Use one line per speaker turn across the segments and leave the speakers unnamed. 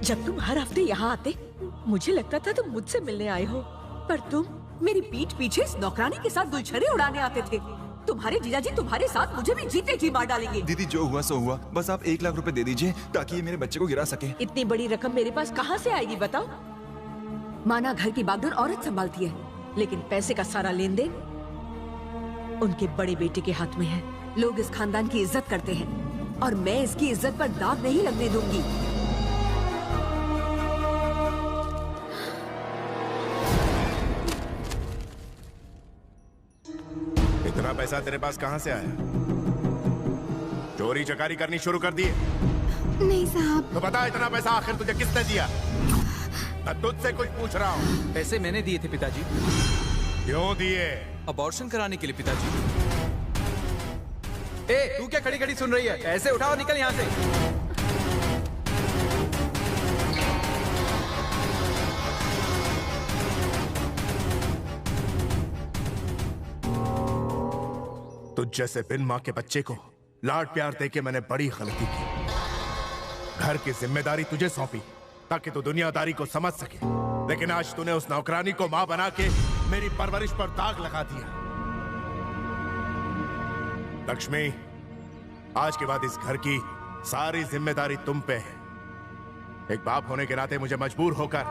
जब तुम हर हफ्ते यहाँ आते मुझे लगता था तुम मुझसे मिलने आए हो, पर तुम मेरी पीठ पीछे इस नौकरानी के साथ गुलछड़े उड़ाने आते थे। तुम्हारे जीजाजी तुम्हारे साथ मुझे भी जीते जी मार डालेंगे।
दीदी जो हुआ सो हुआ, बस आप 1 लाख रुपए दे दीजिए ताकि ये मेरे बच्चे को गिरा सके।
इतनी बड़ी रकम मेरे पास कहाँ से आएगी बताओ? माना घर की बागडोर औरत संभालती है, लेकिन पैसे का सारा लेन देन उनके बड़े बेटे के हाथ में है। लोग इस खानदान की इज्जत करते हैं और मैं इसकी इज्जत पर दाग नहीं लगने दूंगी।
इतना पैसा तेरे पास कहाँ से आया? चोरी चकारी करनी शुरू कर दिए?
नहीं साहब।
तो बता, इतना पैसा आखिर तुझे किसने दिया? मैं तुझसे कुछ पूछ रहा हूँ।
पैसे मैंने दिए थे पिताजी।
क्यों दिए?
अबॉर्शन कराने के लिए पिताजी। ए, तू क्या खड़ी खड़ी सुन रही है? पैसे उठाओ, निकल यहाँ से।
तुझ जैसे बिन माँ के बच्चे को लाड प्यार देके मैंने बड़ी गलती की। घर की जिम्मेदारी तुझे सौंपी ताकि तू दुनियादारी को समझ सके, लेकिन आज तूने उस नौकरानी को माँ बना के मेरी परवरिश पर दाग लगा दिया। लक्ष्मी, आज के बाद इस घर की सारी जिम्मेदारी तुम पे है। एक बाप होने के नाते मुझे मजबूर होकर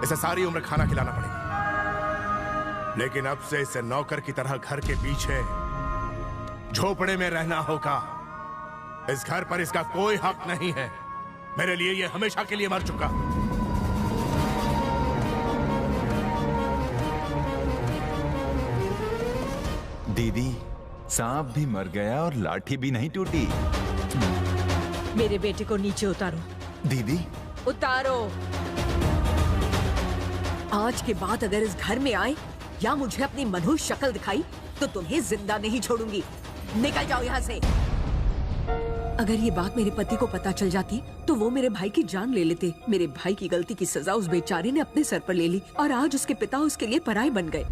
इसे सारी उम्र खाना खिलाना पड़ेगा, लेकिन अब से इसे नौकर की तरह घर के पीछे झोपड़े में रहना होगा। इस घर पर इसका कोई हक नहीं है। मेरे लिए ये हमेशा के लिए मर चुका।
दीदी, सांप भी मर गया और लाठी भी नहीं टूटी।
मेरे बेटे को नीचे उतारो।
दीदी
उतारो। आज के बाद अगर इस घर में आए या मुझे अपनी मनहूस शक्ल दिखाई तो तुम्हें जिंदा नहीं छोड़ूंगी। निकल जाओ यहाँ से। अगर ये बात मेरे पति को पता चल जाती तो वो मेरे भाई की जान ले लेते। मेरे भाई की गलती की सजा उस बेचारे ने अपने सर पर ले ली और आज उसके पिता उसके लिए पराये बन गए।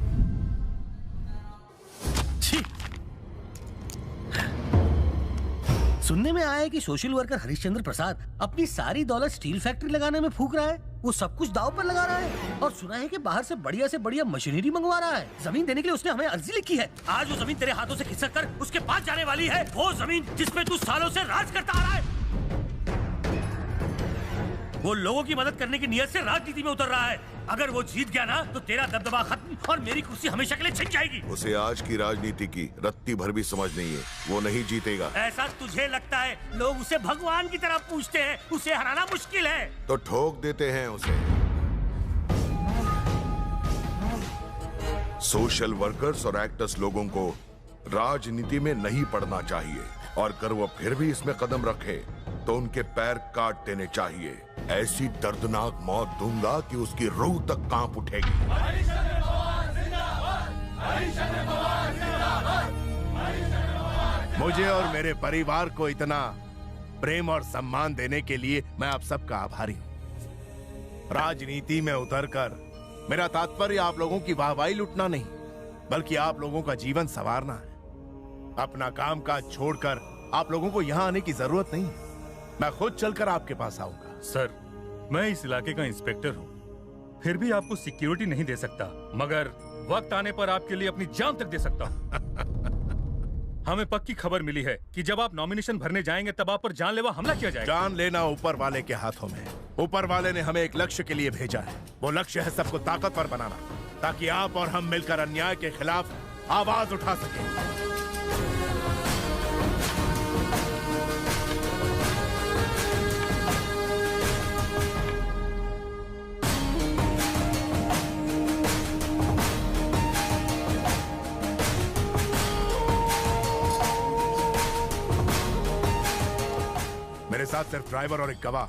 सुनने में आया है कि सोशल वर्कर हरिश्चंद्र प्रसाद अपनी सारी दौलत स्टील फैक्ट्री लगाने में फूंक रहा है। वो सब कुछ दांव पर लगा रहा है और सुना है कि बाहर से बढ़िया मशीनरी मंगवा रहा है। जमीन देने के लिए उसने हमें अर्जी लिखी है। आज वो जमीन तेरे हाथों से खिसक कर उसके पास जाने वाली है। वो जमीन जिसमें तू सालों से राज करता आ रहा है। वो लोगों की मदद करने की नियत से राजनीति में उतर रहा है। अगर वो जीत गया ना तो तेरा दबदबा खत्म और मेरी कुर्सी हमेशा के लिए छिन जाएगी।
उसे आज की राजनीति की रत्ती भर भी समझ नहीं है। वो नहीं जीतेगा।
ऐसा तुझे लगता है? लोग उसे भगवान की तरह पूछते हैं। उसे हराना मुश्किल है।
तो ठोक देते हैं उसे। सोशल वर्कर्स और एक्टर्स लोगों को राजनीति में नहीं पड़ना चाहिए और अगर वो फिर भी इसमें कदम रखे तो उनके पैर काट देने चाहिए। ऐसी दर्दनाक मौत दूंगा कि उसकी रूह तक कांप उठेगी।
मुझे और मेरे परिवार को इतना प्रेम और सम्मान देने के लिए मैं आप सबका आभारी हूं। राजनीति में उतरकर मेरा तात्पर्य आप लोगों की वाहवाही लुटना नहीं, बल्कि आप लोगों का जीवन संवारना है। अपना काम काज छोड़कर आप लोगों को यहाँ आने की जरूरत नहीं है। मैं खुद चलकर आपके पास आऊंगा।
सर, मैं इस इलाके का इंस्पेक्टर हूँ, फिर भी आपको सिक्योरिटी नहीं दे सकता, मगर वक्त आने पर आपके लिए अपनी जान तक दे सकता हूँ। हमें पक्की खबर मिली है कि जब आप नॉमिनेशन भरने जाएंगे तब आप पर जानलेवा हमला किया जाएगा।
जान लेना ऊपर वाले के हाथों में। ऊपर वाले ने हमें एक लक्ष्य के लिए भेजा है। वो लक्ष्य है सबको ताकतवर बनाना, ताकि आप और हम मिलकर अन्याय के खिलाफ आवाज उठा सकें। मेरे साथ सिर्फ ड्राइवर और एक गवाह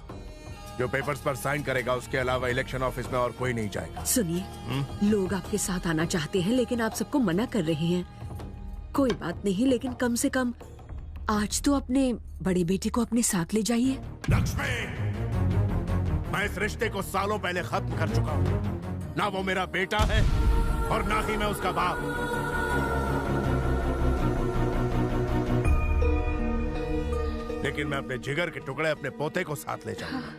जो पेपर्स पर साइन करेगा। उसके अलावा इलेक्शन ऑफिस में और कोई नहीं जाएगा।
सुनिए, लोग आपके साथ आना चाहते हैं लेकिन आप सबको मना कर रहे हैं। कोई बात नहीं, लेकिन कम से कम आज तो अपने बड़े बेटे को अपने साथ ले जाइए।
लक्ष्मी, मैं इस रिश्ते को सालों पहले खत्म कर चुका हूँ। ना वो मेरा बेटा है और ना ही मैं उसका बाप। लेकिन मैं अपने जिगर के टुकड़े अपने पोते को साथ ले जाऊंगा।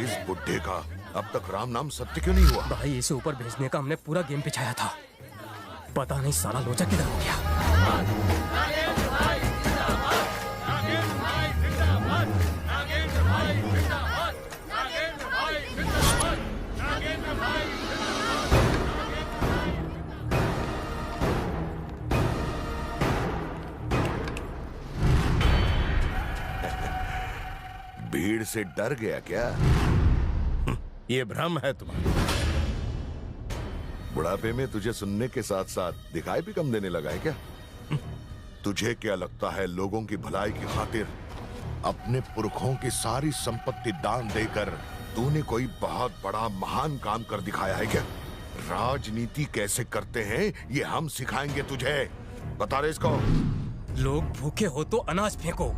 इस बुड्ढे का अब तक राम नाम सत्य क्यों नहीं हुआ?
भाई इसे ऊपर भेजने का हमने पूरा गेम पिछाया था, पता नहीं साला लोचा किधर हो गया।
भीड़ से डर गया क्या?
ये भ्रम है तुम्हारा।
बुढ़ापे में तुझे सुनने के साथ साथ दिखाई भी कम देने लगा है क्या? तुझे क्या लगता है लोगों की भलाई की खातिर अपने पुरखों की सारी संपत्ति दान देकर तूने कोई बहुत बड़ा महान काम कर दिखाया है क्या? राजनीति कैसे करते हैं ये हम सिखाएंगे तुझे। बता रहे इसको।
लोग भूखे हो तो अनाज फेंको,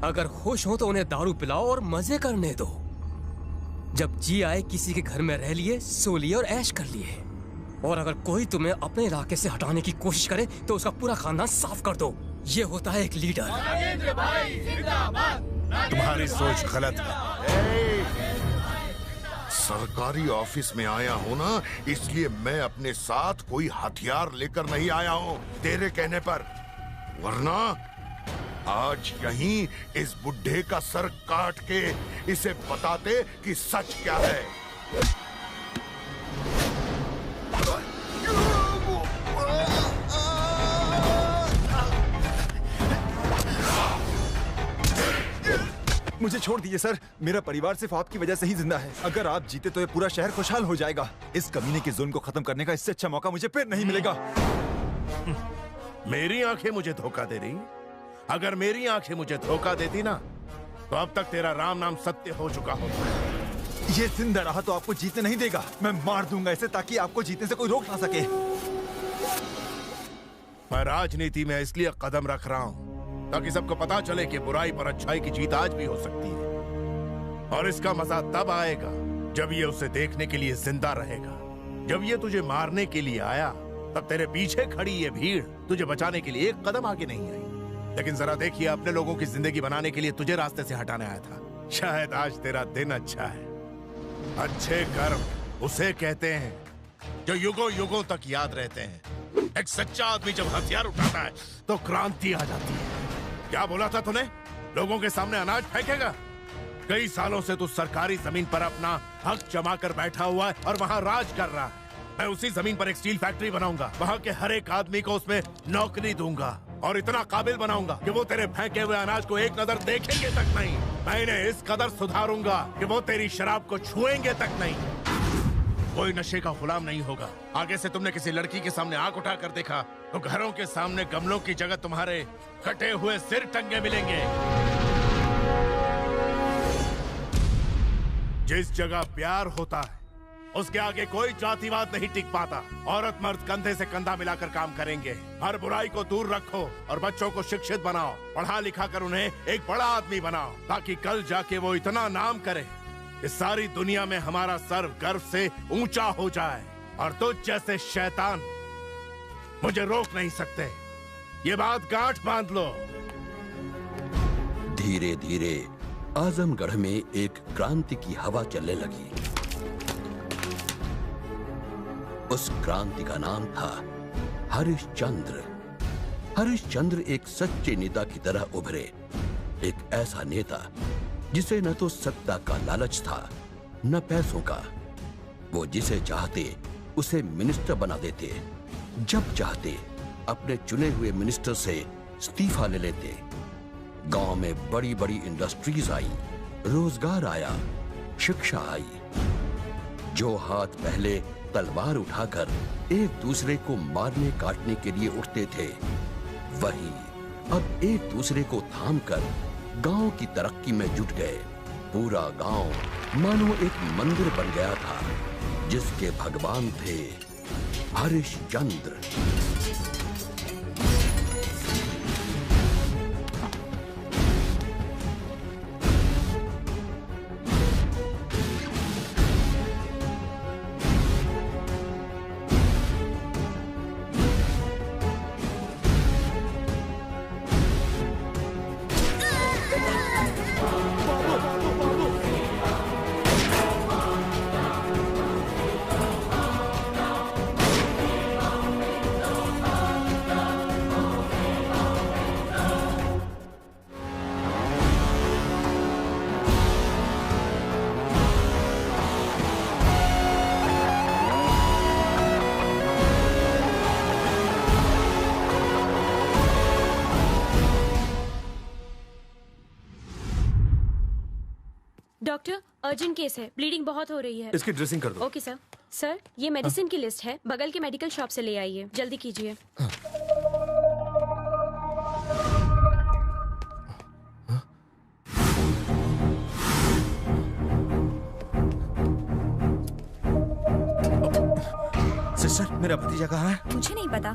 अगर होश हो तो उन्हें दारू पिलाओ और मजे करने दो। जब जी आए किसी के घर में रह लिए, सो लिए और ऐश कर लिए। और अगर कोई तुम्हें अपने इलाके से हटाने की कोशिश करे तो उसका पूरा खानदान साफ कर दो। ये होता है एक लीडर।
तुम्हारी सोच गलत है।
सरकारी ऑफिस में आया हूँ ना, इसलिए मैं अपने साथ कोई हथियार लेकर नहीं आया हूँ तेरे कहने पर, वरना आज यहीं इस बुड्ढे का सर काट के इसे बताते कि सच क्या है।
मुझे छोड़ दीजिए सर, मेरा परिवार सिर्फ आपकी वजह से ही जिंदा है। अगर आप जीते तो ये पूरा शहर खुशहाल हो जाएगा। इस कमीने के जुल्म को खत्म करने का इससे अच्छा मौका मुझे फिर नहीं मिलेगा।
मेरी आंखें मुझे धोखा दे रही? अगर मेरी आंखें मुझे धोखा देती ना तो अब तक तेरा राम नाम सत्य हो चुका होता।
ये जिंदा रहा तो आपको जीतने नहीं देगा। मैं मार दूंगा इसे ताकि आपको जीतने से कोई रोक ना सके।
मैं राजनीति में इसलिए कदम रख रहा हूं ताकि सबको पता चले कि बुराई पर अच्छाई की जीत आज भी हो सकती है। और इसका मजा तब आएगा जब ये उसे देखने के लिए जिंदा रहेगा। जब ये तुझे मारने के लिए आया तब तेरे पीछे खड़ी ये भीड़ तुझे बचाने के लिए एक कदम आगे नहीं आई। लेकिन जरा देखिए, अपने लोगों की जिंदगी बनाने के लिए तुझे रास्ते से हटाने आया था। शायद आज तेरा दिन अच्छा है। अच्छे कर्म उसे कहते हैं जो युगों युगों तक याद रहते हैं। एक सच्चा आदमी जब हथियार उठाता है तो क्रांति आ जाती है। क्या बोला था तूने? लोगों के सामने अनाज फेंकेगा? कई सालों से तू सरकारी जमीन पर अपना हक जमा कर बैठा हुआ है और वहाँ राज कर रहा है। मैं उसी जमीन पर एक स्टील फैक्ट्री बनाऊंगा, वहाँ के हर एक आदमी को उसमें नौकरी दूंगा और इतना काबिल बनाऊंगा कि वो तेरे फेंके हुए अनाज को एक नजर देखेंगे तक नहीं। मैं इन्हें इस कदर सुधारूंगा कि वो तेरी शराब को छुएंगे तक नहीं। कोई नशे का गुलाम नहीं होगा। आगे से तुमने किसी लड़की के सामने आंख उठा कर देखा तो घरों के सामने गमलों की जगह तुम्हारे कटे हुए सिर टंगे मिलेंगे। जिस जगह प्यार होता है उसके आगे कोई जातिवाद नहीं टिक पाता। औरत मर्द कंधे से कंधा मिलाकर काम करेंगे। हर बुराई को दूर रखो और बच्चों को शिक्षित बनाओ, पढ़ा लिखा कर उन्हें एक बड़ा आदमी बनाओ ताकि कल जाके वो इतना नाम करे इस सारी दुनिया में हमारा सर गर्व से ऊंचा हो जाए। और तुझ जैसे शैतान मुझे रोक नहीं सकते। ये बात गांठ बांध लो।
धीरे धीरे आजमगढ़ में एक क्रांति की हवा चलने लगी। उस क्रांति का नाम था हरिश्चंद्र। हरिश्चंद्र एक सच्चे नेता की तरह उभरे। एक ऐसा नेता जिसे न तो सत्ता का लालच था न पैसों का। वो जिसे चाहते उसे मिनिस्टर बना देते, जब चाहते अपने चुने हुए मिनिस्टर से इस्तीफा ले लेते। गांव में बड़ी बड़ी इंडस्ट्रीज आई, रोजगार आया, शिक्षा आई। जो हाथ पहले तलवार उठाकर एक दूसरे को मारने काटने के लिए उठते थे, वही अब एक दूसरे को थामकर गांव की तरक्की में जुट गए। पूरा गांव मानो एक मंदिर बन गया था जिसके भगवान थे हरिश्चंद्र।
डॉक्टर, अर्जेंट केस है, ब्लीडिंग बहुत हो रही है।
इसकी ड्रेसिंग कर दो।
Okay sir. सर, ये मेडिसिन की लिस्ट है, बगल के मेडिकल शॉप से ले आइए, जल्दी कीजिए।
सिस्टर, मेरा भतीजा कहाँ है?
मुझे नहीं पता।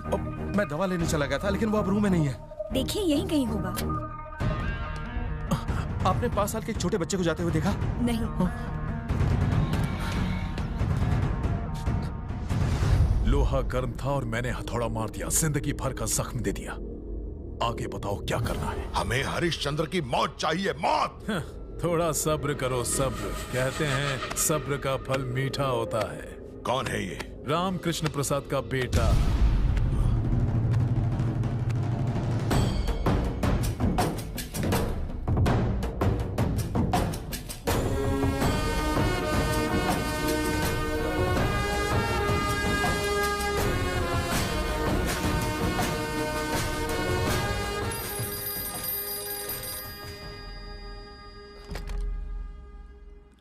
मैं दवा लेने चला गया था, लेकिन वो अब रूम में नहीं है।
देखिए, यहीं कहीं होगा।
आपने 5 साल के एक छोटे बच्चे को जाते हुए देखा?
नहीं।
लोहा गर्म था और मैंने हथौड़ा मार दिया, जिंदगी भर का जख्म दे दिया। आगे बताओ क्या करना है?
हमें हरिश्चंद्र की मौत चाहिए, मौत।
थोड़ा सब्र करो, सब्र। कहते हैं सब्र का फल मीठा होता है।
कौन है ये?
रामकृष्ण प्रसाद का बेटा।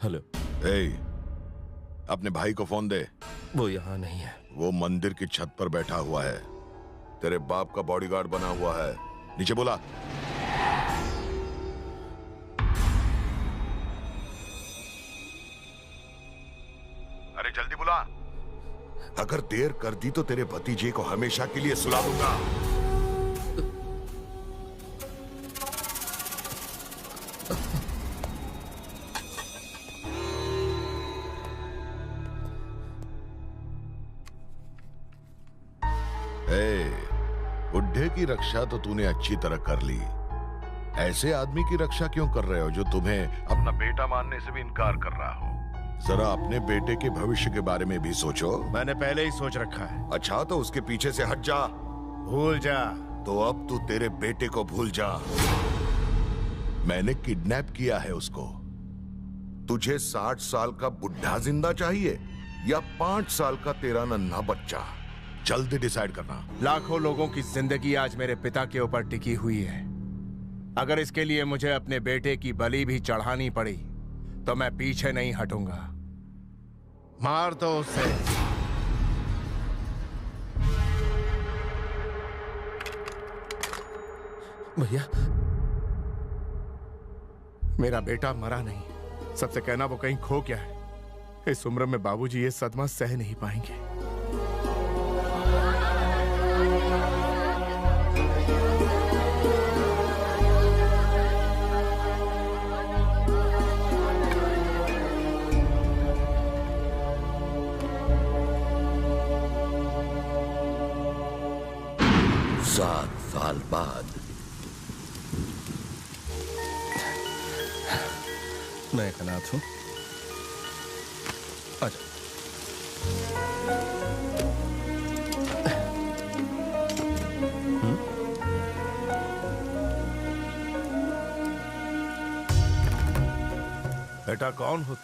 हेलो।
अपने भाई को फोन दे।
वो यहाँ नहीं है।
वो मंदिर की छत पर बैठा हुआ है, तेरे बाप का बॉडीगार्ड बना हुआ है। नीचे बुला। अरे जल्दी बुला। अगर देर कर दी तो तेरे भतीजे को हमेशा के लिए सुला दूंगा। बुढ़े की रक्षा तो तूने अच्छी तरह कर ली, ऐसे आदमी की रक्षा क्यों कर रहे हो जो तुम्हें अपना बेटा मानने से भी इनकार कर रहा हो? जरा अपने बेटे के भविष्य के बारे में भी सोचो।
मैंने पहले ही सोच रखा है।
अच्छा, तो उसके पीछे से हट जा।
भूल जा।
तो अब तू तेरे बेटे को भूल जा। मैंने किडनैप किया है उसको। तुझे 60 साल का बुढ़ा जिंदा चाहिए या 5 साल का तेरा नन्हा बच्चा? जल्दी डिसाइड करना।
लाखों लोगों की जिंदगी आज मेरे पिता के ऊपर टिकी हुई है। अगर इसके लिए मुझे अपने बेटे की बलि भी चढ़ानी पड़ी तो मैं पीछे नहीं हटूंगा। मार दो उसे।
भैया,
मेरा बेटा मरा नहीं। सबसे कहना वो कहीं खो गया है। इस उम्र में बाबूजी ये सदमा सह नहीं पाएंगे।
साल बाद
मैं एक अनाथ हूं। आजा।
बेटा कौन हो?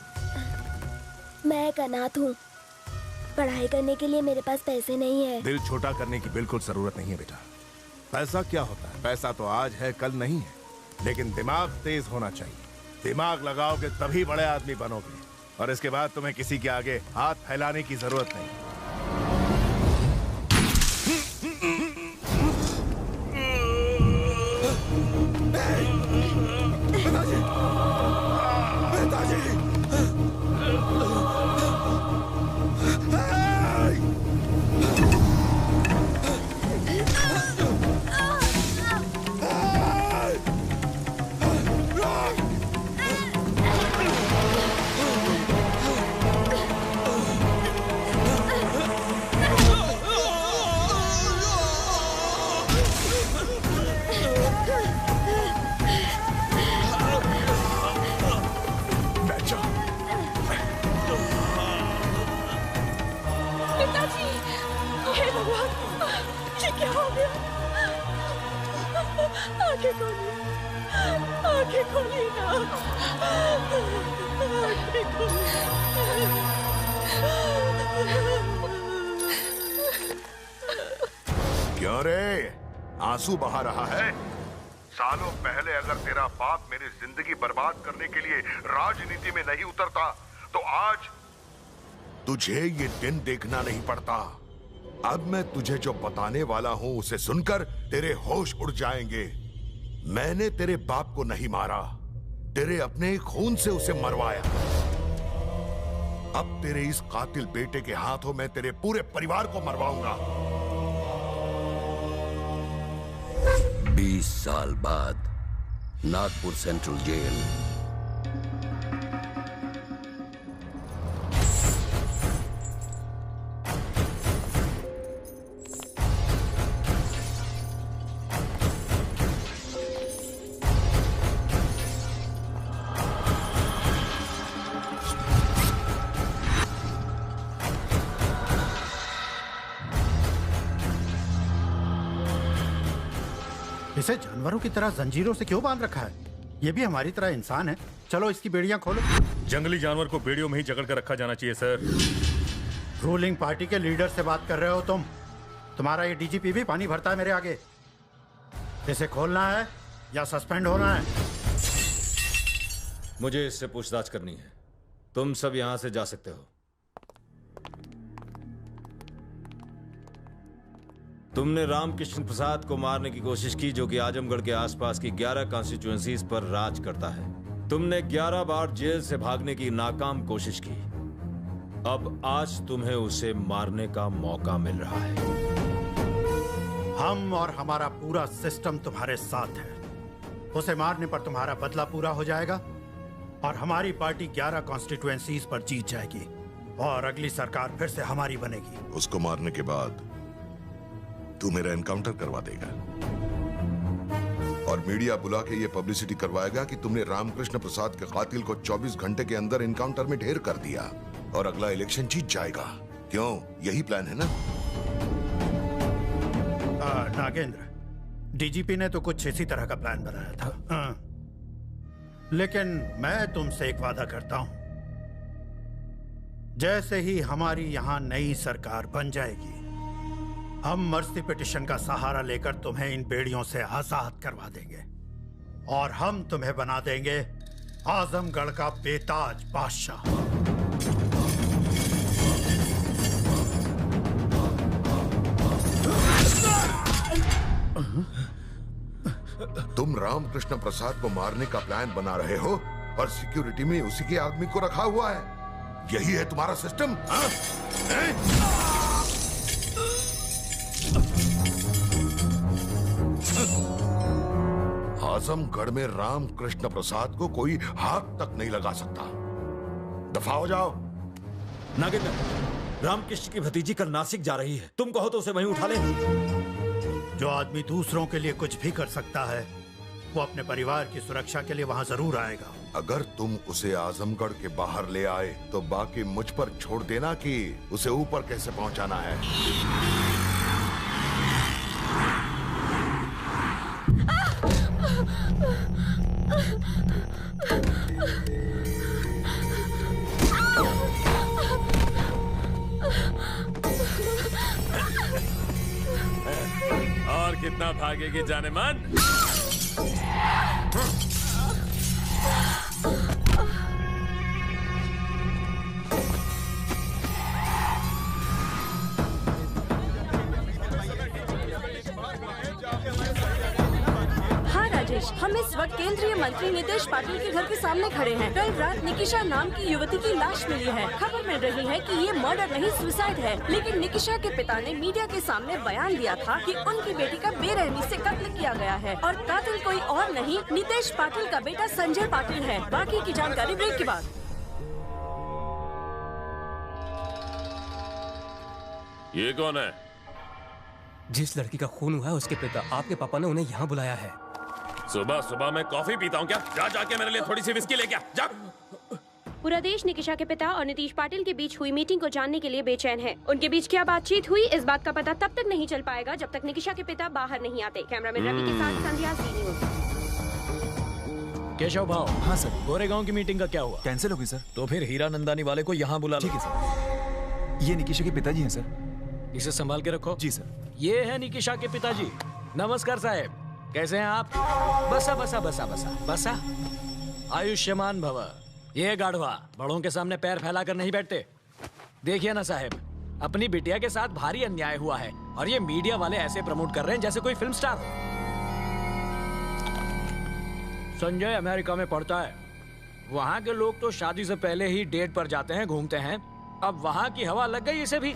मैं एक अनाथ हूँ। पढ़ाई करने के लिए मेरे पास पैसे नहीं है।
दिल छोटा करने की बिल्कुल जरूरत नहीं है बेटा। पैसा क्या होता है? पैसा तो आज है कल नहीं है, लेकिन दिमाग तेज होना चाहिए। दिमाग लगाओगे तभी बड़े आदमी बनोगे, और इसके बाद तुम्हें किसी के आगे हाथ फैलाने की जरूरत नहीं।
क्यों रे, आंसू बहा रहा है? सालों पहले अगर तेरा बाप मेरी जिंदगी बर्बाद करने के लिए राजनीति में नहीं उतरता तो आज तुझे ये दिन देखना नहीं पड़ता। अब मैं तुझे जो बताने वाला हूं उसे सुनकर तेरे होश उड़ जाएंगे। मैंने तेरे बाप को नहीं मारा, तेरे अपने खून से उसे मरवाया। अब तेरे इस कातिल बेटे के हाथों में तेरे पूरे परिवार को मरवाऊंगा।
20 साल बाद नागपुर सेंट्रल जेल।
इसे जानवरों की तरह जंजीरों से क्यों बांध रखा है? ये भी हमारी तरह इंसान है। चलो इसकी बेड़ियां खोलो।
जंगली जानवर को बेड़ियों में ही जकड़ कर रखा जाना चाहिए सर।
रूलिंग पार्टी के लीडर से बात कर रहे हो तुम? तुम्हारा ये डीजीपी भी पानी भरता है मेरे आगे। इसे खोलना है या सस्पेंड होना है?
मुझे इससे पूछताछ करनी है। तुम सब यहां से जा सकते हो। तुमने रामकृष्ण प्रसाद को मारने की कोशिश की, जो कि आजमगढ़ के आसपास की 11 कॉन्स्टिट्यूएंसीज पर राज करता है। तुमने 11 बार जेल से भागने की नाकाम कोशिश की। अब आज तुम्हें उसे मारने का मौका मिल रहा है।
हम और हमारा पूरा सिस्टम तुम्हारे साथ है। उसे मारने पर तुम्हारा बदला पूरा हो जाएगा और हमारी पार्टी 11 कॉन्स्टिट्यूएंसीज पर जीत जाएगी और अगली सरकार फिर से हमारी बनेगी।
उसको मारने के बाद तू मेरा एनकाउंटर करवा देगा और मीडिया बुला के ये पब्लिसिटी करवाएगा कि तुमने रामकृष्ण प्रसाद के कातिल को 24 घंटे के अंदर एनकाउंटर में ढेर कर दिया और अगला इलेक्शन जीत जाएगा। क्यों, यही प्लान है ना?
नागेंद्र, डीजीपी ने तो कुछ इसी तरह का प्लान बनाया था। लेकिन मैं तुमसे एक वादा करता हूं, जैसे ही हमारी यहां नई सरकार बन जाएगी, हम मर्सी पिटिशन का सहारा लेकर तुम्हें इन बेड़ियों से आजाद करवा देंगे और हम तुम्हें बना देंगे आजमगढ़ का बेताज बादशाह।
तुम रामकृष्ण प्रसाद को मारने का प्लान बना रहे हो और सिक्योरिटी में उसी के आदमी को रखा हुआ है। यही है तुम्हारा सिस्टम? आजमगढ़ में रामकृष्ण प्रसाद को कोई हाथ तक नहीं लगा सकता। दफा हो जाओ।
नागेंद्र, रामकृष्ण की भतीजी कल नासिक जा रही है। तुम कहो तो उसे वहीं उठा ले।
जो आदमी दूसरों के लिए कुछ भी कर सकता है, वो अपने परिवार की सुरक्षा के लिए वहां जरूर आएगा।
अगर तुम उसे आजमगढ़ के बाहर ले आए तो बाकी मुझ पर छोड़ देना कि उसे ऊपर कैसे पहुंचाना है।
और कितना भागेगी जाने मन?
हम इस वक्त केंद्रीय मंत्री नितेश पाटिल के घर के सामने खड़े हैं। कल रात निकिशा नाम की युवती की लाश मिली है। खबर मिल रही है कि ये मर्डर नहीं सुसाइड है, लेकिन निकिशा के पिता ने मीडिया के सामने बयान दिया था कि उनकी बेटी का बेरहमी से कत्ल किया गया है और कातिल कोई और नहीं, नितेश पाटिल का बेटा संजय पाटिल है। बाकी की जानकारी ब्रेक के बाद।
ये कौन है?
जिस लड़की का खून हुआ है उसके पिता। आपके पापा ने उन्हें यहाँ बुलाया है।
सुबह सुबह मैं कॉफी पीता हूँ क्या? जा जाके मेरे लिए थोड़ी सी विस्की लेके आ। जा।
पूरा देश निकिशा के पिता और नीतीश पाटिल के बीच हुई मीटिंग को जानने के लिए बेचैन है। उनके बीच क्या बातचीत हुई, इस बात का पता तब तक नहीं चल पाएगा जब तक निकिशा के पिता बाहर नहीं आते। कैमरामैन रवि के साथ संध्या जी न्यूज़।
केशव भाव।
हाँ सर।
गोरेगांव की मीटिंग का क्या हुआ?
कैंसिल हो गई सर।
तो फिर हीरा नंदानी वाले को यहाँ बुला लो।
ठीक है सर। ये निकिशा के पिताजी हैं सर।
इसे संभाल के रखो।
जी सर।
ये है निकिशा के पिताजी। नमस्कार साहब। कैसे हैं आप? बसा बसा बसा बसा बसा। आयुष्मान भव। ये गाढ़वा बड़ों के सामने पैर फैलाकर नहीं बैठते। देखिए ना साहब, अपनी बिटिया के साथ भारी अन्याय हुआ है और ये मीडिया वाले ऐसे प्रमोट कर रहे हैं जैसे कोई फिल्म स्टार हो। संजय अमेरिका में पढ़ता है। वहाँ के लोग तो शादी से पहले ही डेट पर जाते हैं, घूमते हैं। अब वहाँ की हवा लग गई इसे भी।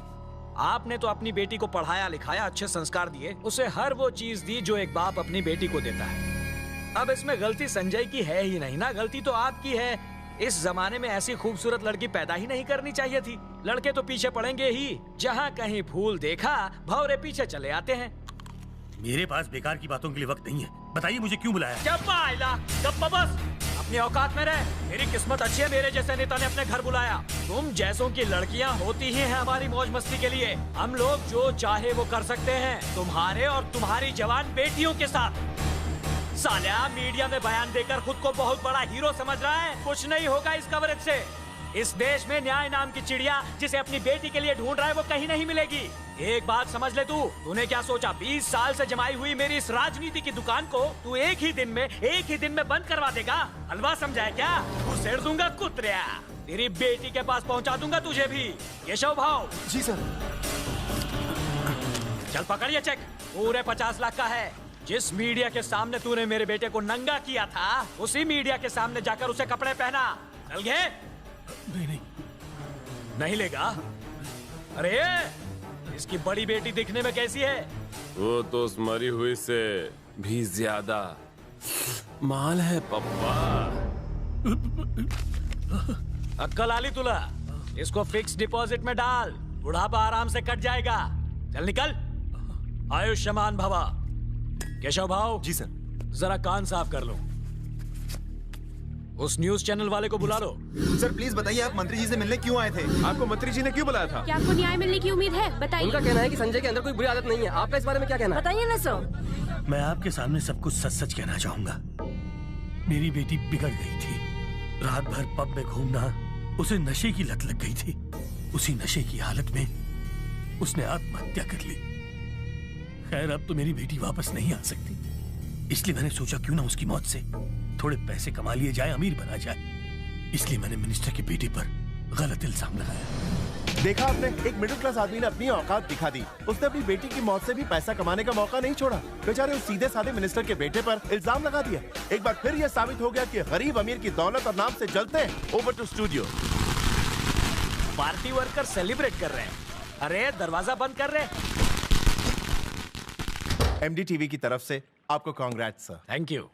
आपने तो अपनी बेटी को पढ़ाया लिखाया, अच्छे संस्कार दिए, उसे हर वो चीज दी जो एक बाप अपनी बेटी को देता है। अब इसमें गलती संजय की है ही नहीं ना, गलती तो आपकी है। इस जमाने में ऐसी खूबसूरत लड़की पैदा ही नहीं करनी चाहिए थी। लड़के तो पीछे पड़ेंगे ही, जहाँ कहीं फूल देखा भौरे पीछे चले आते हैं।
मेरे पास बेकार की बातों के लिए वक्त नहीं है। बताइए मुझे क्यों बुलाया?
गप्पा बस, अपनी औकात में रह। मेरी किस्मत अच्छी है, मेरे जैसे नेता ने अपने घर बुलाया। तुम जैसों की लड़कियां होती ही हैं हमारी मौज मस्ती के लिए। हम लोग जो चाहे वो कर सकते हैं, तुम्हारे और तुम्हारी जवान बेटियों के साथ। साल्या मीडिया में बयान देकर खुद को बहुत बड़ा हीरो समझ रहा है। कुछ नहीं होगा इस कवरेज से। इस देश में न्याय नाम की चिड़िया जिसे अपनी बेटी के लिए ढूंढ रहा है वो कहीं नहीं मिलेगी। एक बात समझ ले तूने क्या सोचा? 20 साल से जमाई हुई मेरी इस राजनीति की दुकान को तू एक ही दिन में बंद करवा देगा? हलवा समझा है क्या? उसेड़ दूंगा कुतरिया। तेरी बेटी के पास पहुंचा दूंगा तुझे भी। केशव भाव।
जी सर।
चल पकड़िए चेक, पूरे 50 लाख का है। जिस मीडिया के सामने तूने मेरे बेटे को नंगा किया था, उसी मीडिया के सामने जाकर उसे कपड़े पहना। चल गए? नहीं लेगा? अरे इसकी बड़ी बेटी दिखने में कैसी है?
वो तो उस मरी हुई से भी ज्यादा माल है पप्पा।
अक्कल आली तुला। इसको फिक्स डिपॉजिट में डाल, बुढ़ापा आराम से कट जाएगा। चल निकल। आयुष्मान भवा। केशव भाव।
जी सर।
जरा कान साफ कर लो। उस न्यूज चैनल वाले को बुला लो।
सर प्लीज बताइए, आप मंत्री जी से मिलने क्यों आए थे?
आपको मंत्री जी ने क्यों बुलाया था?
क्या आपको न्याय मिलने की उम्मीद है? बताइए।
उनका कहना है कि संजय के अंदर कोई बुरी आदत नहीं है। आपका इस बारे में क्या कहना है?
बताइए ना सर।
मैं आपके सामने सब कुछ सच सच कहना चाहूंगा। मेरी बेटी बिगड़ गई थी। रात भर पब में घूमना, उसे नशे की लत लग गई थी। उसी नशे की हालत में उसने आत्महत्या कर ली। खैर अब तो मेरी बेटी वापस नहीं आ सकती, इसलिए मैंने सोचा क्यों ना उसकी मौत से थोड़े पैसे कमा लिए जाए, अमीर बना जाए। इसलिए मैंने मिनिस्टर की बेटी पर गलत इल्जाम लगाया।
देखा आपने, एक मिडिल क्लास आदमी ने अपनी औकात दिखा दी। उसने अपनी बेटी की मौत से भी पैसा कमाने का मौका नहीं छोड़ा। बेचारे उस सीधे साधे मिनिस्टर के बेटे पर इल्जाम लगा दिया। एक बार फिर यह साबित हो गया कि गरीब अमीर की दौलत और नाम से जलते हैं। Over to studio.
Party worker celebrate कर रहे हैं। अरे दरवाजा बंद कर रहे।
MDTV की तरफ से आपको congrats sir.
Thank you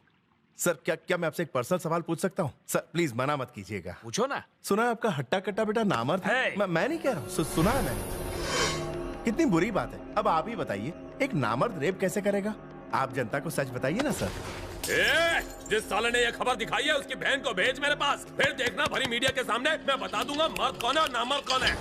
sir. क्या मैं आपसे एक पर्सनल सवाल पूछ सकता हूँ? सर प्लीज मना मत कीजिएगा।
पूछो ना।
सुना है आपका हट्टा कट्टा बेटा नामर्द है। मैं नहीं कह रहा हूँ, सुना है मैंने। कितनी बुरी बात है। अब आप ही बताइए, एक नामर्द रेप कैसे करेगा? आप जनता को सच बताइए ना सर।
जिस साले ने ये खबर दिखाई है उसकी बहन को भेज मेरे पास। फिर देखना भरी मीडिया के सामने मैं बता दूंगा मर्द कौन है और नामर्द कौन है।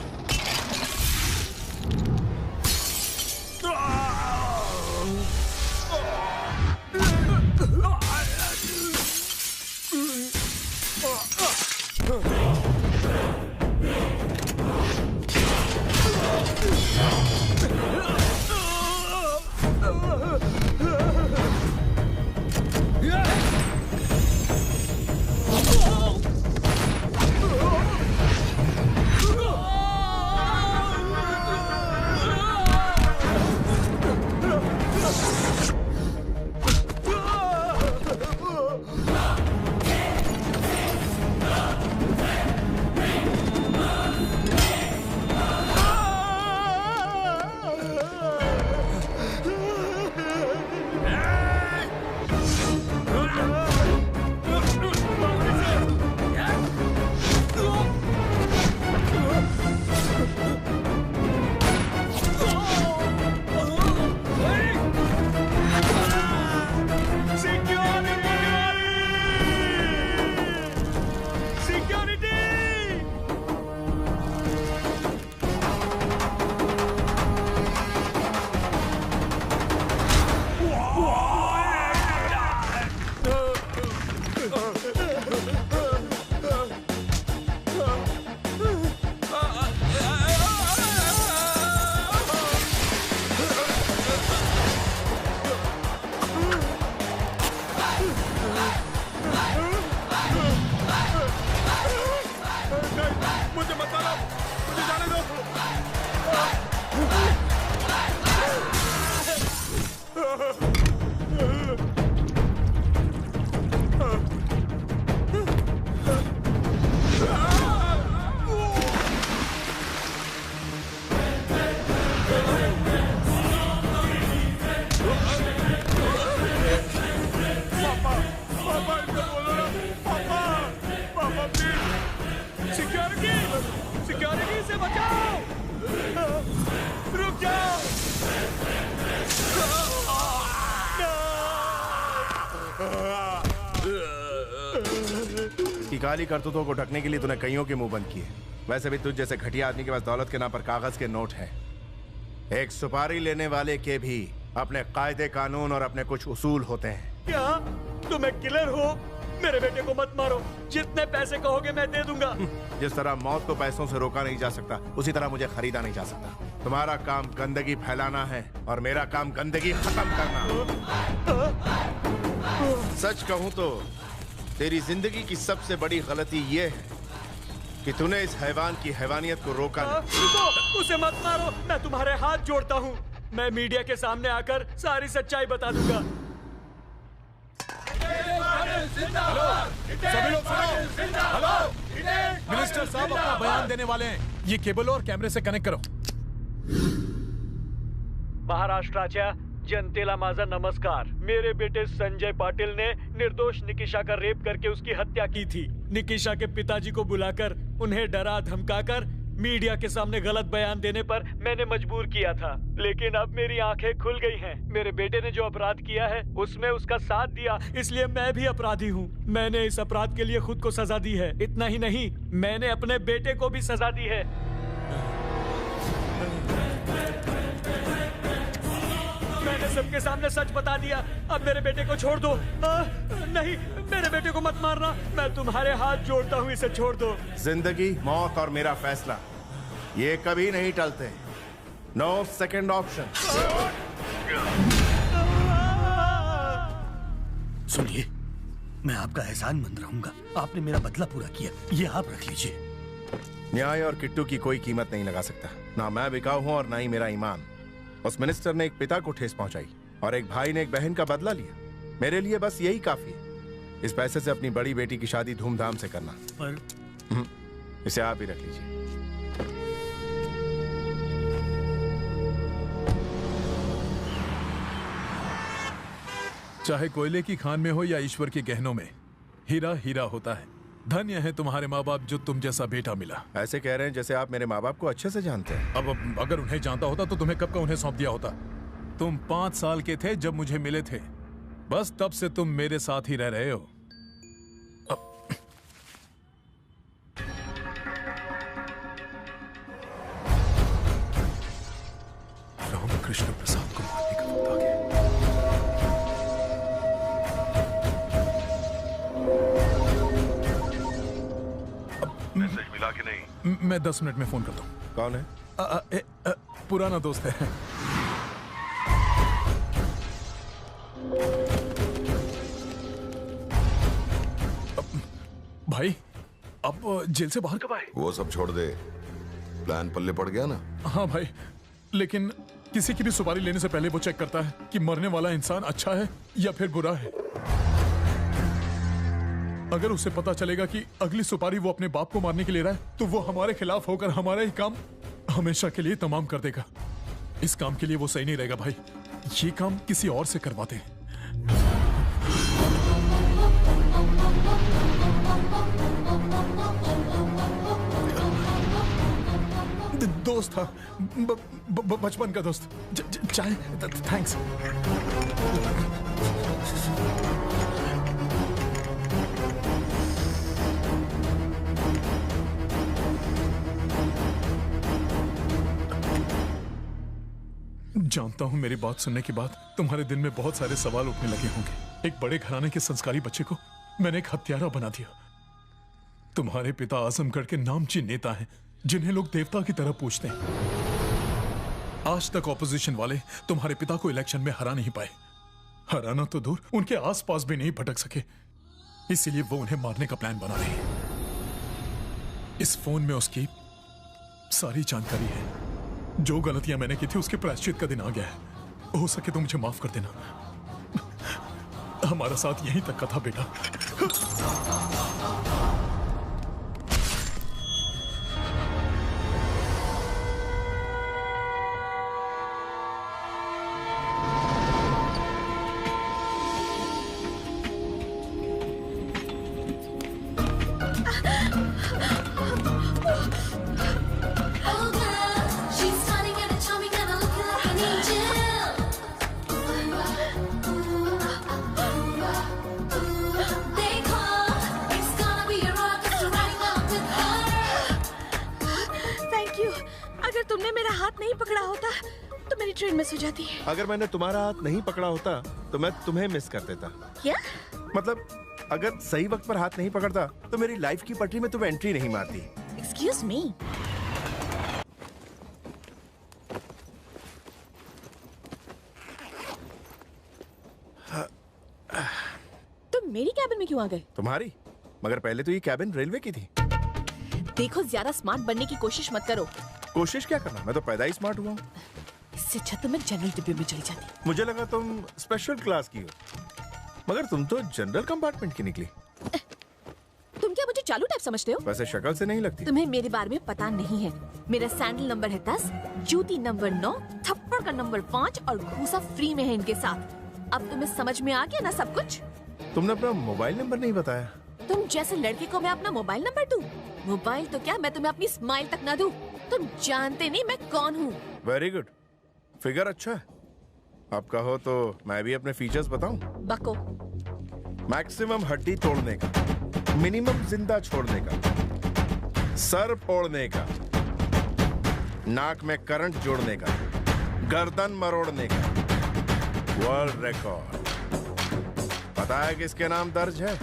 सिक्योरिटी से बचाओ! रुक जाओ!
की काली करतूतों को ढकने के लिए तूने कईयों के मुंह बंद किए। वैसे भी तुझ जैसे घटिया आदमी के पास दौलत के नाम पर कागज के नोट हैं। एक सुपारी लेने वाले के भी अपने कायदे कानून और अपने कुछ उसूल होते हैं।
क्या तुम एक किलर हो? मेरे बेटे को मत मारो, जितने पैसे कहोगे मैं दे दूंगा।
जिस तरह मौत को पैसों से रोका नहीं जा सकता, उसी तरह मुझे खरीदा नहीं जा सकता। तुम्हारा काम गंदगी फैलाना है और मेरा काम गंदगी खत्म करना। सच कहूं तो तेरी जिंदगी की सबसे बड़ी गलती ये है कि तूने इस हैवान की हैवानियत को रोका नहीं।
उसे मत मारो, मैं तुम्हारे हाथ जोड़ता हूँ। मैं मीडिया के सामने आकर सारी सच्चाई बता दूंगा।
सभी लोग सुनो। हेलो, मिनिस्टर साहब अपना बयान देने वाले हैं। ये केबल और कैमरे से कनेक्ट करो।
महाराष्ट्राच्या जनतेला माझा नमस्कार। मेरे बेटे संजय पाटिल ने निर्दोष निकिशा का रेप करके उसकी हत्या की थी। निकिशा के पिताजी को बुलाकर उन्हें डरा धमकाकर मीडिया के सामने गलत बयान देने पर मैंने मजबूर किया था, लेकिन अब मेरी आंखें खुल गई हैं। मेरे बेटे ने जो अपराध किया है उसमें उसका साथ दिया, इसलिए मैं भी अपराधी हूँ। मैंने इस अपराध के लिए खुद को सजा दी है। इतना ही नहीं, मैंने अपने बेटे को भी सजा दी है। मैंने सबके सामने सच बता दिया। अब मेरे बेटे को छोड़ दो। नहीं, मेरे बेटे को मत मारना। मैं तुम्हारे हाथ जोड़ता हूँ, इसे छोड़ दो।
जिंदगी, मौत और मेरा फैसला ये कभी नहीं टलते। No second option.
सुनिए, मैं आपका एहसानमंद रहूंगा। आपने मेरा बदला पूरा किया, ये आप रख लीजिए।
न्याय और किट्टू की कोई कीमत नहीं लगा सकता। ना मैं बिकाऊ हूं और ना ही मेरा ईमान। उस मिनिस्टर ने एक पिता को ठेस पहुंचाई और एक भाई ने एक बहन का बदला लिया। मेरे लिए बस यही काफी है। इस पैसे से अपनी बड़ी बेटी की शादी धूमधाम से करना।
पर
इसे आप ही रख लीजिए।
चाहे कोयले की खान में हो या ईश्वर के गहनों में, हीरा हीरा होता है। धन्य है तुम्हारे माँ बाप जो तुम जैसा बेटा मिला।
ऐसे कह रहे हैं जैसे आप मेरे माँ बाप को अच्छे से जानते हैं।
अब अगर उन्हें जानता होता तो तुम्हें कब का उन्हें सौंप दिया होता। तुम 5 साल के थे जब मुझे मिले थे, बस तब से तुम मेरे साथ ही रह रहे हो। रामकृष्ण प्रसाद को मारने का वक्त आ गया।
मैसेज मिला कि नहीं?
मैं 10 मिनट में फोन करता हूँ।
कौन है?
पुराना दोस्त है। भाई, अब जेल से बाहर कब आए?
वो सब छोड़ दे, प्लान पल्ले पड़ गया ना?
हाँ भाई, लेकिन किसी की भी सुपारी लेने से पहले वो चेक करता है कि मरने वाला इंसान अच्छा है या फिर बुरा है। अगर उसे पता चलेगा कि अगली सुपारी वो अपने बाप को मारने के लिए रहा है, तो वो हमारे खिलाफ होकर हमारा ही काम हमेशा के लिए तमाम कर देगा। इस काम के लिए वो सही नहीं रहेगा भाई। ये काम किसी और से करवाते हैं। दोस्त था, बचपन का दोस्त। चाय, थैंक्स। जानता हूं मेरी बात सुनने के बाद तुम्हारे दिल में बहुत सारे सवाल उठने लगे होंगे। एक बड़े घराने के संस्कारी बच्चे को मैंने एक हत्यारा बना दिया। तुम्हारे पिता आजमगढ़ के नामची नेता हैं, जिन्हें लोग देवता की तरह पूजते हैं। आज तक ऑपोजिशन वाले तुम्हारे पिता को इलेक्शन में हरा नहीं पाए। हराना तो दूर, उनके आसपास भी नहीं भटक सके। इसीलिए वो उन्हें मारने का प्लान बना रहे हैं। इस फोन में उसकी सारी जानकारी है। जो गलतियां मैंने की थी उसके प्रायश्चित का दिन आ गया है। हो सके तो मुझे माफ कर देना। हमारा साथ यहीं तक का था बेटा।
ट्रेन मिस हो जाती है।
अगर मैंने तुम्हारा हाथ नहीं पकड़ा होता तो मैं तुम्हें मिस कर देता।
क्या?
मतलब अगर सही वक्त पर हाथ नहीं पकड़ता तो मेरी लाइफ की पटरी में तुम एंट्री नहीं मारती।
Excuse me. तुम मेरी कैबिन में क्यों आ गए?
तुम्हारी? मगर पहले तो ये कैबिन रेलवे की थी।
देखो, ज्यादा स्मार्ट बनने की कोशिश मत करो।
कोशिश क्या करना, मैं तो पैदा ही स्मार्ट हुआ हूँ।
इससे अच्छा तो मैं जनरल डिब्बे में चली जाती।
मुझे लगा तुम स्पेशल क्लास की हो, मगर तुम तो जनरल कंपार्टमेंट की निकली।
तुम क्या मुझे चालू टाइप समझते हो?
वैसे शक्ल से नहीं लगती।
तुम्हें मेरे बारे में पता नहीं है। मेरा सैंडल नंबर है 10, जूती नंबर 9, थप्पड़ का नंबर 5 और घूसा फ्री में है इनके साथ। अब तुम्हें समझ में आ गया ना सब कुछ?
तुमने अपना मोबाइल नंबर नहीं बताया।
तुम जैसे लड़के को मैं अपना मोबाइल नंबर दूं? मोबाइल तो क्या, मैं तुम्हें अपनी स्माइल तक ना दूं। तुम जानते नहीं मैं कौन हूँ।
वेरी गुड, फिगर अच्छा है। आप कहो तो मैं भी अपने फीचर्स बताऊं?
बको।
मैक्सिमम हड्डी तोड़ने का, मिनिमम जिंदा छोड़ने का, सर फोड़ने का, नाक में करंट जोड़ने का, गर्दन मरोड़ने का, वर्ल्ड रिकॉर्ड। पता है किसके नाम दर्ज है?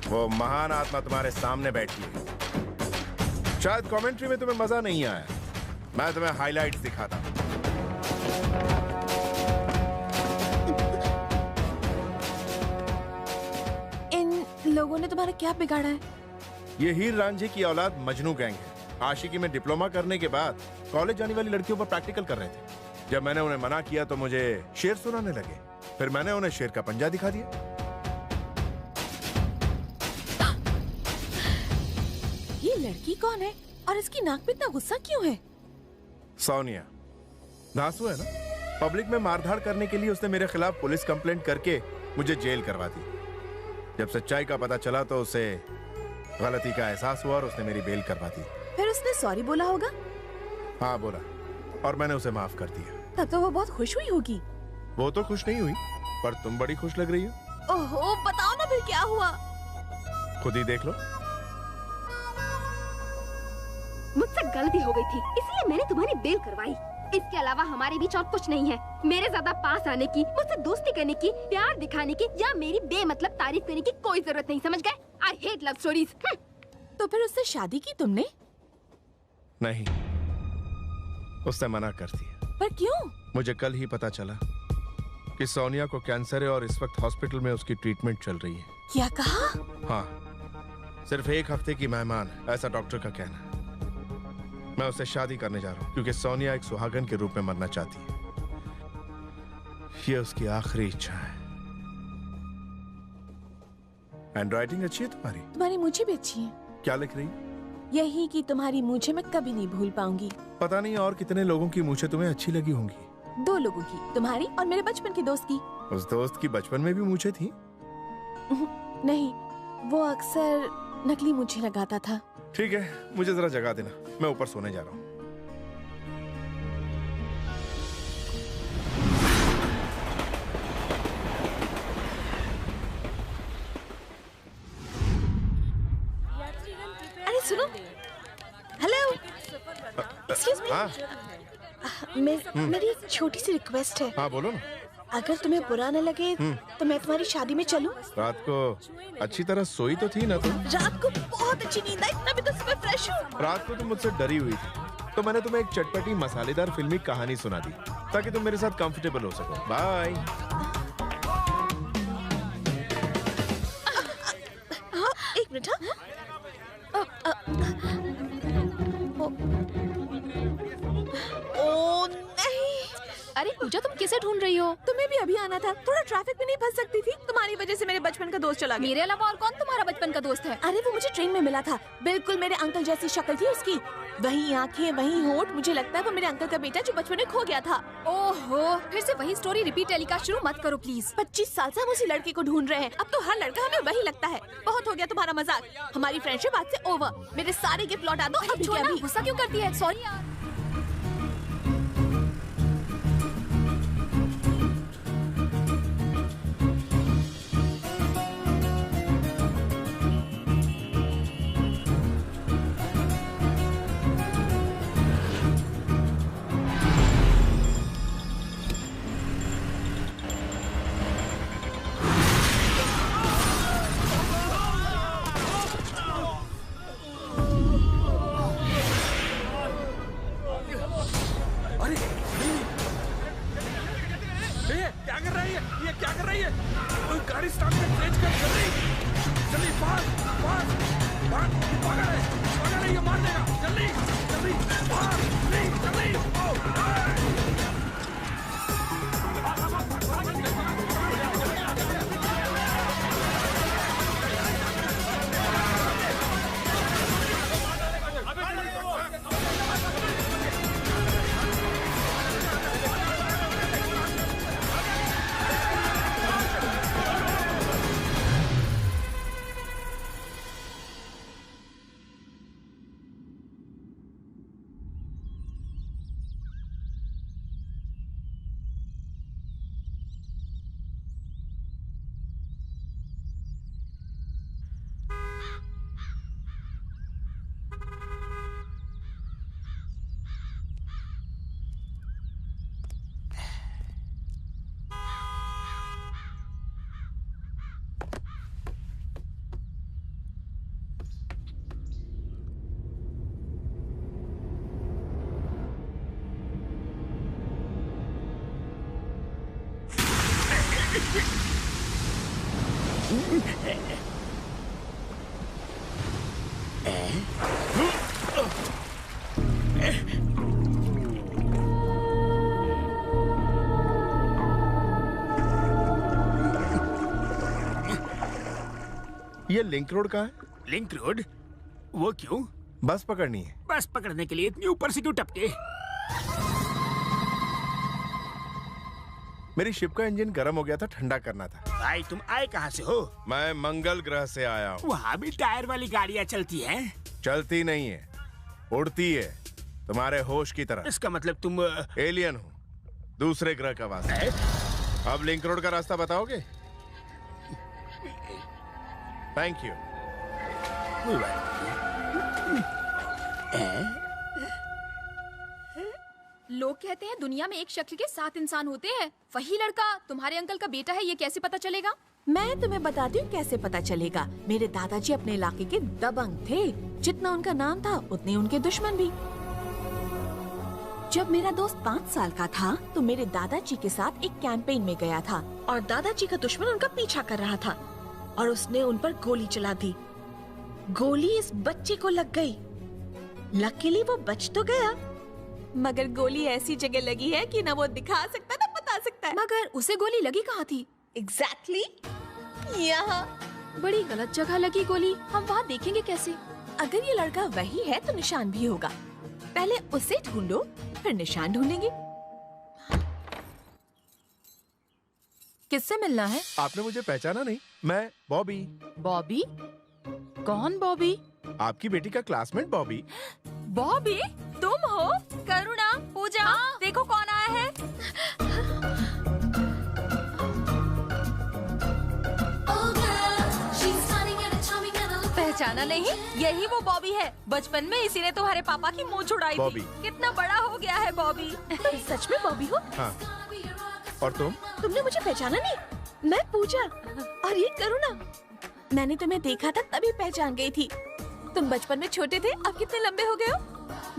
वो महान आत्मा तुम्हारे सामने बैठी है। शायद कमेंट्री में तुम्हें मजा नहीं आया, मैं तुम्हें हाइलाइट्स दिखाता हूं।
इन लोगों ने तुम्हारा क्या बिगाड़ा है?
ये हीर रांझे की औलाद मजनू गैंग है। आशिकी में डिप्लोमा करने के बाद कॉलेज जाने वाली लड़कियों पर प्रैक्टिकल कर रहे थे। जब मैंने उन्हें मना किया तो मुझे शेर सुनाने लगे। फिर मैंने उन्हें शेर का पंजा दिखा दिया।
ये लड़की कौन है और इसकी नाक पे इतना गुस्सा क्यों है?
सोनिया धांसू है ना। पब्लिक में मारधाड़ करने के लिए उसने मेरे खिलाफ पुलिस कंप्लेंट करके मुझे जेल करवा दी। जब सच्चाई का पता चला तो उसे गलती का एहसास हुआ और उसने मेरी बेल करवा दी।
फिर उसने सॉरी बोला होगा?
हाँ बोला, और मैंने उसे माफ कर दिया।
तब तो वो बहुत खुश हुई होगी।
वो तो खुश नहीं हुई, पर तुम बड़ी खुश लग रही हो।
ओहो, बताओ ना फिर क्या हुआ?
खुद ही देख लो।
मुझसे गलती हो गई थी, इसलिए मैंने तुम्हारी बेल करवाई। इसके अलावा हमारे बीच और कुछ नहीं है। मेरे ज्यादा पास आने की, मुझसे दोस्ती करने की, प्यार दिखाने की या मेरी बेमतलब तारीफ करने की कोई जरूरत नहीं, समझ गए? I hate love stories.
तो फिर उससे शादी की तुमने?
नहीं, उसने मना कर दिया।
पर क्यों?
मुझे कल ही पता चला कि सोनिया को कैंसर है और इस वक्त हॉस्पिटल में उसकी ट्रीटमेंट चल रही है।
क्या कहा?
हाँ, सिर्फ 1 हफ्ते की मेहमान, ऐसा डॉक्टर का कहना है। मैं उससे शादी करने जा रहा हूँ क्योंकि सोनिया एक सुहागन के रूप में मरना चाहती है। ये उसकी आखिरी इच्छा है। हैंडराइटिंग अच्छी है तुम्हारी।
तुम्हारी मूछें भी अच्छी हैं।
क्या लिख रही?
यही कि तुम्हारी मूछें मैं कभी नहीं भूल पाऊंगी।
पता नहीं और कितने लोगों की मूछें तुम्हें अच्छी लगी होंगी।
2 लोगों की, तुम्हारी और मेरे बचपन के दोस्त की।
उस दोस्त की बचपन में भी मूछें थी?
नहीं, वो अक्सर नकली मूछें लगाता था।
ठीक है, मुझे जरा जगा देना, मैं ऊपर सोने जा रहा हूँ।
अरे सुनो, हेलो, एक्सक्यूज मी, मेरी एक छोटी सी रिक्वेस्ट है।
हाँ बोलो ना।
अगर तुम्हें बुरा न लगे तो मैं तुम्हारी शादी में चलूं?
रात को अच्छी तरह सोई तो थी ना तुम?
रात को बहुत अच्छी नींद आई, तभी तो सुबह फ्रेश हूँ।
रात को तुम मुझसे डरी हुई थी, तो मैंने तुम्हें एक चटपटी मसालेदार फिल्मी कहानी सुना दी ताकि तुम मेरे साथ कंफर्टेबल हो सको। बाय।
हाँ, 1 मिनट। ओ नहीं।
अरे पूजा, तुम किसे ढूंढ रही हो?
तुम्हें भी अभी आना था, थोड़ा ट्रैफिक में नहीं फंस सकती थी? तुम्हारी वजह से मेरे बचपन का दोस्त चला गया।
मेरे अलावा और कौन तुम्हारा बचपन का दोस्त है?
अरे वो मुझे ट्रेन में मिला था, बिल्कुल मेरे अंकल जैसी शक्ल थी उसकी, वही आंखें, वही होठ। मुझे लगता है वो मेरे अंकल का बेटा जो बचपन में खो गया था।
ओहो, फिर से वही स्टोरी रिपीट टेलीकास्ट शुरू मत करो प्लीज।
25 साल से हम उसी लड़के को ढूंढ रहे हैं। अब तो हर लड़का हमें वही लगता है। बहुत हो गया तुम्हारा मजाक, हमारी फ्रेंडशिप आज से ओवर। मेरे सारे गिफ्ट लौटा दो अभी के अभी।
गुस्सा क्यों करती है? सॉरी यार।
ये मार देगा। जल्दी जल्दी भाग, जल्दी जल्दी।
ये लिंक रोड कहाँ है?
Link road? वो क्यों?
बस पकड़नी है।
बस पकड़ने के लिए इतनी ऊपर से क्यों टपके?
मेरी शिप का इंजन गर्म हो गया था, ठंडा करना था।
भाई तुम आए कहाँ से हो?
मैं मंगल ग्रह से आया हूँ।
वहाँ भी टायर वाली गाड़ियाँ चलती हैं?
चलती नहीं है, उड़ती है, तुम्हारे होश की तरह।
इसका मतलब तुम
एलियन हो, दूसरे ग्रह का वासी। अब लिंक रोड का रास्ता बताओगे? Thank you.
लोग कहते हैं दुनिया में एक शक्ल के 7 इंसान होते हैं। वही लड़का तुम्हारे अंकल का बेटा है, ये कैसे पता चलेगा?
मैं तुम्हें बताती हूँ कैसे पता चलेगा। मेरे दादाजी अपने इलाके के दबंग थे। जितना उनका नाम था उतने उनके दुश्मन भी। जब मेरा दोस्त 5 साल का था तो मेरे दादाजी के साथ एक कैंपेन में गया था और दादाजी का दुश्मन उनका पीछा कर रहा था और उसने उन पर गोली चला दी। गोली इस बच्चे को लग गई। लकीली वो बच तो गया, मगर गोली ऐसी जगह लगी है कि न वो दिखा सकता न बता सकता है।
मगर उसे गोली लगी कहाँ थी?
एग्जैक्टली यहाँ।
बड़ी गलत जगह लगी गोली। हम वहाँ देखेंगे कैसे?
अगर ये लड़का वही है तो निशान भी होगा। पहले उसे ढूंढो, फिर निशान ढूंढेंगे।
किससे मिलना है?
आपने मुझे पहचाना नहीं? मैं बॉबी।
बॉबी? कौन बॉबी?
आपकी बेटी का क्लासमेट बॉबी।
बॉबी? तुम हो? करुणा, पूजा, देखो कौन आया है। पहचाना नहीं? यही वो बॉबी है। बचपन में इसी ने तुम्हारे पापा की मूंछ उड़ाई थी। कितना बड़ा हो गया है बॉबी।
तुम सच में बॉबी हो?
हाँ। और तुम?
तुमने मुझे पहचाना नहीं? मैं पूजा और ये करुणा। मैंने तुम्हें देखा था तभी पहचान गई थी। तुम बचपन में छोटे थे, अब कितने लंबे हो गए हो?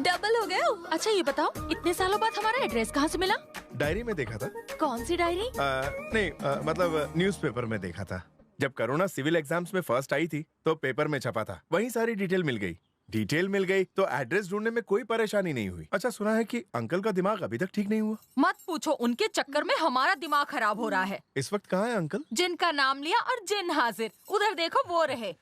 डबल हो गए हो।
अच्छा ये बताओ, इतने सालों बाद हमारा एड्रेस कहाँ से मिला?
डायरी में देखा था।
कौन सी डायरी?
नहीं, मतलब न्यूज़पेपर में देखा था। जब करुणा सिविल एग्जाम्स में फर्स्ट आई थी तो पेपर में छपा था, वहीं सारी डिटेल मिल गई। डिटेल मिल गई तो एड्रेस ढूंढने में कोई परेशानी नहीं हुई। अच्छा, सुना है कि अंकल का दिमाग अभी तक ठीक नहीं हुआ।
मत पूछो, उनके चक्कर में हमारा दिमाग खराब हो रहा है।
इस वक्त कहाँ है अंकल?
जिनका नाम लिया और जिन हाजिर। उधर देखो, वो रहे।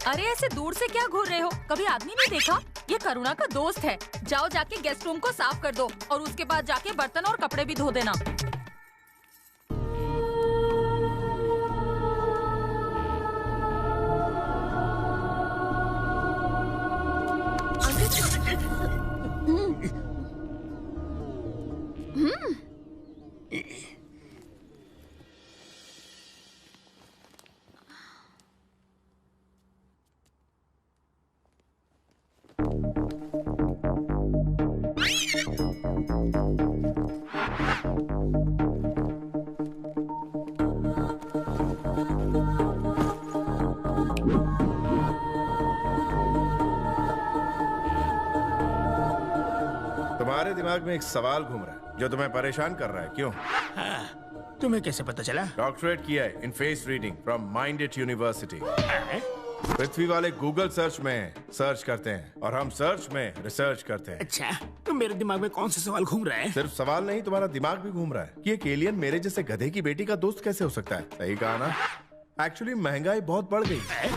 अरे ऐसे दूर से क्या घूर रहे हो? कभी आदमी नहीं देखा? ये करुणा का दोस्त है। जाओ जाके गेस्ट रूम को साफ कर दो और उसके बाद जाके बर्तन और कपड़े भी धो देना।
तुम्हारे दिमाग में एक सवाल घूम रहा है जो तुम्हें परेशान कर रहा है, क्यों?
तुम्हें कैसे पता चला?
डॉक्टरेट किया है in face reading from minded university. Prithvi वाले गूगल सर्च में सर्च करते हैं और हम सर्च में रिसर्च करते हैं।
अच्छा, तो मेरे दिमाग में कौन सा सवाल घूम रहा है?
सिर्फ सवाल नहीं, तुम्हारा दिमाग भी घूम रहा है कि एक एलियन मेरे जैसे गधे की बेटी का दोस्त कैसे हो सकता है। सही कहा ना? एक्चुअली महंगाई बहुत बढ़ गई है।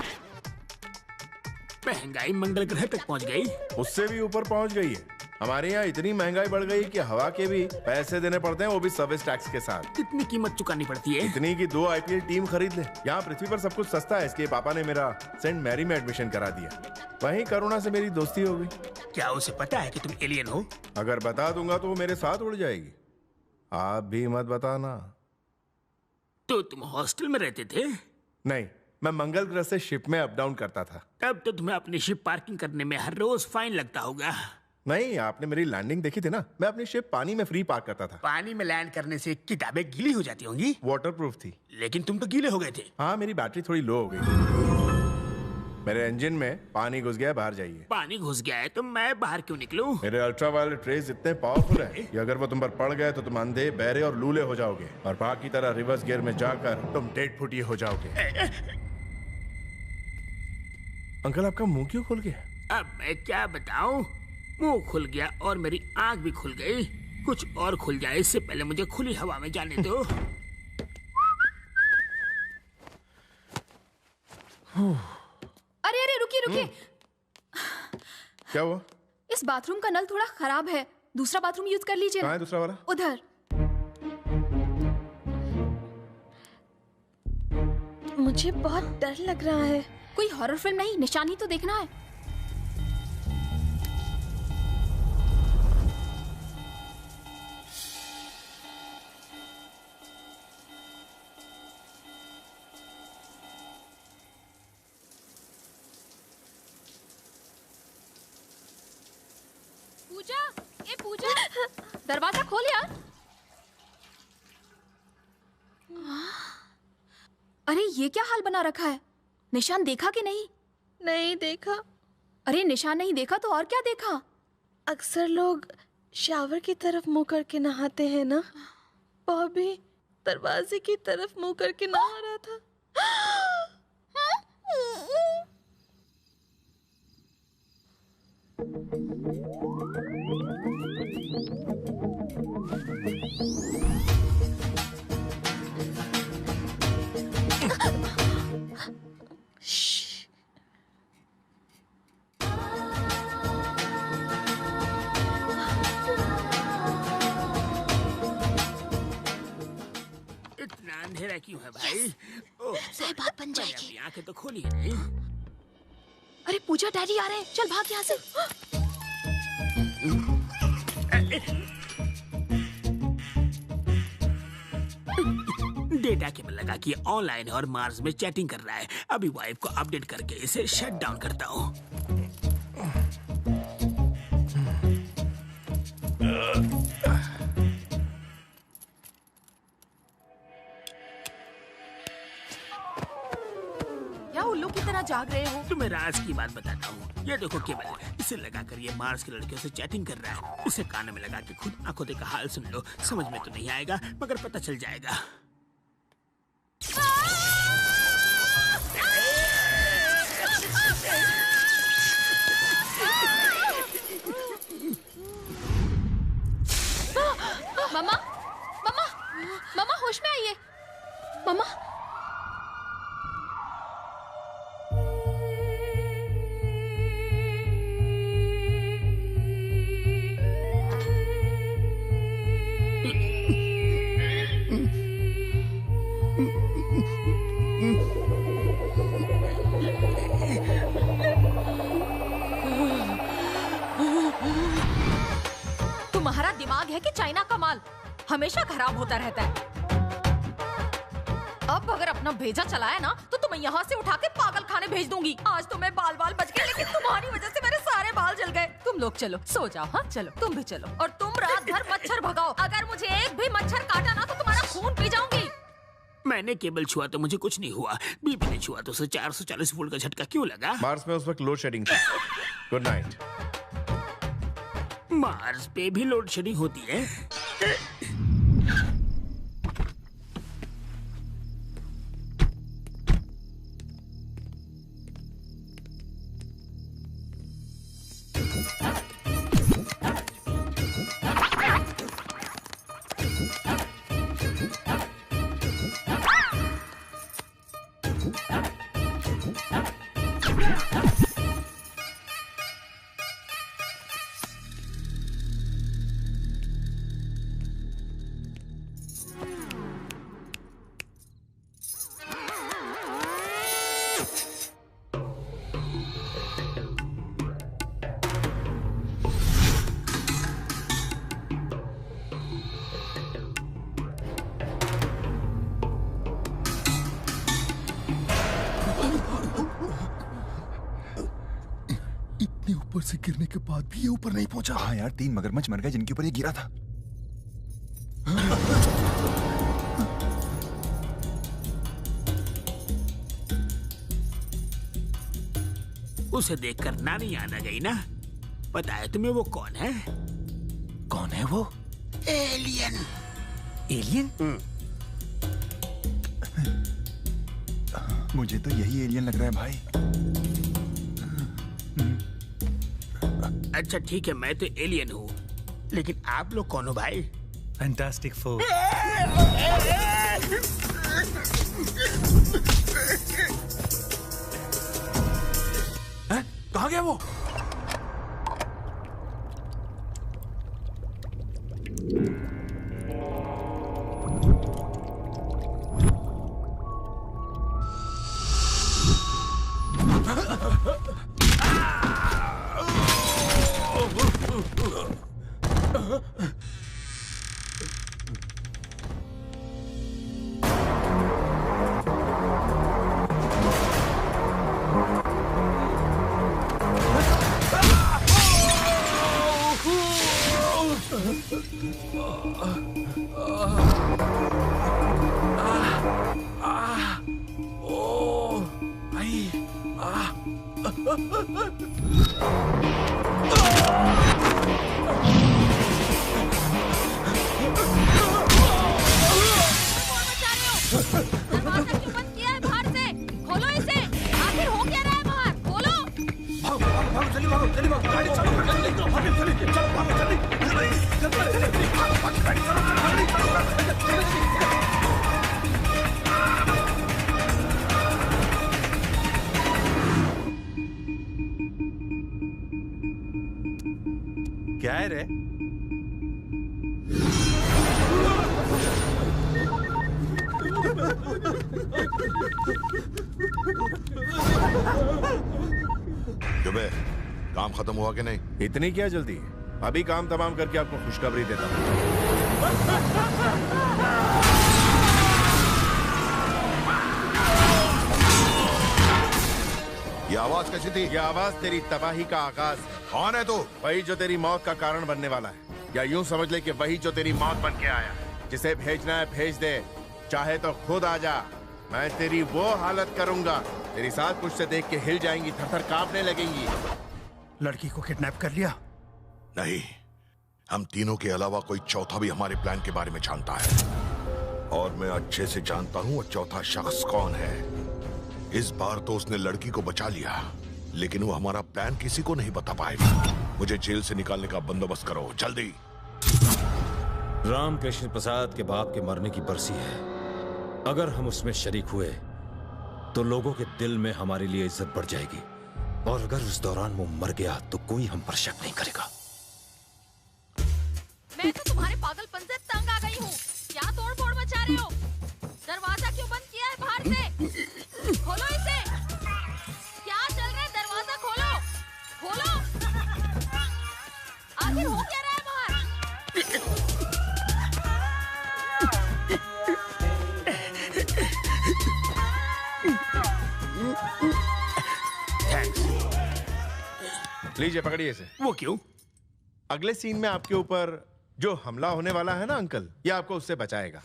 महंगाई मंगल ग्रह तक पहुंच गई?
उससे भी ऊपर पहुंच गई है। हमारे यहाँ इतनी महंगाई बढ़ गई कि हवा के भी पैसे देने पड़ते हैं, वो भी सर्विस टैक्स के साथ।
कितनी कीमत चुकानी पड़ती है?
इतनी कि 2 IPL टीम खरीद ले। यहाँ पृथ्वी पर सब कुछ सस्ता है, इसलिए पापा ने मेरा सेंट मैरी में एडमिशन करा दिया। वहीं करुणा से मेरी दोस्ती हो गई।
क्या उसे पता है कि तुम एलियन हो?
अगर बता दूंगा तो वो मेरे साथ उड़ जाएगी। आप भी मत बताना।
तो तुम हॉस्टल में रहते थे?
नहीं, मैं मंगल ग्रह से शिप में अप डाउन करता था।
तब तो तुम्हें अपनी शिप पार्किंग करने में हर रोज फाइन लगता होगा।
नहीं, आपने मेरी लैंडिंग देखी थी ना? मैं अपनी शिप पानी में फ्री पार्क करता था।
पानी में लैंड करने से किताबें गीली हो जाती होंगी?
वाटरप्रूफ थी।
लेकिन तुम तो गीले हो गए थे।
हाँ, मेरी बैटरी थोड़ी लो हो गई। मेरे इंजन में पानी घुस गया, बाहर जाइए।
पानी घुस गया है तो मैं बाहर क्यों निकलूं?
मेरे अल्ट्रावायलेट रेज इतने पावरफुल है कि अगर वो तुम पर पड़ गए तो तुम अंधे, बहरे और लूले हो जाओगे और बाकी तरह रिवर्स गियर में जाकर तुम डेड फुटी हो जाओगे। अंकल, आपका मुंह क्यों खुल गया?
अब मैं क्या बताऊं? मुंह खुल गया और मेरी आंख भी खुल गई। कुछ और खुल जाए इससे पहले मुझे खुली हवा में जाने दो।
अरे अरे रुकिए रुकिए।
क्या हुआ?
इस बाथरूम का नल थोड़ा खराब है, दूसरा बाथरूम यूज कर लीजिए।
कहाँ है दूसरा वाला?
उधर। मुझे बहुत डर लग रहा है। कोई हॉरर फिल्म नहीं, निशानी तो देखना है। पूजा, ए पूजा, दरवाजा खोल यार। अरे ये क्या हाल बना रखा है? निशान देखा कि नहीं?
नहीं देखा।
अरे निशान नहीं देखा तो और क्या देखा?
अक्सर लोग शावर की तरफ मुंह करके नहाते हैं ना, वो भी दरवाजे की तरफ मुंह करके नहा रहा था।
इतना अंधेरा क्यों है भाई?
सही बात बन जाएगी।
अपनी आंखें तो खोली नहीं।
अरे पूजा, डैडी आ रहे हैं, चल भाग यहाँ से।
डेटा केबल लगा कि ऑनलाइन और मार्स में चैटिंग कर रहा है। अभी वाइफ को अपडेट करके इसे शट डाउन करता हूँ।
क्या उल्लू की तरह जाग रहे हो?
तुम्हें राज की बात बताता हूँ। ये देखो केबल, इसे लगाकर ये मार्स की लड़कियों से चैटिंग कर रहा है। इसे कान में लगा के खुद आंखों देखा हाल सुन लो। समझ में तो नहीं आएगा मगर पता चल जाएगा।
मम्मा, मम्मा, मम्मा होश में आइए। मम्मा, तुम्हारा दिमाग है कि चाइना का माल? हमेशा खराब होता रहता है। अब अगर अपना भेजा चलाया ना तो तुम्हें यहाँ से उठा के पागल खाने भेज दूंगी। आज तो मैं बाल बाल बच गए, लेकिन तुम्हारी वजह से मेरे सारे बाल जल गए। तुम लोग चलो, सो जाओ। हाँ चलो, तुम भी चलो। और तुम रात भर मच्छर भगाओ। अगर मुझे एक भी मच्छर काटा ना तो तुम्हारा खून पी जाऊंगी।
मैंने केबल छुआ तो मुझे कुछ नहीं हुआ। बीबी ने छुआ तो उसे 440 वोल्ट का झटका क्यों लगा?
मार्स में उस वक्त लोड शेडिंग थी। Good night.
मार्स पे भी लोड शेडिंग होती है।
ऊपर से गिरने के बाद भी ये ऊपर नहीं पहुंचा। हाँ यार, 3 मगरमच्छ मर गए जिनके ऊपर ये गिरा था।
उसे देखकर नानी याद आ गई ना। पता है तुम्हें वो कौन है?
कौन है वो?
एलियन।
एलियन? मुझे तो यही एलियन लग रहा है भाई।
अच्छा ठीक है, मैं तो एलियन हूँ, लेकिन आप लोग कौन हो भाई?
Fantastic four.
कहाँ गया वो?
क्या है रे?
जुबे, काम खत्म हुआ कि नहीं?
इतनी क्या जल्दी? अभी काम तमाम करके आपको खुशखबरी देता हूँ।
ये आवाज कैसी थी?
ये आवाज तेरी तबाही का आगाज है।
कौन है तू?
वही जो तेरी मौत का कारण बनने वाला है, या यूं समझ ले कि वही जो तेरी मौत बन के आया। जिसे भेजना है भेज दे, चाहे तो खुद आ जा। मैं तेरी वो हालत करूंगा, तेरी साथ कुछ से देख के हिल जाएंगी, थर-थर कांपने लगेंगी।
लड़की को किडनैप कर लिया?
नहीं, हम तीनों के अलावा कोई चौथा भी हमारे प्लान के बारे में जानता है, और मैं अच्छे से जानता हूँ वो चौथा शख्स कौन है। इस बार तो उसने लड़की को बचा लिया, लेकिन वो हमारा प्लान किसी को नहीं बता पाएगा। मुझे जेल से निकालने का बंदोबस्त करो, जल्दी।
रामकृष्ण प्रसाद के बाप के मरने की बरसी है। अगर हम उसमें शरीक हुए तो लोगों के दिल में हमारे लिए इज्जत बढ़ जाएगी, और अगर उस दौरान वो मर गया तो कोई हम पर शक नहीं करेगा।
मैं तो तुम्हारे पागलपन से तंग आ गई हूँ। क्या तोड़-फोड़ मचा रहे हो? दरवाजा क्यों बंद किया है बाहर से? खोलो इसे। क्या चल रहा है? दरवाजा खोलो, खोलो। आखिर हो क्या रहा है बाहर?
लीजिए, पकड़िए इसे।
वो क्यों?
अगले सीन में आपके ऊपर जो हमला होने वाला है ना अंकल, ये आपको उससे बचाएगा।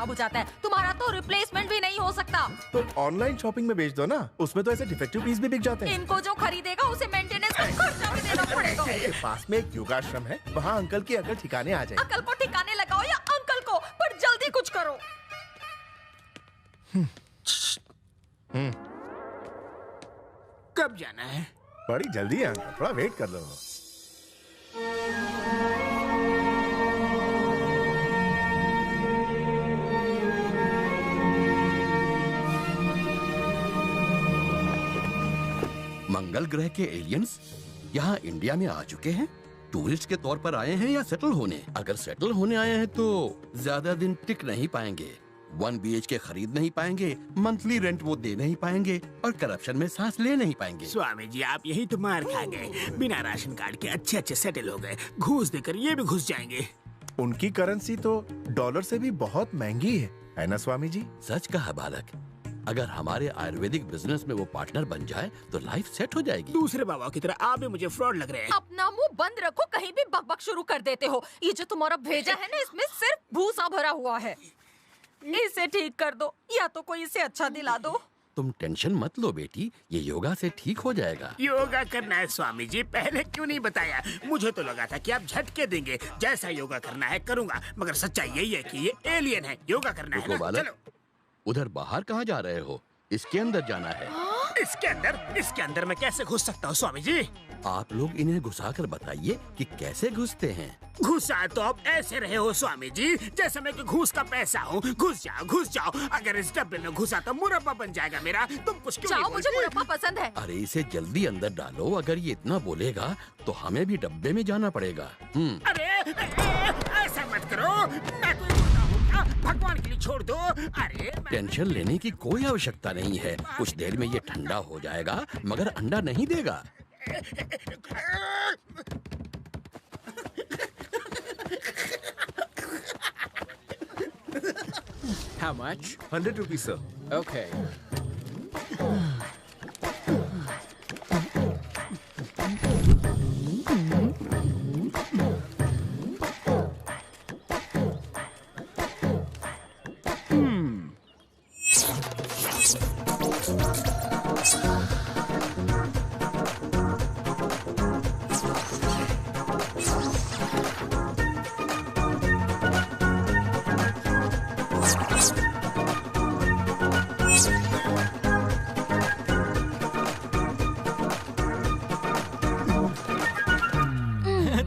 खराब हो जाता है। तुम्हारा तो रिप्लेसमेंट भी नहीं हो सकता।
तो ऑनलाइन शॉपिंग में बेच दो ना, उसमें तो ऐसे डिफेक्टिव पीस भी बिक जाते हैं।
इनको जो खरीदेगा उसे मेंटेनेंस का खर्चा भी देना पड़ेगा।
पास में एक योगाश्रम है, वहाँ अंकल की अकल ठिकाने आ जाए।
अकल को ठिकाने लगाओ या अंकल को, पर जल्दी कुछ करो।
कब जाना है?
बड़ी जल्दी है अंकल, थोड़ा वेट कर लो।
मंगल ग्रह के एलियंस यहाँ इंडिया में आ चुके हैं। टूरिस्ट के तौर पर आए हैं या सेटल होने? अगर सेटल होने आए हैं तो ज्यादा दिन टिक नहीं पाएंगे, 1 BHK खरीद नहीं पाएंगे, मंथली रेंट वो दे नहीं पाएंगे और करप्शन में सांस ले नहीं पाएंगे।
स्वामी जी आप यही तो मार खा गए। बिना राशन कार्ड के अच्छे अच्छे सेटल हो गए, घूस देकर ये भी घुस जाएंगे।
उनकी करेंसी तो डॉलर से भी बहुत महंगी है ना स्वामी जी?
सच कहा बालक, अगर हमारे आयुर्वेदिक बिजनेस में वो पार्टनर बन जाए तो लाइफ सेट हो जाएगी।
दूसरे बाबा की तरह आप भी मुझे फ्रॉड लग रहे हैं।
अपना मुंह बंद रखो, कहीं भी बकबक शुरू कर देते हो। ये जो तुम्हारा भेजा है ना, इसमें सिर्फ भूसा भरा हुआ है। इसे ठीक कर दो या तो कोई इसे अच्छा दिला दो।
तुम टेंशन मत लो बेटी, ये योगा से ठीक हो जाएगा।
योगा करना है स्वामी जी, पहले क्यों नहीं बताया? मुझे तो लगा था कि आप झटके देंगे। जैसा योगा करना है करूँगा, मगर सच्चाई यही है कि ये एलियन है। योगा करना है ना? चलो।
उधर बाहर कहाँ जा रहे हो? इसके अंदर जाना है।
इसके अंदर मैं कैसे घुस सकता हूँ स्वामी जी?
आप लोग इन्हें घुसाकर बताइए कि कैसे घुसते हैं।
घुसा तो आप ऐसे रहे हो स्वामी जी, जैसे मैं कि घूस का पैसा हूँ। घुस जाओ। अगर इस डब्बे में घुसा तो मुरब्बा बन जाएगा मेरा। तुम कुछ क्यों नहीं बोलते?
मुझे मुरब्बा पसंद है।
अरे इसे जल्दी अंदर डालो, अगर ये इतना बोलेगा तो हमें भी डब्बे में जाना पड़ेगा।
अरे ऐसा मत करो, मैं कोई बोलता हूँ क्या? भगवान के लिए छोड़ दो। अरे
टेंशन लेने की कोई आवश्यकता नहीं है, कुछ देर में ये ठंडा हो जाएगा, मगर अंडा नहीं देगा।
How much?
100 rupees, sir.
Okay.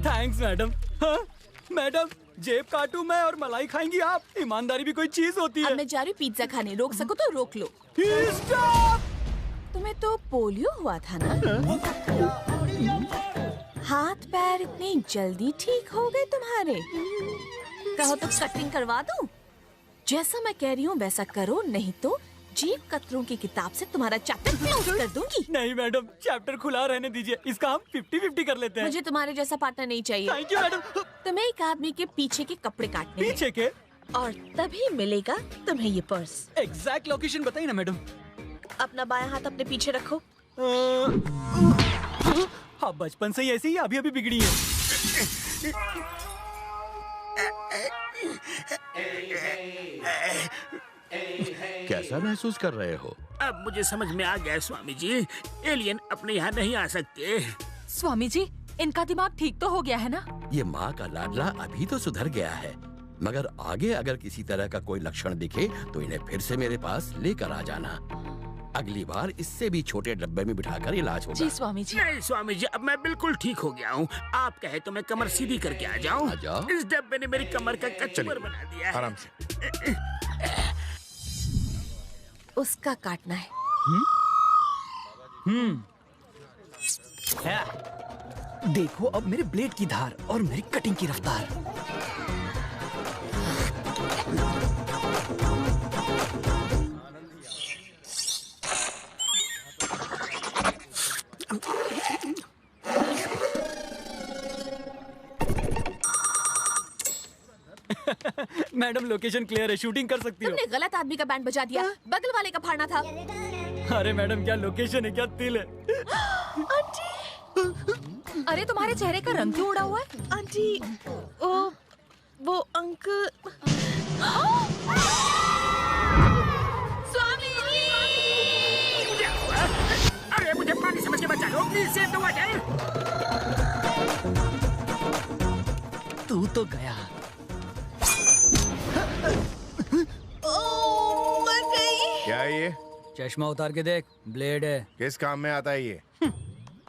Thanks madam. हाँ? मैडम जेब काटूं मैं और मलाई खाएंगी आप? ईमानदारी भी कोई चीज होती है।
अब मैं जा रही हूँ पिज्जा खाने, रोक सको तो रोक लो। तुम्हें तो पोलियो हुआ था ना? हाथ पैर इतने जल्दी ठीक हो गए तुम्हारे? कहो तो कटिंग करवा दूं? जैसा मैं कह रही हूँ वैसा करो, नहीं तो जेब कतरों की किताब से तुम्हारा चैप्टर क्लोज कर दूंगी।
नहीं मैडम, चैप्टर खुला रहने दीजिए, इसका हम 50-50 कर लेते हैं।
मुझे तुम्हारे जैसा पार्टनर नहीं चाहिए।
Thank you madam.
तुम्हें एक आदमी के पीछे के कपड़े काटने
पीछे के?
और तभी मिलेगा तुम्हें ये पर्स।
एग्जैक्ट लोकेशन बताइए ना मैडम।
अपना बायां हाथ अपने पीछे रखो।
हाँ, बचपन से ही ऐसी ही अभी बिगड़ी है।
कैसा महसूस कर रहे हो?
अब मुझे समझ में आ गया स्वामी जी, एलियन अपने यहाँ नहीं आ सकते।
स्वामी जी, इनका दिमाग ठीक तो हो गया है ना?
ये माँ का लाडला अभी तो सुधर गया है, मगर आगे अगर किसी तरह का कोई लक्षण दिखे तो इन्हें फिर से मेरे पास लेकर आ जाना। अगली बार इससे भी छोटे डब्बे में बिठाकर इलाज होगा।
जी स्वामी जी।
नहीं स्वामी जी, अब मैं बिल्कुल ठीक हो गया हूँ। आप कहे तो मैं कमर सीधी करके आ जाऊँ।
आ जाओ।
इस डब्बे ने मेरी कमर का कचूमर बना दिया है।
आराम से।
उसका काटना है।
देखो अब मेरे ब्लेड की धार और मेरी कटिंग की रफ्तार।
मैडम लोकेशन क्लियर है, शूटिंग कर सकती हो।
तुमने गलत आदमी का बैंड बजा दिया, बगल वाले का फाड़ना था।
अरे मैडम, क्या लोकेशन है, क्या तिल है।
आंटी, अरे तुम्हारे चेहरे का रंग क्यों उड़ा हुआ है?
आंटी, वो अंकल।
चश्मा उतार के देख, ब्लेड है।
किस काम में आता है ये?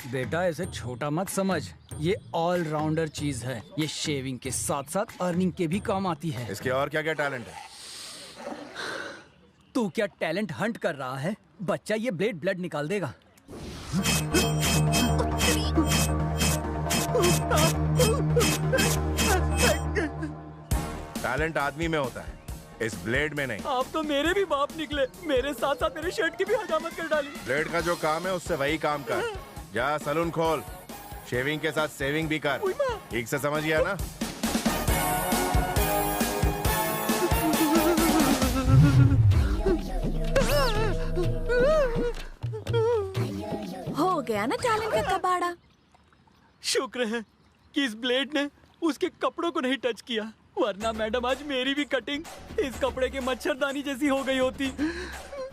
बेटा इसे छोटा मत समझ, ये ऑलराउंडर चीज है। ये शेविंग के साथ साथ अर्निंग के भी काम आती है।
इसके और क्या क्या टैलेंट है?
तू क्या टैलेंट हंट कर रहा है? बच्चा, ये ब्लेड ब्लड निकाल देगा।
टैलेंट आदमी में होता है, इस ब्लेड में नहीं।
आप तो मेरे भी बाप निकले, मेरे साथ साथ मेरे शर्ट की भी हजामत कर डाली।
ब्लेड का जो काम है उससे वही काम कर। जा सलून खोल, शेविंग के साथ सेविंग भी कर। ठीक से समझ गया ना?
हो गया ना टैलेंट का कबाड़ा।
शुक्र है कि इस ब्लेड ने उसके कपड़ों को नहीं टच किया, वरना मैडम आज मेरी भी कटिंग इस कपड़े के मच्छरदानी जैसी हो गई होती।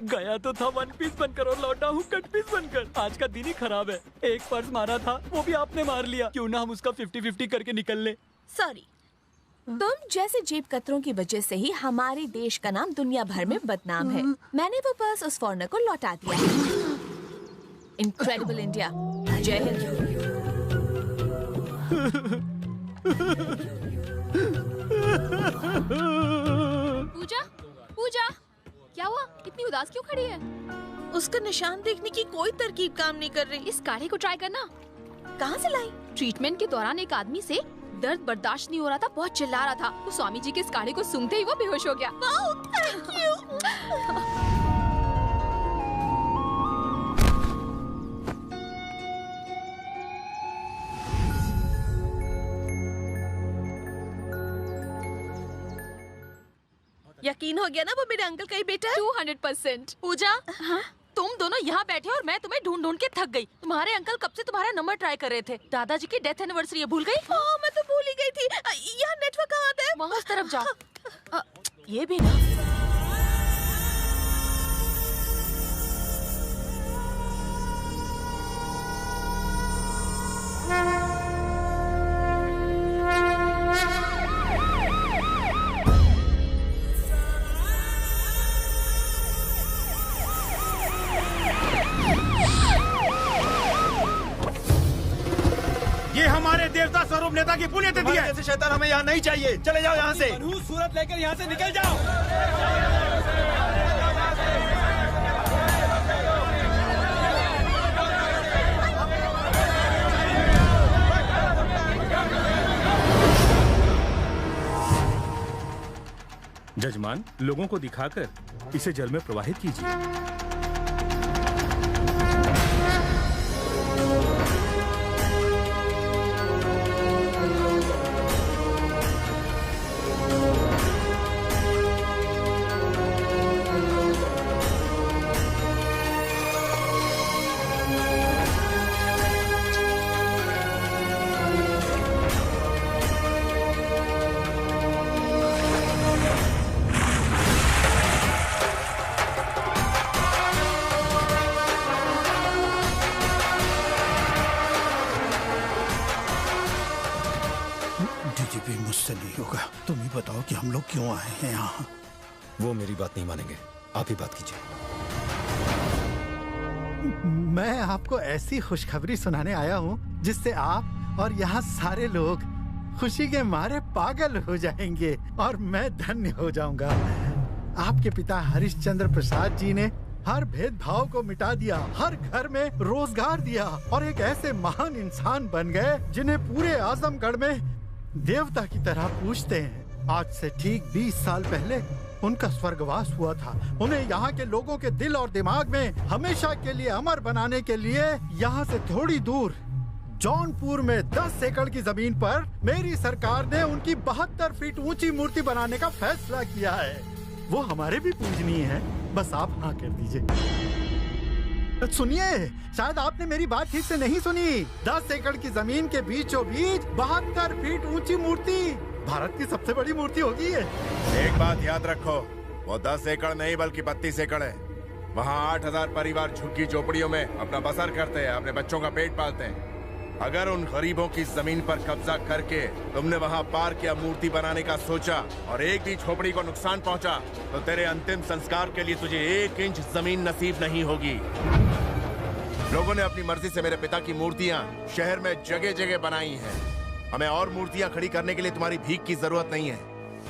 गया तो था वन पीस बनकर और लौटा हूँ कट पीस बनकर। आज का दिन ही खराब है। एक पर्स मारा था, वो भी आपने मार लिया। क्यों ना हम उसका 50-50 करके निकल ले।
सॉरी, तुम जैसे जेब कतरों की वजह से ही हमारे देश का नाम दुनिया भर में बदनाम है। मैंने वो पर्स उस फॉरेनर को लौटा दिया। Incredible India. जय हिंद।
पूजा, पूजा, क्या हुआ? इतनी उदास क्यों खड़ी है?
उसका निशान देखने की कोई तरकीब काम नहीं कर रही।
इस काढ़े को ट्राई करना।
कहाँ से लाई?
ट्रीटमेंट के दौरान एक आदमी से दर्द बर्दाश्त नहीं हो रहा था, बहुत चिल्ला रहा था। तो स्वामी जी के इस काढ़े को सूंघते ही वो बेहोश हो गया।
Wow, thank you. यकीन हो गया ना वो मेरे अंकल का ही बेटा है?
200%। पूजा, हाँ? तुम दोनों यहाँ बैठे और मैं तुम्हें ढूंढ ढूंढ के थक गई। तुम्हारे अंकल कब से तुम्हारा नंबर ट्राई कर रहे थे। दादाजी की डेथ एनिवर्सरी है, भूल गई?
हाँ, मैं तो भूल ही गई थी। यहाँ नेटवर्क कहाँ आता है?
वहाँ उस तरफ जाओ। ये भी ना।
ये हमारे देवता स्वरूप नेता की पुण्यतिथि है।
जैसे शैतान हमें यहाँ नहीं चाहिए। चले जाओ यहाँ से।
सूरत लेकर यहाँ से निकल जाओ।
जजमान, लोगों को दिखाकर इसे जल में प्रवाहित कीजिए।
मुझसे नहीं होगा। तुम ही बताओ कि हम लोग क्यों आए हैं यहाँ।
वो मेरी बात नहीं मानेंगे, आप ही बात कीजिए।
मैं आपको ऐसी खुशखबरी सुनाने आया हूँ जिससे आप और यहाँ सारे लोग खुशी के मारे पागल हो जाएंगे और मैं धन्य हो जाऊंगा। आपके पिता हरिश्चंद्र प्रसाद जी ने हर भेदभाव को मिटा दिया, हर घर में रोजगार दिया और एक ऐसे महान इंसान बन गए जिन्हें पूरे आजमगढ़ में देवता की तरह पूजते हैं। आज से ठीक 20 साल पहले उनका स्वर्गवास हुआ था। उन्हें यहाँ के लोगों के दिल और दिमाग में हमेशा के लिए अमर बनाने के लिए यहाँ से थोड़ी दूर जौनपुर में 10 एकड़ की जमीन पर मेरी सरकार ने उनकी 72 फीट ऊंची मूर्ति बनाने का फैसला किया है। वो हमारे भी पूजनीय है, बस आप हाँ कर दीजिए। सुनिए, शायद आपने मेरी बात ठीक से नहीं सुनी। 10 एकड़ की जमीन के बीचों बीच 72 फीट ऊंची मूर्ति भारत की सबसे बड़ी मूर्ति होगी ये।
एक बात याद रखो, वो 10 एकड़ नहीं बल्कि 32 एकड़ है। वहाँ 8000 परिवार झुग्गी झोपड़ियों में अपना बसर करते हैं, अपने बच्चों का पेट पालते हैं। अगर उन गरीबों की जमीन पर कब्जा करके तुमने वहां पार्क या मूर्ति बनाने का सोचा और एक भी झोपड़ी को नुकसान पहुंचा तो तेरे अंतिम संस्कार के लिए तुझे 1 इंच जमीन नसीब नहीं होगी। लोगों ने अपनी मर्जी से मेरे पिता की मूर्तियां शहर में जगह जगह बनाई हैं। हमें और मूर्तियां खड़ी करने के लिए तुम्हारी भीख की जरूरत नहीं है।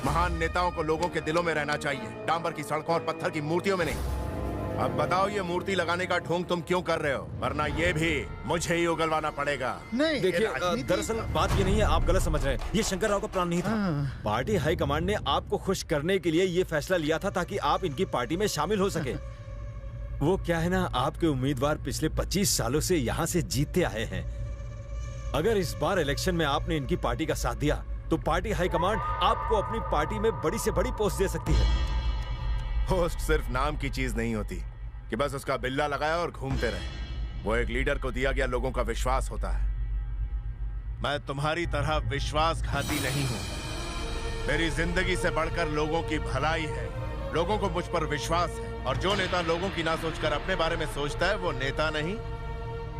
महान नेताओं को लोगों के दिलों में रहना चाहिए, डांबर की सड़कों और पत्थर की मूर्तियों में नहीं। अब बताओ ये मूर्ति लगाने का ढोंग तुम क्यों कर रहे हो, वरना ये भी मुझे ही उगलवाना पड़ेगा।
नहीं, देखिए दरअसल बात ये नहीं है, आप गलत समझ रहे हैं। ये शंकर राव का प्लान नहीं था। पार्टी हाई कमांड ने आपको खुश करने के लिए ये फैसला लिया था ताकि आप इनकी पार्टी में शामिल हो सके। वो क्या है ना, आपके उम्मीदवार पिछले 25 सालों से यहाँ से जीतते आए हैं। अगर इस बार इलेक्शन में आपने इनकी पार्टी का साथ दिया तो पार्टी हाई कमांड आपको अपनी पार्टी में बड़ी से बड़ी पोस्ट दे सकती है।
पोस्ट सिर्फ नाम की चीज नहीं होती कि बस उसका बिल्ला लगाया और घूमते रहे। वो एक लीडर को दिया गया लोगों का विश्वास होता है। मैं तुम्हारी तरह विश्वासघाती नहीं हूं। मेरी जिंदगी से बढ़कर लोगों की भलाई है। लोगों को मुझ पर विश्वास है और जो नेता लोगों की ना सोचकर अपने बारे में सोचता है वो नेता नहीं,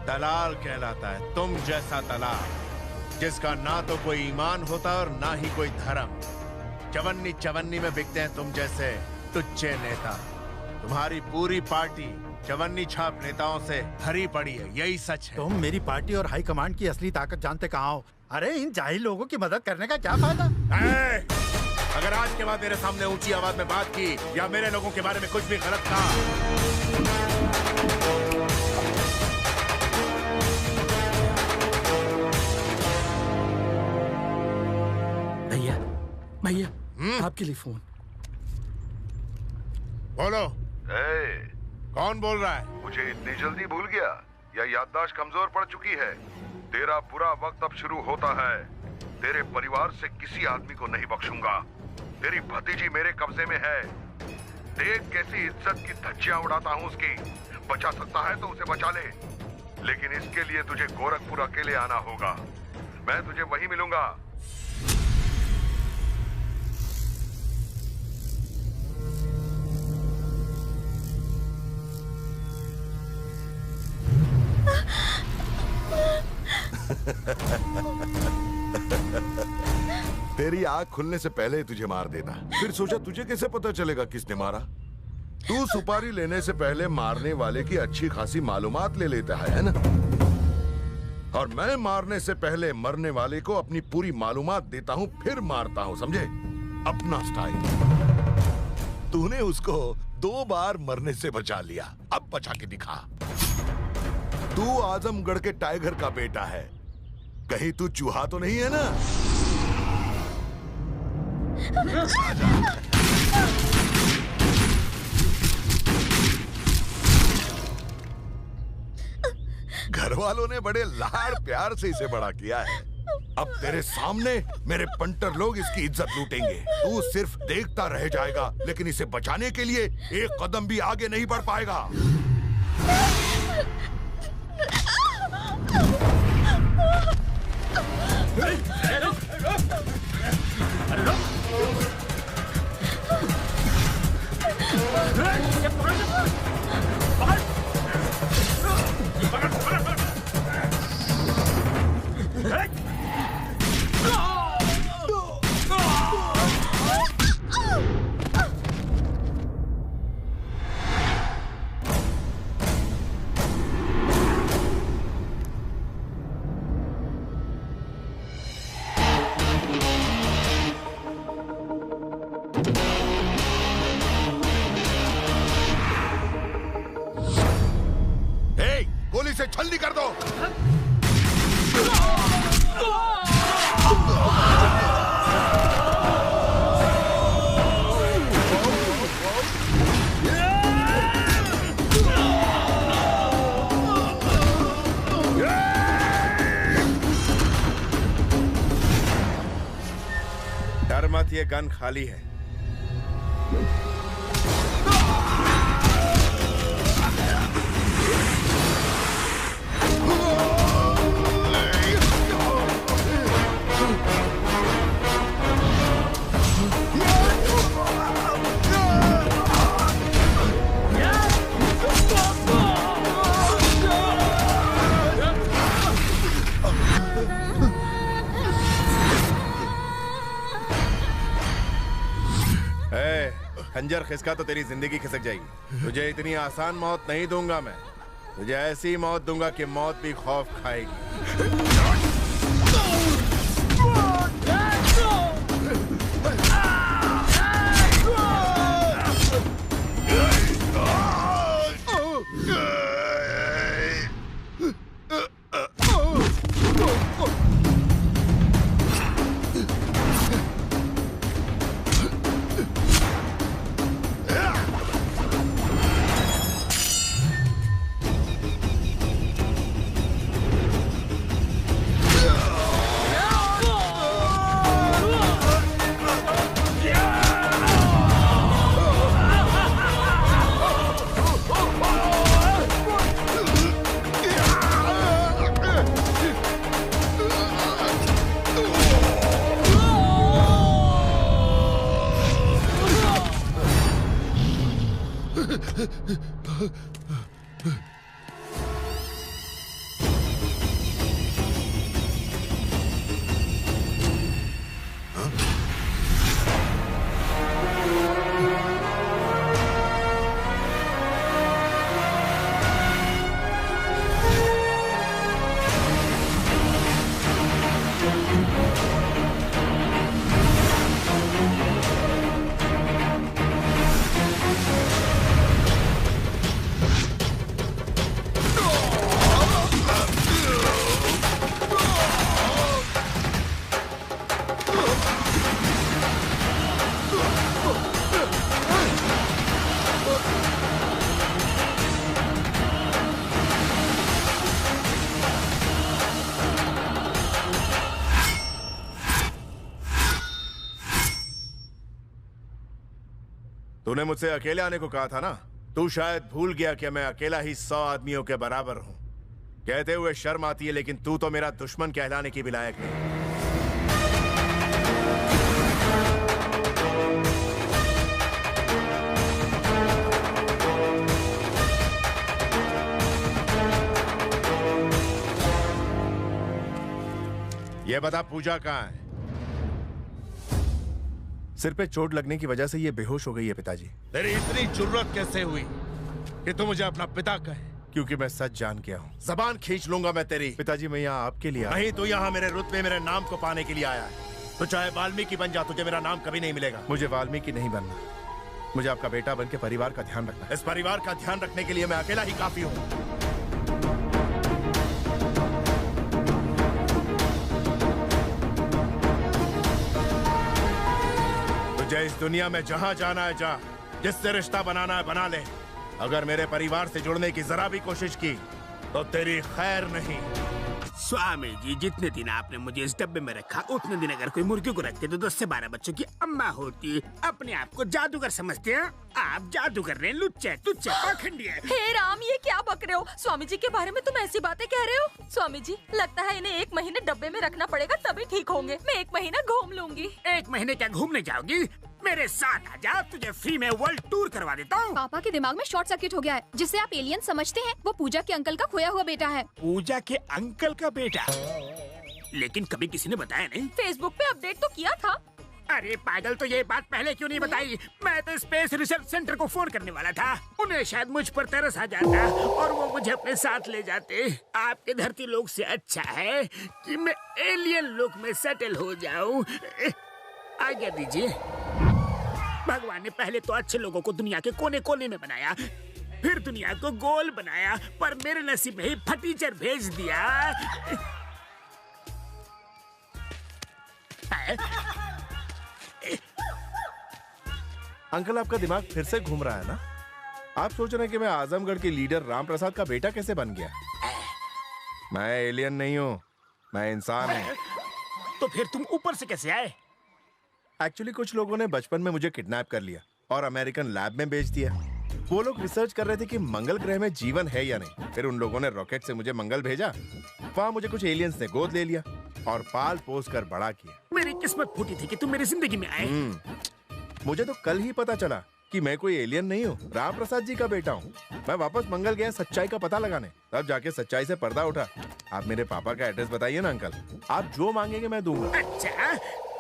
दलाल कहलाता है। तुम जैसा दलाल जिसका ना तो कोई ईमान होता और ना ही कोई धर्म। चवन्नी चवन्नी में बिकते हैं तुम जैसे टुच्चे नेता। तुम्हारी पूरी पार्टी चवन्नी छाप नेताओं से भरी पड़ी है, यही सच है।
तुम मेरी पार्टी और हाई कमांड की असली ताकत जानते कहाँ हो? अरे इन जाहिल लोगों की मदद करने का क्या फायदा?
अगर आज के बाद मेरे सामने ऊंची आवाज में बात की या मेरे लोगों के बारे में कुछ भी गलत कहा,
भैया भैया आपके लिए फोन।
बोलो। कौन बोल रहा है?
मुझे इतनी जल्दी भूल गया या याददाश्त कमजोर पड़ चुकी है? तेरा बुरा वक्त अब शुरू होता है। तेरे परिवार से किसी आदमी को नहीं बख्शूंगा। तेरी भतीजी मेरे कब्जे में है। देख कैसी इज्जत की धज्जियां उड़ाता हूँ उसकी। बचा सकता है तो उसे बचा ले, लेकिन इसके लिए तुझे गोरखपुर अकेले आना होगा। मैं तुझे वहीं मिलूंगा। तेरी आंख खुलने से पहले ही तुझे मार देता। फिर सोचा तुझे कैसे पता चलेगा किसने मारा। तू सुपारी लेने से पहले मारने वाले की अच्छी खासी मालूमात ले लेता है ना? और मैं मारने से पहले मरने वाले को अपनी पूरी मालूमात देता हूँ, फिर मारता हूँ, समझे? अपना स्टाइल। तूने उसको 2 बार मरने से बचा लिया, अब बचा के दिखा। तू आजमगढ़ के टाइगर का बेटा है, कहीं तू चूहा तो नहीं है ना? घर वालों ने बड़े लाड़ प्यार से इसे बड़ा किया है। अब तेरे सामने मेरे पंटर लोग इसकी इज्जत लूटेंगे। तू सिर्फ देखता रह जाएगा, लेकिन इसे बचाने के लिए एक कदम भी आगे नहीं बढ़ पाएगा। गोली से छलनी कर दो।
डर मत, ये गन खाली है। खंजर खिसका तो तेरी जिंदगी खिसक जाएगी। तुझे इतनी आसान मौत नहीं दूंगा मैं, तुझे ऐसी मौत दूंगा कि मौत भी खौफ खाएगी। तूने मुझसे अकेले आने को कहा था ना। तू शायद भूल गया कि मैं अकेला ही 100 आदमियों के बराबर हूं। कहते हुए शर्म आती है, लेकिन तू तो मेरा दुश्मन कहलाने की भी लायक नहीं। ये बता पूजा कहाँ है? सिर पे चोट लगने की वजह से ये बेहोश हो गई है पिताजी।
तेरी इतनी जुर्रत कैसे हुई कि तू मुझे अपना पिता कहे?
क्योंकि मैं सच जान गया हूँ। जबान खींच लूंगा मैं तेरी। पिताजी मैं यहाँ आपके लिए आया।
नहीं, तू यहाँ मेरे रुतबे, मेरे नाम को पाने के लिए आया है। तो चाहे वाल्मीकि बन जा, तुझे मेरा नाम कभी नहीं मिलेगा।
मुझे वाल्मीकि नहीं बनना, मुझे आपका बेटा बन के परिवार का ध्यान रखना।
इस परिवार का ध्यान रखने के लिए मैं अकेला ही काफी हूँ। तुझे इस दुनिया में जहाँ जाना है जा, जिससे रिश्ता बनाना है बना ले। अगर मेरे परिवार से जुड़ने की जरा भी कोशिश की तो तेरी खैर नहीं।
स्वामी जी, जितने दिन आपने मुझे इस डब्बे में रखा, उतने दिन अगर कोई मुर्गी को रखते तो 10 से 12 बच्चों की अम्मा होती। अपने आप को जादूगर समझते हैं आप? जादूगर ने लुच्चे तुच्चे पाखंडी है।
हे राम, ये क्या बक रहे हो? स्वामी जी के बारे में तुम ऐसी बातें कह रहे हो? स्वामी जी, लगता है इन्हें 1 महीने डब्बे में रखना पड़ेगा, तभी ठीक होंगे। मैं 1 महीना घूम लूंगी।
1 महीने क्या घूमने जाओगी? मेरे साथ आजा, तुझे फ्री में वर्ल्ड टूर करवा देता हूँ।
पापा के दिमाग में शॉर्ट सर्किट हो गया है। जिसे आप एलियन समझते हैं वो पूजा के अंकल का खोया हुआ बेटा है।
पूजा के अंकल का बेटा? लेकिन कभी किसी ने बताया नहीं।
फेसबुक पे अपडेट तो किया था।
अरे पागल, तो ये बात पहले क्यों नहीं बताई? मैं तो स्पेस रिसर्च सेंटर को फोन करने वाला था। उन्हें शायद मुझ पर तरस आ जाता और वो मुझे अपने साथ ले जाते। आपके धरती लोक से अच्छा है कि मैं एलियन लोक में सेटल हो जाऊं। आज्ञा दीजिए। भगवान ने पहले तो अच्छे लोगों को दुनिया के कोने कोने में बनाया, फिर दुनिया को गोल बनाया, पर मेरे नसीब में ही फटीचर भेज दिया।
अंकल, आपका दिमाग फिर से घूम रहा है ना? आप सोच रहे हैं कि मैं आजमगढ़ के लीडर राम प्रसाद का बेटा कैसे बन गया? मैं एलियन नहीं हूँ, मैं इंसान हूँ।
तो फिर तुम ऊपर से कैसे आए?
एक्चुअली कुछ लोगों ने बचपन में मुझे किडनैप कर लिया और अमेरिकन लैब में भेज दिया। वो लोग रिसर्च कर रहे थे कि मंगल ग्रह में जीवन है या नहीं। फिर उन लोगों ने रॉकेट से मुझे मंगल भेजा। वहाँ मुझे कुछ एलियंस ने गोद ले लिया और पाल पोस कर बड़ा किया।
मेरी किस्मत फूटी थी कि तुम मेरी जिंदगी में आए।
मुझे तो कल ही पता चला कि मैं कोई एलियन नहीं हूँ, राम प्रसाद जी का बेटा हूँ। मैं वापस मंगल गया सच्चाई का पता लगाने, तब जाके सच्चाई से पर्दा उठा। आप मेरे पापा का एड्रेस बताइए ना अंकल, आप जो मांगेंगे मैं दूंगा।
अच्छा,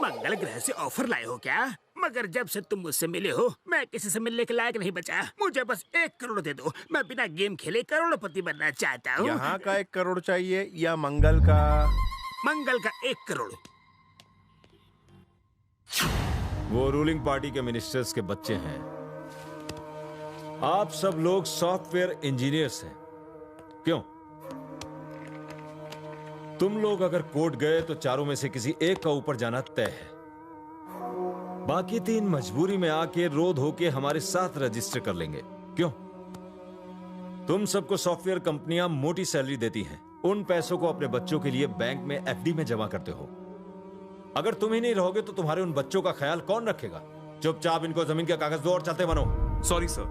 मंगल ग्रह से ऑफर लाए हो क्या? मगर जब से तुम मुझसे मिले हो मैं किसी से मिलने के लायक नहीं बचा। मुझे बस 1 करोड़ दे दो, मैं बिना गेम खेले करोड़पति बनना चाहता हूँ।
यहाँ का 1 करोड़ चाहिए या मंगल का?
मंगल का 1 करोड़।
वो रूलिंग पार्टी के मिनिस्टर्स के बच्चे हैं। आप सब लोग सॉफ्टवेयर इंजीनियर्स हैं, क्यों? तुम लोग अगर कोर्ट गए तो चारों में से किसी एक का ऊपर जाना तय है। बाकी 3 मजबूरी में आके रो धो के हमारे साथ रजिस्टर कर लेंगे, क्यों? तुम सबको सॉफ्टवेयर कंपनियां मोटी सैलरी देती हैं। उन पैसों को अपने बच्चों के लिए बैंक में एफडी में जमा करते हो। अगर तुम ही नहीं रहोगे तो तुम्हारे उन बच्चों का ख्याल कौन रखेगा? चुपचाप इनको जमीन के कागज दो और चलते बनो।
सॉरी सर,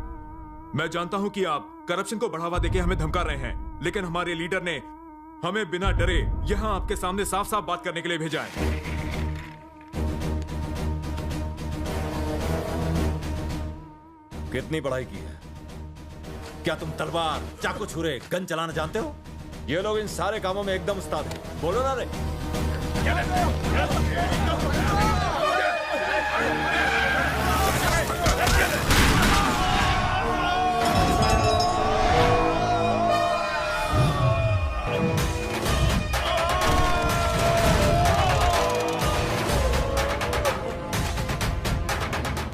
मैं जानता हूं कि आप करप्शन को बढ़ावा देके हमें धमका रहे हैं, लेकिन हमारे लीडर ने हमें बिना डरे यहां आपके सामने साफ साफ बात करने के लिए भेजा है।
कितनी पढ़ाई की है? क्या तुम तलवार, चाकू, छुरे, गन चलाना जानते हो? ये लोग इन सारे कामों में एकदम उस्ताद हैं। बोलो ना रे।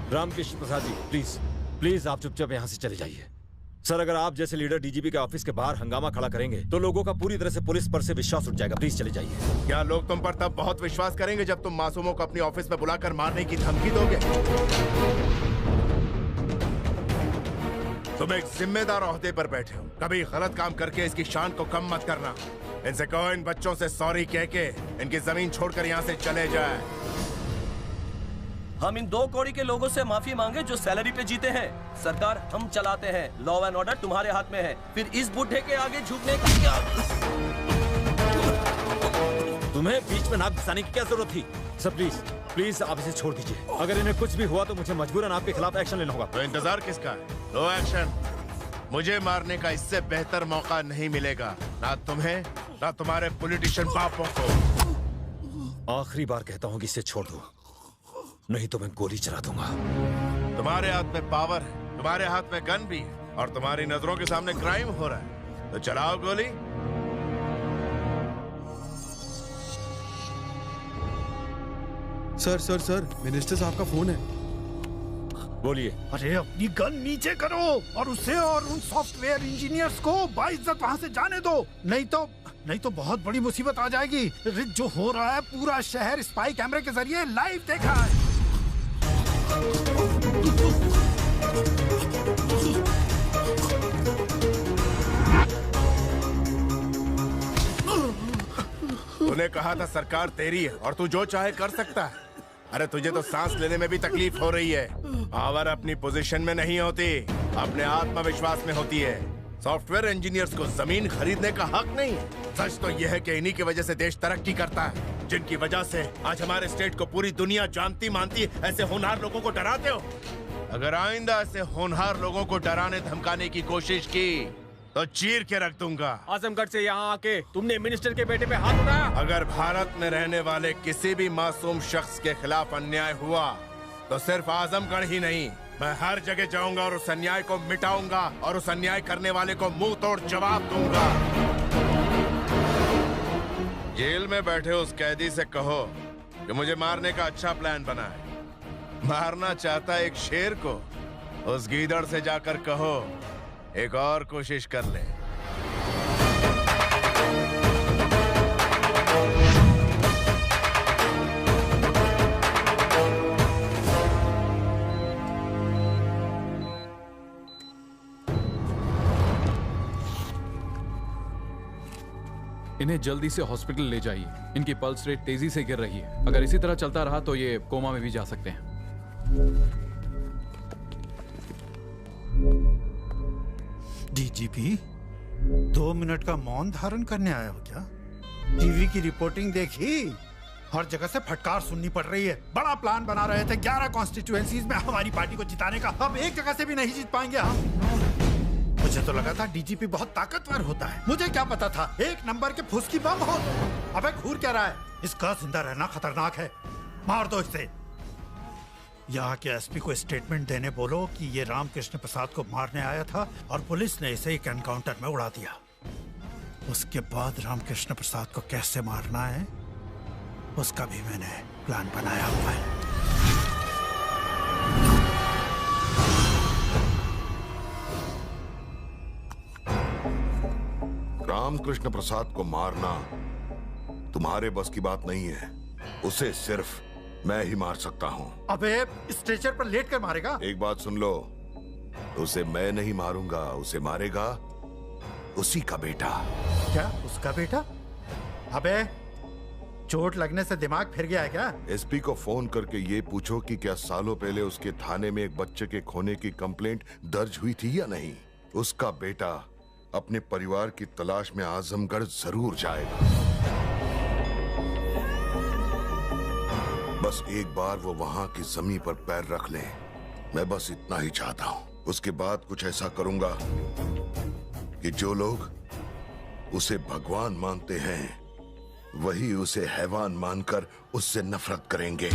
रामकृष्ण प्रसाद जी, प्लीज आप चुपचाप यहाँ से चले जाइए। सर, अगर आप जैसे लीडर डीजीपी के ऑफिस के बाहर हंगामा खड़ा करेंगे तो लोगों का पूरी तरह से पुलिस पर से विश्वास उठ जाएगा। प्लीज चले जाइए।
क्या लोग तुम पर तब बहुत विश्वास करेंगे जब तुम मासूमों को अपनी ऑफिस में बुलाकर मारने की धमकी दोगे? तुम एक जिम्मेदार ओहदे पर बैठे हो, कभी गलत काम करके इसकी शान को कम मत करना। इनसे कहो इन बच्चों से सॉरी कह के इनकी जमीन छोड़कर यहाँ से चले जाए।
हम इन 2 कौड़ी के लोगों से माफी मांगे जो सैलरी पे जीते हैं। सरकार हम चलाते हैं, लॉ एंड ऑर्डर तुम्हारे हाथ में है। फिर इस बुढ़े के आगे झुकने की क्या?
तुम्हें बीच में नाक घुसाने की क्या जरूरत थी? सर प्लीज आप इसे छोड़ दीजिए। अगर इन्हें कुछ भी हुआ तो मुझे मजबूरन आपके खिलाफ एक्शन लेना होगा।
तो इंतजार किसका है? लो एक्शन। मुझे मारने का इससे बेहतर मौका नहीं मिलेगा, ना तुम्हें ना तुम्हारे पॉलिटिशियन बापों को।
आखिरी बार कहता हूँ कि इसे छोड़ दो, नहीं तो मैं गोली चला दूंगा।
तुम्हारे हाथ में पावर है, तुम्हारे हाथ में गन भी है और तुम्हारी नजरों के सामने क्राइम हो रहा है, तो चलाओ गोली।
सर, मिनिस्टर साहब का फोन है।
बोलिए।
अरे अपनी गन नीचे करो और उसे और उन सॉफ्टवेयर इंजीनियर्स को बाइज्जत वहाँ से जाने दो, नहीं तो बहुत बड़ी मुसीबत आ जाएगी। जो हो रहा है पूरा शहर स्पाई कैमरे के जरिए लाइव देखा है।
तूने कहा था सरकार तेरी है और तू जो चाहे कर सकता है। अरे तुझे तो सांस लेने में भी तकलीफ हो रही है। पावर अपनी पोजीशन में नहीं होती, अपने आत्मविश्वास में होती है। सॉफ्टवेयर इंजीनियर्स को जमीन खरीदने का हक नहीं है। सच तो यह है कि इन्हीं की वजह से देश तरक्की करता है, जिनकी वजह से आज हमारे स्टेट को पूरी दुनिया जानती मानती। ऐसे होनहार लोगों को डराते हो। अगर आइंदा ऐसे होनहार लोगों को डराने धमकाने की कोशिश की तो चीर के रख दूंगा।
आजमगढ़ से यहाँ आके तुमने मिनिस्टर के बेटे पे हाथ उठाया।
अगर भारत में रहने वाले किसी भी मासूम शख्स के खिलाफ अन्याय हुआ तो सिर्फ आजमगढ़ ही नहीं, मैं हर जगह जाऊंगा और उस अन्याय को मिटाऊंगा और उस अन्याय करने वाले को मुंह तोड़ जवाब दूंगा। जेल में बैठे उस कैदी से कहो कि मुझे मारने का अच्छा प्लान बना है। मारना चाहता है एक शेर को, उस गीदड़ से जाकर कहो एक और कोशिश कर ले।
इन्हें जल्दी से हॉस्पिटल ले जाइए। इनकी पल्स रेट तेजी से गिर रही है। अगर इसी तरह चलता रहा तो ये कोमा में भी जा सकते हैं।
डीजीपी 2 मिनट का मौन धारण करने आया हो क्या? टीवी की रिपोर्टिंग देखी? हर जगह से फटकार सुननी पड़ रही है। बड़ा प्लान बना रहे थे 11 कॉन्स्टिट्यूएंसीज में हमारी पार्टी को जिताने का। अब एक जगह से भी नहीं जीत पाएंगे हम। मुझे तो लगा था डीजीपी बहुत ताकतवर होता है। मुझे क्या पता था 1 नंबर के फुसकी बम हो। अबे घूर क्या रहा है? इसका जिंदा रहना खतरनाक है। मार दो इसे। यहाँ के एसपी को स्टेटमेंट देने बोलो कि ये रामकृष्ण प्रसाद को मारने आया था और पुलिस ने इसे एक एनकाउंटर में उड़ा दिया। उसके बाद रामकृष्ण प्रसाद को कैसे मारना है उसका भी मैंने प्लान बनाया हुआ है।
रामकृष्ण प्रसाद को मारना तुम्हारे बस की बात नहीं है। उसे सिर्फ मैं ही मार सकता हूँ।
अबे स्ट्रेचर पर लेट कर मारेगा?
एक बात सुन लो, उसे मैं नहीं मारूंगा, उसे मारेगा उसी का बेटा।
क्या उसका बेटा? अबे चोट लगने से दिमाग फिर गया है क्या?
एसपी को फोन करके ये पूछो कि क्या सालों पहले उसके थाने में एक बच्चे के खोने की कंप्लेंट दर्ज हुई थी या नहीं। उसका बेटा अपने परिवार की तलाश में आजमगढ़ जरूर जाएगा। बस एक बार वो वहां की जमीन पर पैर रख ले, मैं बस इतना ही चाहता हूं। उसके बाद कुछ ऐसा करूंगा कि जो लोग उसे भगवान मानते हैं वही उसे हैवान मानकर उससे नफरत करेंगे।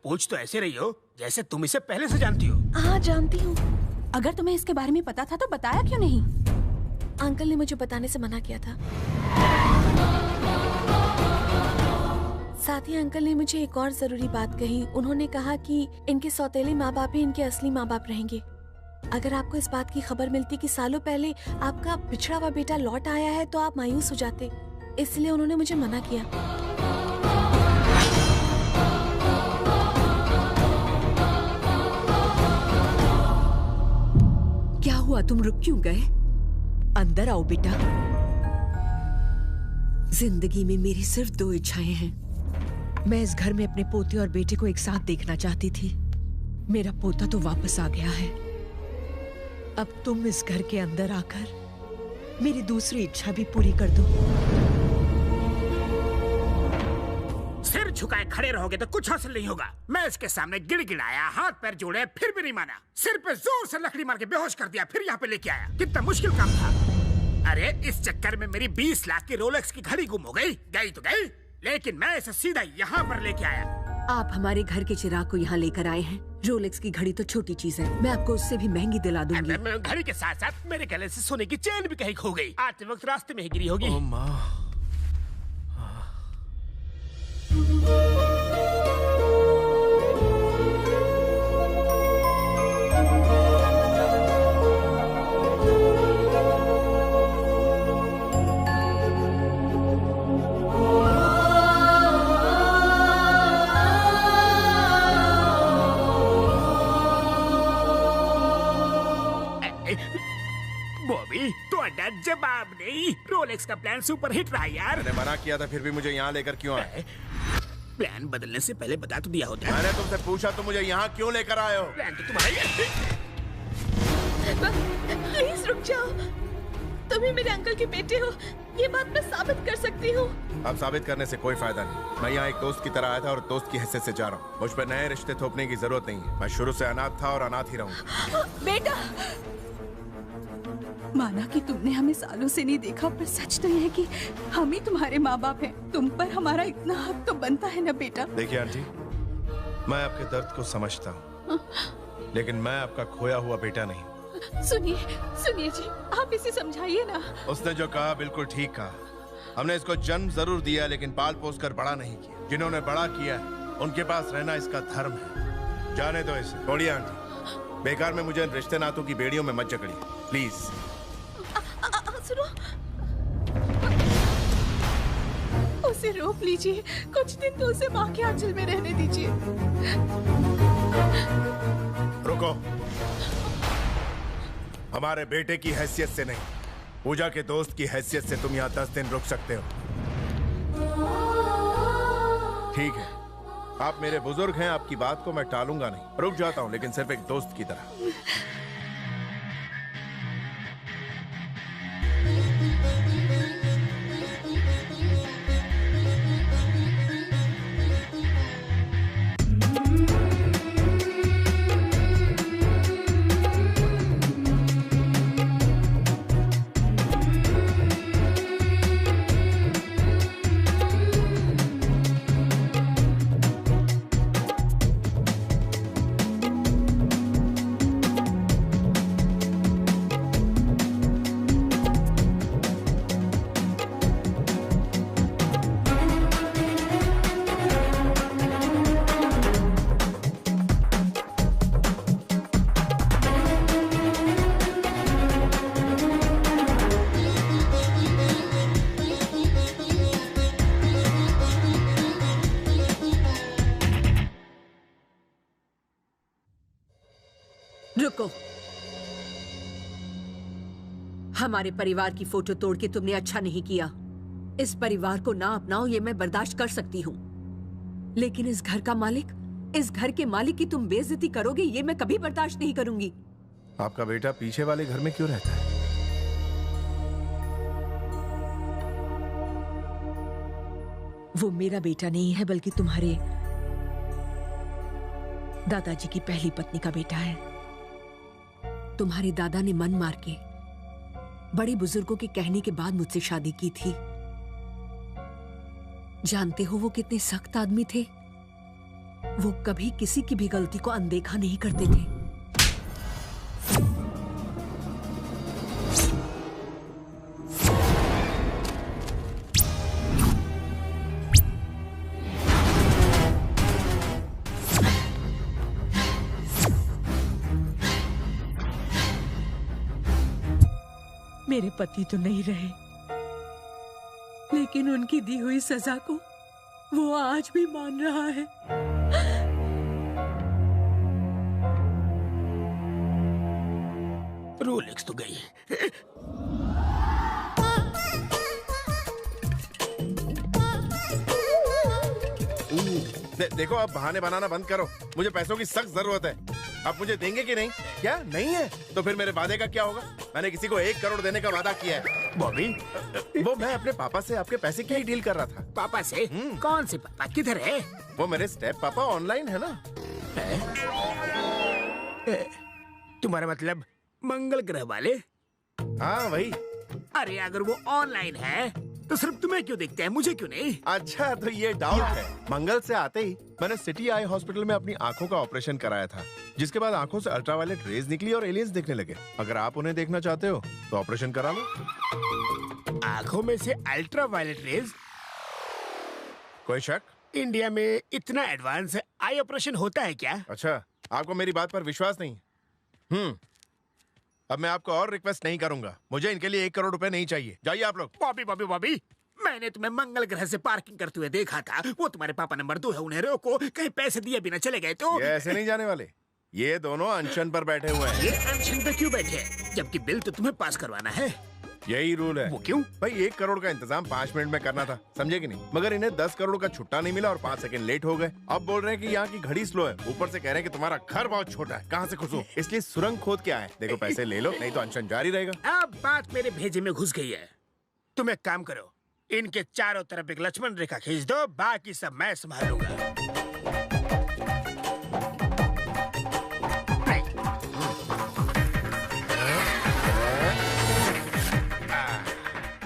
पूछ तो ऐसे रही हो जैसे तुम इसे पहले से जानती हो।
हाँ जानती हूँ।
अगर तुम्हें इसके बारे में पता था तो बताया क्यों नहीं?
अंकल ने मुझे बताने से मना किया था। साथ ही अंकल ने मुझे एक और जरूरी बात कही। उन्होंने कहा कि इनके सौतेले माँ बाप ही इनके असली माँ बाप रहेंगे। अगर आपको इस बात की खबर मिलती कि सालों पहले आपका बिछड़ा हुआ बेटा लौट आया है तो आप मायूस हो जाते, इसलिए उन्होंने मुझे मना किया।
क्या हुआ, तुम रुक क्यों गए? अंदर आओ बेटा। जिंदगी में मेरी सिर्फ 2 इच्छाएं हैं। मैं इस घर में अपने पोते और बेटे को एक साथ देखना चाहती थी। मेरा पोता तो वापस आ गया है। अब तुम इस घर के अंदर आकर मेरी दूसरी इच्छा भी पूरी कर दो।
सिर झुकाए खड़े रहोगे तो कुछ हासिल नहीं होगा। मैं इसके सामने गिड़गिड़ाया, हाथ पैर जोड़े, फिर भी नहीं माना। सिर पे जोर से लकड़ी मार के बेहोश कर दिया, फिर यहाँ पे लेके आया। कितना मुश्किल काम था। अरे इस चक्कर में मेरी 20 लाख की रोलेक्स की घड़ी गुम हो गई। गई तो गई, लेकिन मैं इसे सीधा यहाँ पर लेके आया।
आप हमारे घर के चिराग को यहाँ लेकर आए हैं। रोलेक्स की घड़ी तो छोटी चीज है, मैं आपको उससे भी महंगी दिला दूंगी।
घड़ी के साथ साथ मेरे गले से सोने की चेन भी कहीं खो गई। आते वक्त रास्ते में ही गिरी होगी। बॉबी तो अड्डा जवाब नहीं। रोलेक्स का प्लान सुपर हिट रहा यार।
मैंने मना किया था, फिर भी मुझे यहाँ लेकर क्यों आए?
प्लान बदलने से पहले बता तो दिया होता।
मैंने तुमसे पूछा तो मुझे यहाँ क्यों लेकर आए हो?
प्लान तो तुम्हारा।
प्लीज रुक जाओ। तुम ही मेरे अंकल के बेटे हो, ये बात मैं साबित कर सकती हूँ।
अब साबित करने से कोई फायदा नहीं। मैं यहाँ एक दोस्त की तरह आया था और दोस्त की हैसियत से जा रहा हूँ। मुझ पर नए रिश्ते थोपने की जरूरत नहीं है। मैं शुरू से अनाथ था और अनाथ ही रहूंगा।
बेटा, माना कि तुमने हमें सालों से नहीं देखा, पर सच तो यह है कि हम ही तुम्हारे माँ बाप हैं। तुम पर हमारा इतना हक तो बनता है ना बेटा।
देखिए आंटी, मैं आपके दर्द को समझता हूँ, लेकिन मैं आपका खोया हुआ बेटा नहीं।
सुनिए सुनिए जी, आप इसे समझाइए ना।
उसने जो कहा बिल्कुल ठीक कहा। हमने इसको जन्म जरूर दिया, लेकिन पाल पोस कर बड़ा नहीं किया। जिन्होंने बड़ा किया उनके पास रहना इसका धर्म है। जाने दो इसे। छोड़िए आंटी, बेकार में मुझे रिश्ते नातों की बेड़ियों में मत जकड़िए प्लीज।
सुनो, उसे रोक लीजिए। कुछ दिन तो उसे माँ के आंचल में रहने दीजिए।
रुको, हमारे बेटे की हैसियत से नहीं, पूजा के दोस्त की हैसियत से तुम यहाँ 10 दिन रुक सकते हो। ठीक है, आप मेरे बुजुर्ग हैं, आपकी बात को मैं टालूंगा नहीं। रुक जाता हूँ, लेकिन सिर्फ एक दोस्त की तरह।
रुको। हमारे परिवार की फोटो तोड़ के तुमने अच्छा नहीं किया। इस परिवार को ना अपनाओ ये मैं बर्दाश्त कर सकती हूँ, लेकिन इस घर का मालिक, इस घर के मालिक की तुम बेइज्जती करोगे ये मैं कभी बर्दाश्त नहीं करूंगी।
आपका बेटा पीछे वाले घर में क्यों रहता है?
वो मेरा बेटा नहीं है बल्कि तुम्हारे दादाजी की पहली पत्नी का बेटा है। तुम्हारे दादा ने मन मार के बड़े बुजुर्गों के कहने के बाद मुझसे शादी की थी। जानते हो वो कितने सख्त आदमी थे। वो कभी किसी की भी गलती को अनदेखा नहीं करते थे। मेरे पति तो नहीं रहे, लेकिन उनकी दी हुई सजा को वो आज भी मान रहा है।
रोलेक्स तो गई।
देखो अब बहाने बनाना बंद करो। मुझे पैसों की सख्त जरूरत है। आप मुझे देंगे कि नहीं? क्या नहीं है तो फिर मेरे वादे का क्या होगा? मैंने किसी को 1 करोड़ देने का वादा किया है।
बॉबी,
वो मैं अपने पापा से आपके पैसे की ही डील कर रहा था।
पापा से? कौन से पापा? किधर है?
वो मेरे स्टेप पापा ऑनलाइन है ना।
तुम्हारा मतलब मंगल ग्रह वाले?
हाँ वही।
अरे अगर वो ऑनलाइन है तो सिर्फ तुम्हें क्यों दिखते हैं, मुझे क्यों नहीं?
अच्छा तो ये डाउट है। मंगल से आते ही मैंने सिटी आई हॉस्पिटल में अपनी आंखों का ऑपरेशन कराया था, जिसके बाद आंखों से अल्ट्रावायलेट रेज निकली और एलियंस दिखने लगे। अगर आप उन्हें देखना चाहते हो तो ऑपरेशन करा लो।
आंखों में से अल्ट्रावायलेट रेज?
कोई शक?
इंडिया में इतना एडवांस आई ऑपरेशन होता है क्या?
अच्छा आपको मेरी बात पर विश्वास नहीं? अब मैं आपको और रिक्वेस्ट नहीं करूंगा। मुझे इनके लिए 1 करोड़ रुपए नहीं चाहिए। जाइए आप लोग।
बॉबी बॉबी बॉबी, मैंने तुम्हें मंगल ग्रह से पार्किंग करते हुए देखा था। वो तुम्हारे पापा नंबर 2 है, उन्हें रोको। कहीं पैसे दिए बिना चले गए तो?
ये ऐसे नहीं जाने वाले। ये दोनों अनशन पर बैठे हुए हैं।
ये अनशन पे क्यों बैठे हैं? जबकि बिल तो तुम्हें पास करवाना है।
यही रूल है।
वो क्यों?
भाई 1 करोड़ का इंतजाम 5 मिनट में करना था, समझे कि नहीं? मगर इन्हें 10 करोड़ का छुट्टा नहीं मिला और 5 सेकंड लेट हो गए। अब बोल रहे हैं कि यहाँ की घड़ी स्लो है, ऊपर से कह रहे हैं कि तुम्हारा घर बहुत छोटा है। कहाँ से घुसूं? इसलिए सुरंग खोद के आए। देखो पैसे ले लो, नहीं तो अनशन जारी रहेगा।
अब बात मेरे भेजे में घुस गई है। तुम एक काम करो, इनके चारों तरफ एक लक्ष्मण रेखा खींच दो, बाकी सब मैं संभालूंगा।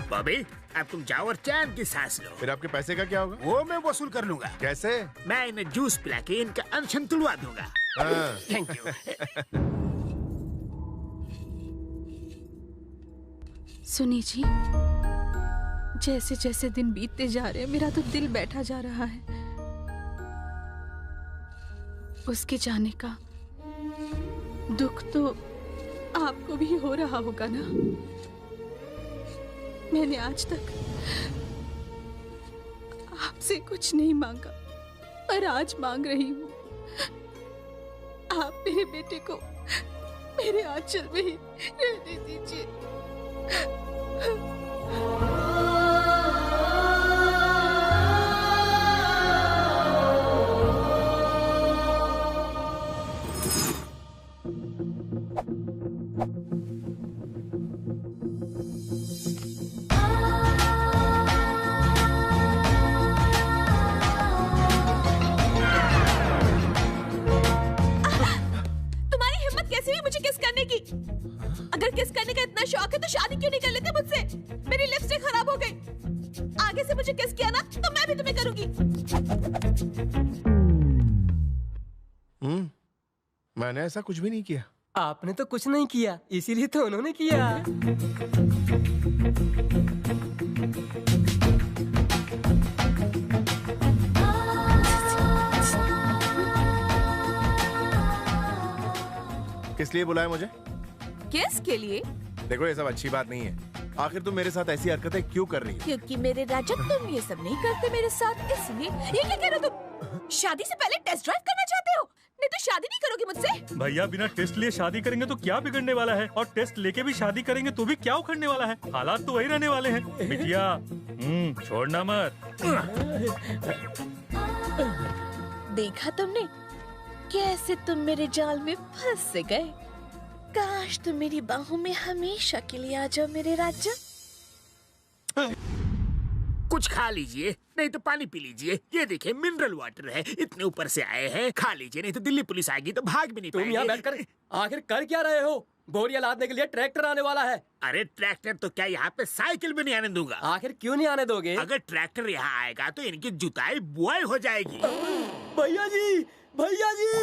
बॉबी अब तुम जाओ और चैन की सांस लो।
फिर आपके पैसे का क्या होगा?
वो मैं वसूल कर लूंगा।
कैसे?
मैं इन्हें जूस पिला के इनका अनशन तुड़वा दूंगा। Thank you.
सुनी जी, जैसे जैसे दिन बीतते जा रहे हैं मेरा तो दिल बैठा जा रहा है। उसके जाने का दुख तो आपको भी हो रहा होगा ना। मैंने आज तक आपसे कुछ नहीं मांगा, पर आज मांग रही हूँ। आप मेरे बेटे को मेरे आंचल में ही रहने दीजिए। अगर किस करने का इतना शौक है तो शादी क्यों नहीं कर लेते मुझसे? मेरी लिपस्टिक खराब हो गई। आगे से मुझे किस किया ना तो मैं भी तुम्हें करूंगी।
मैंने ऐसा कुछ भी नहीं किया।
आपने तो कुछ नहीं किया, इसीलिए तो उन्होंने किया।
किस लिए बुलाया मुझे?
किस के लिए?
देखो ये सब अच्छी बात नहीं है। आखिर तुम मेरे साथ ऐसी हरकतें क्यों कर रही हो?
क्योंकि मेरे राजा तुम ये सब नहीं करते मेरे साथ, इसलिए। ये क्या कह रहे हो तुम? शादी से पहले टेस्ट ड्राइव करना चाहते हो?
नहीं तो शादी नहीं करोगे मुझसे?
भैया बिना टेस्ट लिए शादी करेंगे तो क्या बिगड़ने वाला है, और टेस्ट लेके भी शादी करेंगे तो भी क्या उखड़ने वाला है। हालात तो वही रहने वाले हैं। बिटिया छोड़ना मत।
देखा तुमने कैसे तुम मेरे जाल में फंस गए। काश तुम मेरी बाहों में हमेशा के लिए आ जाओ मेरे राजा।
कुछ खा लीजिए, नहीं तो पानी पी लीजिए। ये देखिए मिनरल वाटर है, इतने ऊपर से आए हैं, खा लीजिए, नहीं तो दिल्ली पुलिस आएगी तो भाग भी नहीं पाएंगे।
तुम यहाँ बैठकर आखिर कर क्या रहे हो? बोरियां लादने के लिए ट्रैक्टर आने वाला है।
अरे ट्रैक्टर तो क्या, यहाँ पे साइकिल भी नहीं आने दूंगा।
आखिर क्यों नहीं आने दोगे?
अगर ट्रैक्टर यहाँ आएगा तो इनकी जुताई बुआई हो जाएगी।
भैया जी, भैया जी,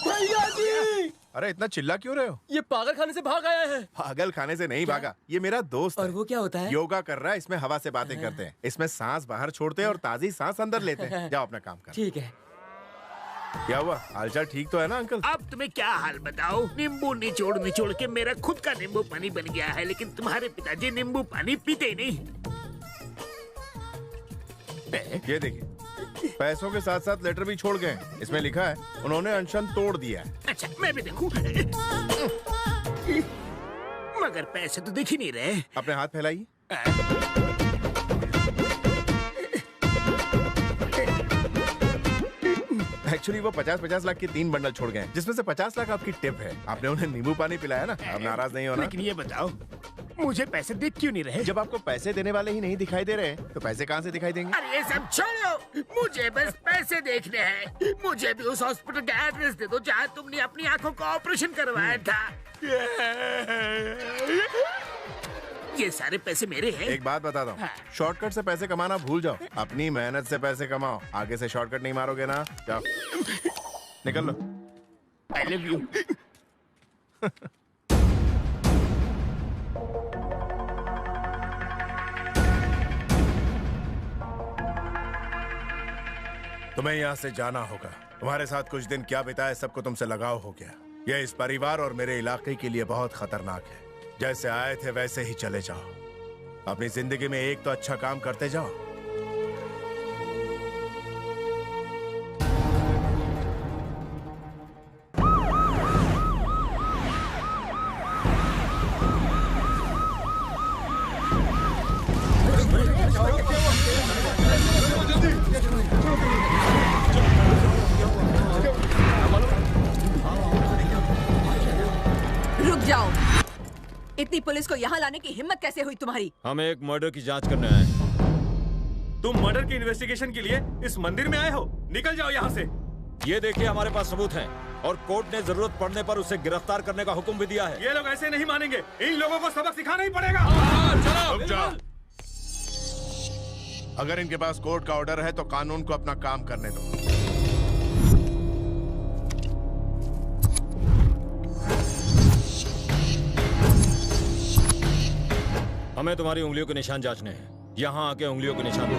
भैया जी!
अरे इतना चिल्ला क्यों रहे हो?
ये पागल खाने से भाग आया है।
पागल खाने से नहीं भागा, ये मेरा दोस्त
और वो क्या होता है?
योगा कर रहा है, इसमें हवा से बातें करते हैं, इसमें सांस बाहर छोड़ते हैं और ताजी सांस अंदर लेते हैं। जाओ अपना काम कर।
ठीक है।
क्या हुआ, हालचाल ठीक तो है ना अंकल?
अब तुम्हें क्या हाल बताओ? नींबू निचोड़ निचोड़ के मेरा खुद का नींबू पानी बन गया है, लेकिन तुम्हारे पिताजी नींबू पानी पीते ही नहीं।
ये देखिए, पैसों के साथ साथ लेटर भी छोड़ गए। इसमें लिखा है उन्होंने अनशन तोड़ दिया है।
अच्छा मैं भी देखूं। मगर पैसे तो दिख ही नहीं रहे।
अपने हाथ फैलाइए। एक्चुअली वो 50-50 लाख के 3 बंडल छोड़ गए, जिसमें से 50 लाख आपकी टिप है। आपने उन्हें नींबू पानी पिलाया ना, अब नाराज नहीं होना।
लेकिन ये बताओ, मुझे पैसे दिख क्यों नहीं रहे?
जब आपको पैसे देने वाले ही नहीं दिखाई दे रहे तो पैसे कहाँ से दिखाई देंगे?
अरे ये सब छोड़ो, मुझे बस पैसे देखने हैं। मुझे भी उस हॉस्पिटल का एड्रेस दे दो जहाँ तुमने अपनी आंखों का ऑपरेशन करवाया था। ये सारे पैसे मेरे हैं।
एक बात बताता हूँ, शॉर्टकट से पैसे कमाना भूल जाओ, अपनी मेहनत से पैसे कमाओ। आगे से शॉर्टकट नहीं मारोगे ना, जाओ निकल लो।
I love you।
तुम्हें यहाँ से जाना होगा। तुम्हारे साथ कुछ दिन क्या बिताए सबको तुमसे लगाव हो गया। यह इस परिवार और मेरे इलाके के लिए बहुत खतरनाक है। जैसे आए थे वैसे ही चले जाओ। अपनी जिंदगी में एक तो अच्छा काम करते जाओ।
रुक जाओ। इतनी पुलिस को यहाँ लाने की हिम्मत कैसे हुई तुम्हारी?
हम एक मर्डर की जांच करने आए हैं।
तुम मर्डर की इन्वेस्टिगेशन के लिए इस मंदिर में आए हो? निकल जाओ यहाँ से।
ये देखिए, हमारे पास सबूत हैं और कोर्ट ने जरूरत पड़ने पर उसे गिरफ्तार करने का हुक्म भी दिया है।
ये लोग ऐसे नहीं मानेंगे, इन लोगों को सबक सिखाना ही पड़ेगा।
रुक जाओ। अगर इनके पास कोर्ट का ऑर्डर है तो कानून को अपना काम करने दो।
हमें तुम्हारी उंगलियों के निशान जांचने हैं। यहाँ आके उंगलियों के निशान दो।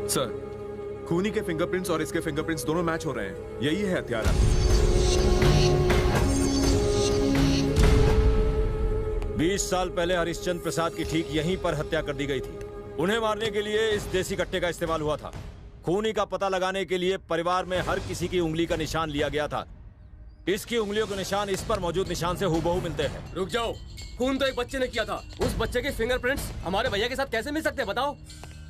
सर, खूनी के फिंगरप्रिंट्स और इसके फिंगरप्रिंट्स दोनों मैच हो रहे हैं। यही है हत्यारा।
20 साल पहले हरिश्चंद्र प्रसाद की ठीक यहीं पर हत्या कर दी गई थी। उन्हें मारने के लिए इस देसी कट्टे का इस्तेमाल हुआ था। खूनी का पता लगाने के लिए परिवार में हर किसी की उंगली का निशान लिया गया था। इसकी उंगलियों के निशान इस पर मौजूद निशान से हूबहू मिलते हैं।
रुक जाओ, खून तो एक बच्चे ने किया था। उस बच्चे के फिंगरप्रिंट्स हमारे भैया के साथ कैसे मिल सकते हैं बताओ?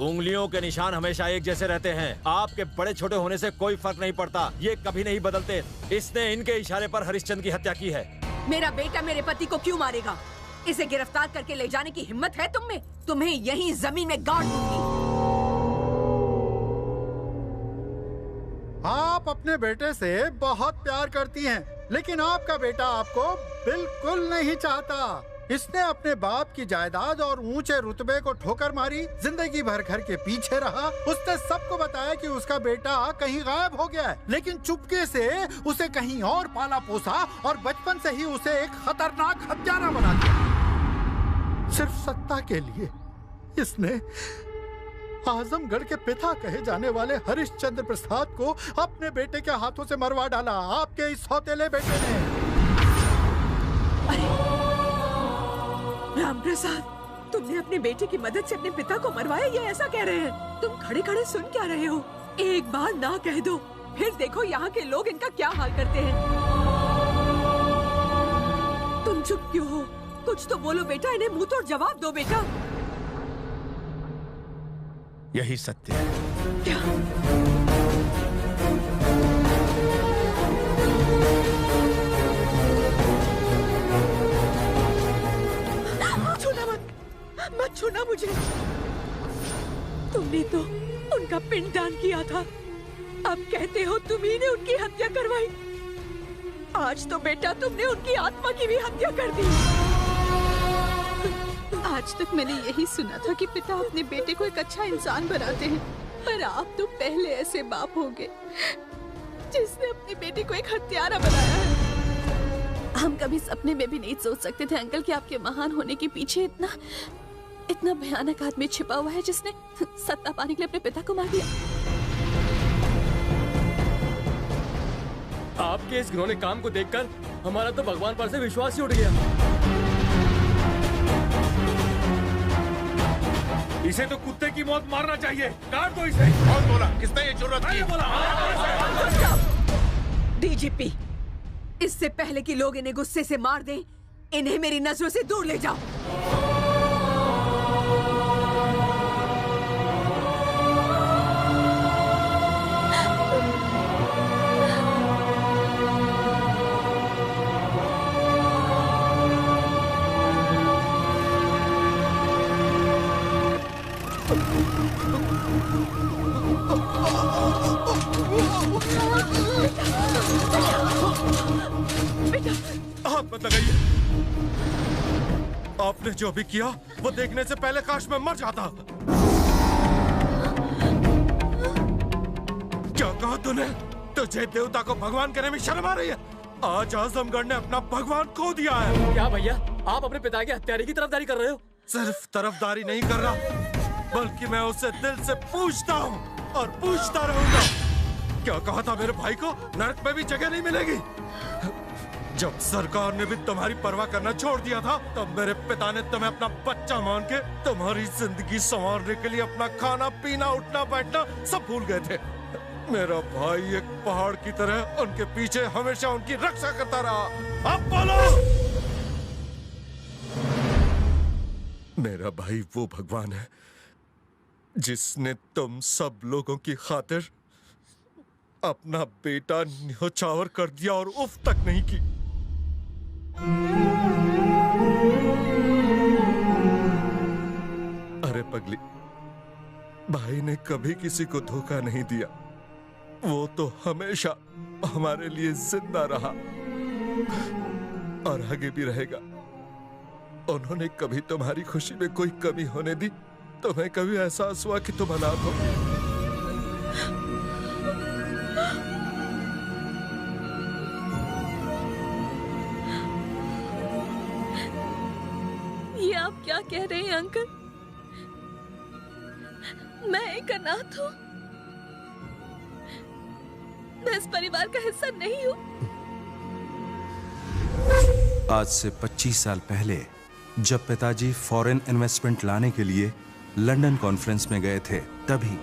उंगलियों के निशान हमेशा एक जैसे रहते हैं। आपके बड़े छोटे होने से कोई फर्क नहीं पड़ता, ये कभी नहीं बदलते। इसने इनके इशारे पर हरिश्चंद्र की हत्या की है।
मेरा बेटा मेरे पति को क्यों मारेगा? इसे गिरफ्तार करके ले जाने की हिम्मत है तुम में? तुम्हें यहीं जमीन में गाड़ दूंगी।
आप अपने बेटे से बहुत प्यार करती हैं, लेकिन आपका बेटा आपको बिल्कुल नहीं चाहता। इसने अपने बाप की जायदाद और ऊंचे रुतबे को ठोकर मारी, जिंदगी भर घर के पीछे रहा। उसने सबको बताया कि उसका बेटा कहीं गायब हो गया है, लेकिन चुपके से उसे कहीं और पाला पोसा और बचपन से ही उसे एक खतरनाक हत्यारा बना दिया। सिर्फ सत्ता के लिए इसने आजमगढ़ के पिता कहे जाने वाले हरिश्चंद्र प्रसाद को अपने बेटे के हाथों से मरवा डाला। आपके इस सौतेले बेटे ने।
राम प्रसाद, तुमने अपने बेटे की मदद से अपने पिता को मरवाया, ये ऐसा कह रहे हैं? तुम खड़े खड़े सुन क्या रहे हो? एक बार ना कह दो, फिर देखो यहाँ के लोग इनका क्या हाल करते हैं। तुम चुप क्यों हो? कुछ तो बोलो बेटा, इन्हें मुंह तोड़ जवाब दो बेटा।
यही सत्य है।
क्या? छूना मत छूना मुझे। तुमने तो उनका पिंडदान किया था, अब कहते हो तुम्ही ने उनकी हत्या करवाई। आज तो बेटा तुमने उनकी आत्मा की भी हत्या कर दी।
आज तक मैंने यही सुना था कि पिता अपने बेटे को एक अच्छा इंसान बनाते हैं, पर आप तो पहले ऐसे बाप होंगे जिसने अपने बेटे को एक हत्यारा बनाया है।
हम कभी सपने में भी नहीं सोच सकते थे अंकल कि आपके महान होने के पीछे इतना भयानक आदमी छिपा हुआ है जिसने सत्ता पाने के लिए अपने पिता को मार दिया।
आपके इस घिनौने काम को देखकर हमारा तो भगवान पर से विश्वास ही उठ गया।
इसे तो कुत्ते की मौत मारना चाहिए। काट दो इसे।
कौन बोला? किसने ये जुर्रत की?
डीजीपी, इससे पहले कि लोग इन्हें गुस्से से मार दें, इन्हें मेरी नजरों से दूर ले जाओ।
हाथ मत लगाइए। आपने जो भी किया वो देखने से पहले काश मैं मर जाता। क्या कहा तूने? तुझे देवता को भगवान कहने में शर्म आ रही है? आज आजमगढ़ ने अपना भगवान खो दिया है।
क्या भैया, आप अपने पिता के हत्यारे की तरफदारी कर रहे हो?
सिर्फ तरफदारी नहीं कर रहा, बल्कि मैं उससे दिल से पूछता हूँ और पूछता रहूंगा। क्या कहा था मेरे भाई को? नरक में भी जगह नहीं मिलेगी। जब सरकार ने भी तुम्हारी परवाह करना छोड़ दिया था, तब मेरे पिता ने तुम्हें अपना बच्चा मान के तुम्हारी जिंदगी संवारने के लिए अपना खाना पीना उठना बैठना सब भूल गए थे। मेरा भाई एक पहाड़ की तरह उनके पीछे हमेशा उनकी रक्षा करता रहा। अब बोलो। मेरा भाई वो भगवान है जिसने तुम सब लोगों की खातिर अपना बेटा न्योछावर कर दिया और उफ तक नहीं की। अरे पगली, भाई ने कभी किसी को धोखा नहीं दिया। वो तो हमेशा हमारे लिए जिंदा रहा और आगे भी रहेगा। उन्होंने कभी तुम्हारी खुशी में कोई कमी होने दी? तुम्हें कभी एहसास हुआ कि तुम अनाथ हो?
ये आप क्या कह रहे हैं अंकल? मैं एक अनाथ हूँ? मैं इस परिवार का हिस्सा नहीं हूँ?
आज से 25 साल पहले जब पिताजी फॉरेन इन्वेस्टमेंट लाने के लिए लंदन कॉन्फ्रेंस में गए थे, तभी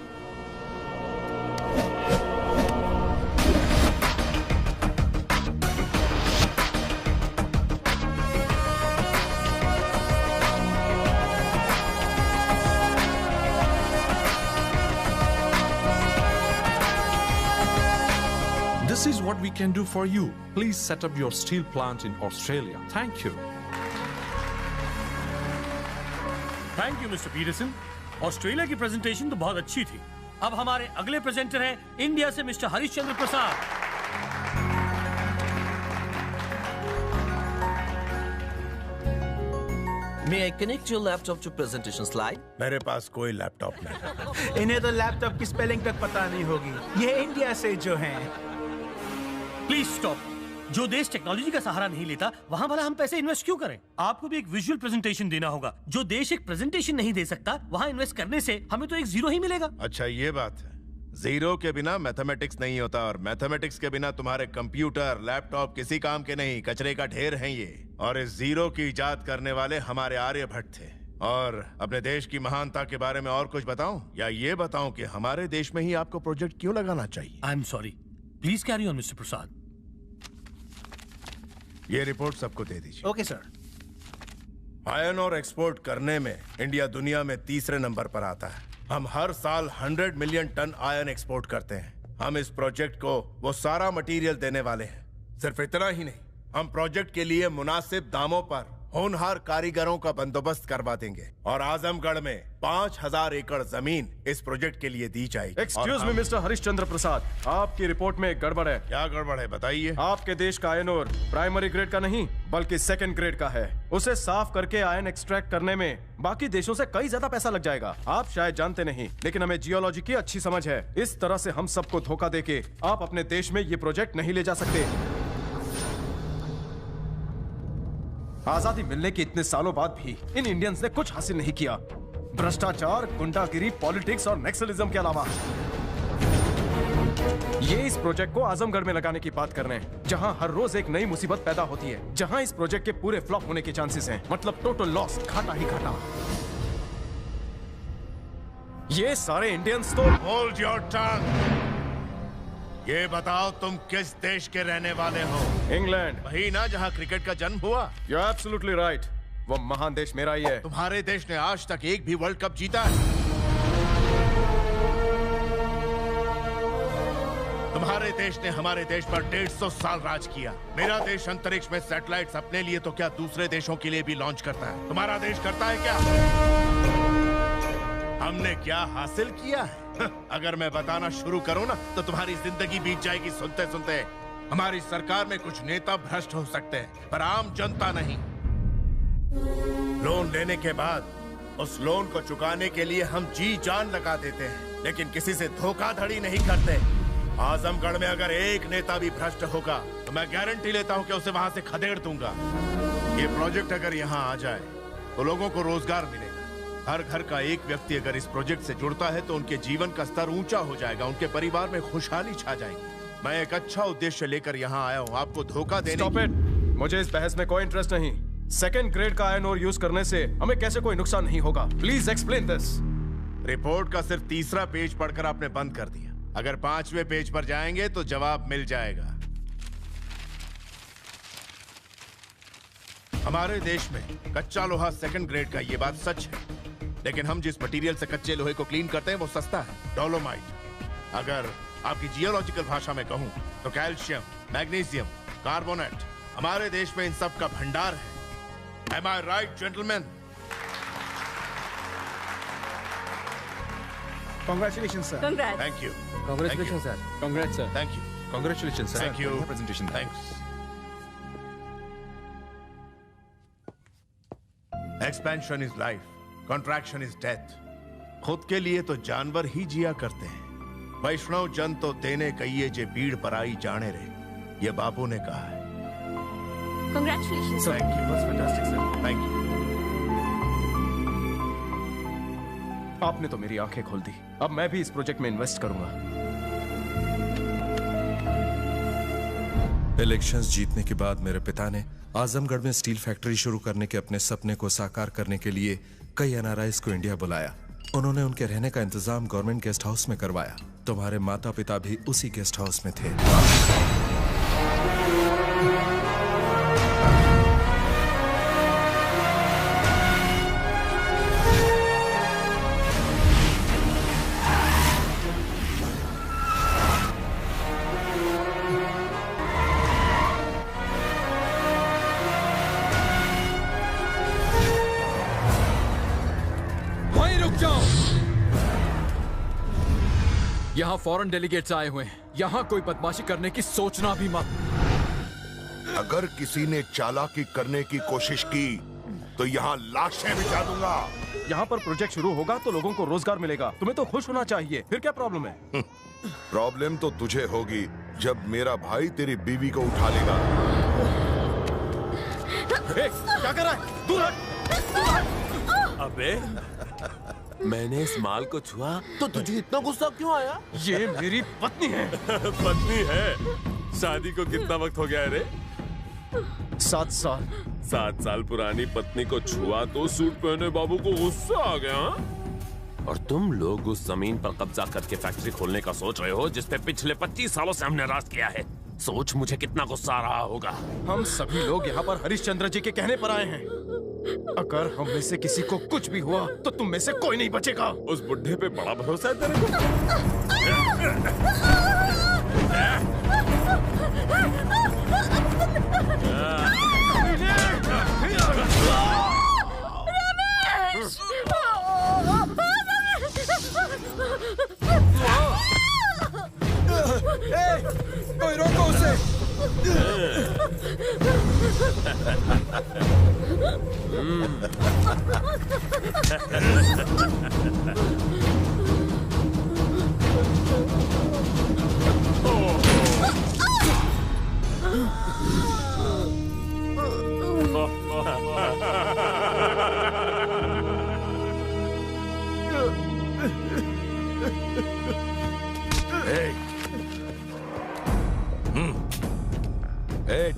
This is what we can do for you. Please set up your steel plant in Australia. Thank you.
Thank you mister Peterson. Australia की प्रेजेंटेशन तो बहुत अच्छी थी। अब हमारे अगले प्रेजेंटर हैं इंडिया से mister Harishchandra Prasad.
May I connect your laptop to presentation slide?
मेरे पास कोई लैपटॉप नहीं।
इन्हें तो लैपटॉप की स्पेलिंग तक पता नहीं होगी। ये इंडिया से जो हैं।
Please stop. जो देश टेक्नोलॉजी का सहारा नहीं लेता, वहां भला हम पैसे इन्वेस्ट क्यों करें? आपको भी एक विजुअल प्रेजेंटेशन देना होगा। जो देश एक प्रेजेंटेशन नहीं दे सकता, वहां इन्वेस्ट करने से हमें तो एक जीरो ही मिलेगा।
अच्छा ये बात है। जीरो के बिना मैथमेटिक्स नहीं होता और मैथमेटिक्स के बिना तुम्हारे कंप्यूटर लैपटॉप किसी काम के नहीं, कचरे का ढेर हैं ये। और इस जीरो की इजाद करने वाले हमारे आर्यभट्ट थे। और अपने देश की महानता के बारे में और कुछ बताऊं या ये बताऊं कि हमारे देश में ही आपको प्रोजेक्ट क्यों लगाना चाहिए?
I am sorry, please carry on mister Prasad.
ये रिपोर्ट सबको दे दीजिए।
Okay sir.
आयरन और एक्सपोर्ट करने में इंडिया दुनिया में तीसरे नंबर पर आता है। हम हर साल 100 मिलियन टन आयरन एक्सपोर्ट करते हैं। हम इस प्रोजेक्ट को वो सारा मटेरियल देने वाले हैं। सिर्फ इतना ही नहीं, हम प्रोजेक्ट के लिए मुनासिब दामों पर होनहार कारीगरों का बंदोबस्त करवा देंगे और आजमगढ़ में 5000 एकड़ जमीन इस प्रोजेक्ट के लिए दी जाएगी।
एक्सक्यूज मी मिस्टर हरिश्चंद्र प्रसाद, आपकी रिपोर्ट में एक गड़बड़ है।
क्या गड़बड़ है बताइए।
आपके देश का आयन और प्राइमरी ग्रेड का नहीं बल्कि सेकंड ग्रेड का है। उसे साफ करके आयन एक्सट्रैक्ट करने में बाकी देशों से कई ज्यादा पैसा लग जाएगा। आप शायद जानते नहीं, लेकिन हमें जियोलॉजी की अच्छी समझ है। इस तरह से हम सबको धोखा देके आप अपने देश में ये प्रोजेक्ट नहीं ले जा सकते। आजादी मिलने के इतने सालों बाद भी इन इंडियंस ने कुछ हासिल नहीं किया। भ्रष्टाचार, गुंडागिरी, पॉलिटिक्स और नक्सलिज्म के अलावा। ये इस प्रोजेक्ट को आजमगढ़ में लगाने की बात कर रहे हैं, जहां हर रोज एक नई मुसीबत पैदा होती है, जहां इस प्रोजेक्ट के पूरे फ्लॉप होने के चांसेस हैं। मतलब टोटल लॉस, घाटा ही घाटा। ये सारे इंडियंस तो
होल्ड योर टंग। ये बताओ तुम किस देश के रहने वाले हो?
इंग्लैंड।
वही ना जहाँ क्रिकेट का जन्म हुआ?
You're absolutely right। वो महान देश मेरा ही है।
तुम्हारे देश ने आज तक एक भी वर्ल्ड कप जीता है? तुम्हारे देश ने हमारे देश पर 150 साल राज किया। मेरा देश अंतरिक्ष में सैटेलाइट्स अपने लिए तो क्या दूसरे देशों के लिए भी लॉन्च करता है। तुम्हारा देश करता है क्या? हमने क्या हासिल किया है? अगर मैं बताना शुरू करूं ना तो तुम्हारी जिंदगी बीत जाएगी सुनते सुनते। हमारी सरकार में कुछ नेता भ्रष्ट हो सकते हैं, पर आम जनता नहीं। लोन लेने के बाद उस लोन को चुकाने के लिए हम जी जान लगा देते हैं, लेकिन किसी से धोखाधड़ी नहीं करते। आजमगढ़ में अगर एक नेता भी भ्रष्ट होगा तो मैं गारंटी लेता हूं कि उसे वहां से खदेड़ दूंगा। ये प्रोजेक्ट अगर यहाँ आ जाए तो लोगों को रोजगार मिलेगा। हर घर का एक व्यक्ति अगर इस प्रोजेक्ट से जुड़ता है तो उनके जीवन का स्तर ऊंचा हो जाएगा, उनके परिवार में खुशहाली छा जाएगी। मैं एक अच्छा उद्देश्य लेकर यहाँ आया हूँ, आपको धोखा देने।
Stop it! मुझे इस बहस में कोई इंटरेस्ट नहीं। सेकंड ग्रेड का आयरन ओर यूज करने से हमें कैसे कोई नुकसान नहीं होगा? Please explain this.
रिपोर्ट का सिर्फ तीसरा पेज पढ़कर आपने बंद कर दिया। अगर 5वें पेज पर जाएंगे तो जवाब मिल जाएगा। हमारे देश में कच्चा लोहा सेकंड ग्रेड का, ये बात सच है, लेकिन हम जिस मटेरियल से कच्चे लोहे को क्लीन करते हैं वो सस्ता है, डोलोमाइट। अगर आपकी जियोलॉजिकल भाषा में कहूं तो कैल्शियम, मैग्नीशियम, कार्बोनेट हमारे देश में इन सब का भंडार है। Am I right, gentlemen?
Congratulations, sir.
Congrats.
Thank you.
Congratulations, sir. Congrats, sir.
Thank you.
Congratulations, sir.
Thank you.
Presentation.
Thanks. Expansion is life. Contraction is death. खुद के लिए तो जानवर ही जिया करते हैं। वैष्णव जन तो तेने कहिए जे भीड़ पर आई जाने रहे, ये बापू ने कहा है।
Congratulations.
Thank you. That's fantastic, sir. Thank you.
आपने तो मेरी आंखें खोल दी। अब मैं भी इस प्रोजेक्ट में इन्वेस्ट करूंगा।
इलेक्शंस जीतने के बाद मेरे पिता ने आजमगढ़ में स्टील फैक्ट्री शुरू करने के अपने सपने को साकार करने के लिए कई एनआरआईज को इंडिया बुलाया। उन्होंने उनके रहने का इंतजाम गवर्नमेंट गेस्ट हाउस में करवाया। तुम्हारे माता पिता भी उसी गेस्ट हाउस में थे।
यहाँ फॉरेन डेलीगेट्स आए हुए हैं। यहाँ कोई बदमाशी करने की सोचना भी मत।
अगर किसी ने चालाकी करने की कोशिश की तो यहाँ लाशें बिछा दूंगा।
यहाँ पर प्रोजेक्ट शुरू होगा तो लोगों को रोजगार मिलेगा। तुम्हें तो खुश होना चाहिए। फिर क्या प्रॉब्लम है?
प्रॉब्लम तो तुझे होगी जब मेरा भाई तेरी बीवी को उठा लेगा।
क्या कर रहा है? दूर हट।
अबे
मैंने इस माल को छुआ तो तुझे इतना गुस्सा क्यों आया?
ये मेरी पत्नी है।
पत्नी है? शादी को कितना वक्त हो गया है रे?
7 साल।
7 साल पुरानी पत्नी को छुआ तो सूट पहने बाबू को गुस्सा आ गया? और तुम लोग उस जमीन पर कब्जा करके फैक्ट्री खोलने का सोच रहे हो जिसपे पिछले 25 सालों से हमने राज किया है। सोच मुझे कितना गुस्सा आ रहा होगा।
हम सभी लोग यहाँ पर हरिश्चंद्र जी के कहने पर आए हैं। अगर हम में से किसी को कुछ भी हुआ तो तुम में से कोई नहीं बचेगा।
उस बुढ़े पे बड़ा भरोसा है तेरे को?
कोई रोको उसे।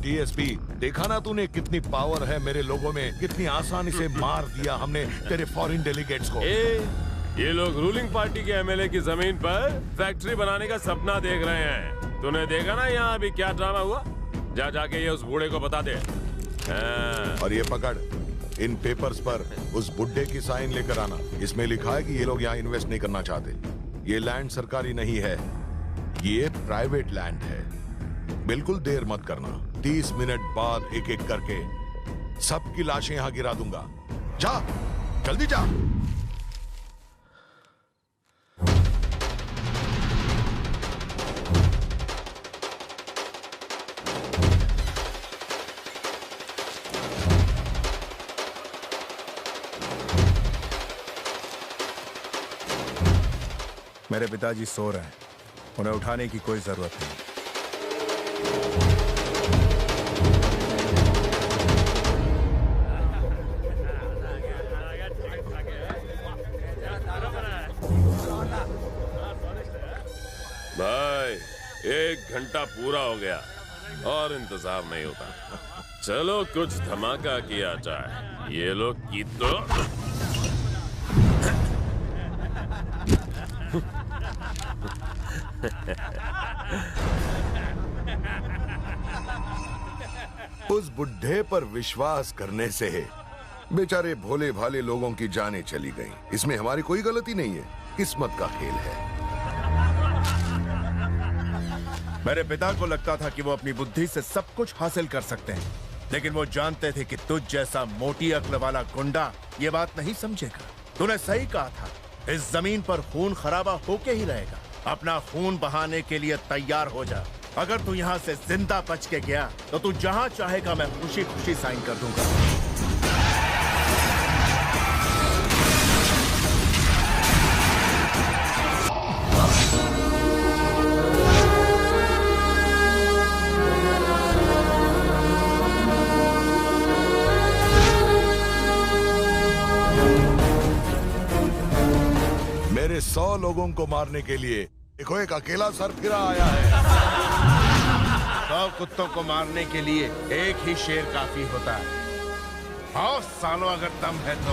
डीएसपी, देखा ना तूने कितनी पावर है मेरे लोगों में, कितनी आसानी से मार दिया हमने तेरे फॉरेन डेलीगेट्स को।
ये लोग रूलिंग पार्टी के एमएलए की जमीन पर फैक्ट्री बनाने का सपना देख रहे हैं। तूने देखा ना यहाँ अभी क्या ड्रामा हुआ? जा जाके ये उस बूढ़े को बता दे।
और ये पकड़, इन पेपर्स पर उस बुड्ढे की साइन लेकर आना। इसमें लिखा है कि ये लोग यहाँ इन्वेस्ट नहीं करना चाहते। ये लैंड सरकारी नहीं है, ये प्राइवेट लैंड है। बिल्कुल देर मत करना, 30 मिनट बाद एक एक करके सबकी लाशें यहां गिरा दूंगा। जा, जल्दी जा।
मेरे पिताजी सो रहे हैं, उन्हें उठाने की कोई जरूरत नहीं।
भाई 1 घंटा पूरा हो गया और इंतजार नहीं होता। चलो कुछ धमाका किया जाए। ये लोग की तो
उस बुड्ढे पर विश्वास करने से बेचारे भोले भाले लोगों की जानें चली गईं। इसमें हमारी कोई गलती नहीं है, किस्मत का खेल है।
मेरे पिता को लगता था कि वो अपनी बुद्धि से सब कुछ हासिल कर सकते हैं, लेकिन वो जानते थे कि तुझ जैसा मोटी अक्ल वाला गुंडा ये बात नहीं समझेगा। तूने सही कहा था, इस जमीन पर खून खराबा होके ही रहेगा। अपना खून बहाने के लिए तैयार हो जा। अगर तू यहाँ से जिंदा बच के गया तो तू जहाँ चाहेगा मैं खुशी खुशी साइन कर दूंगा।
मेरे 100 लोगों को मारने के लिए देखो एक अकेला सर फिरा आया है।
100 कुत्तों को मारने के लिए एक ही शेर काफी होता है। आओ सालों, अगर दम है तो।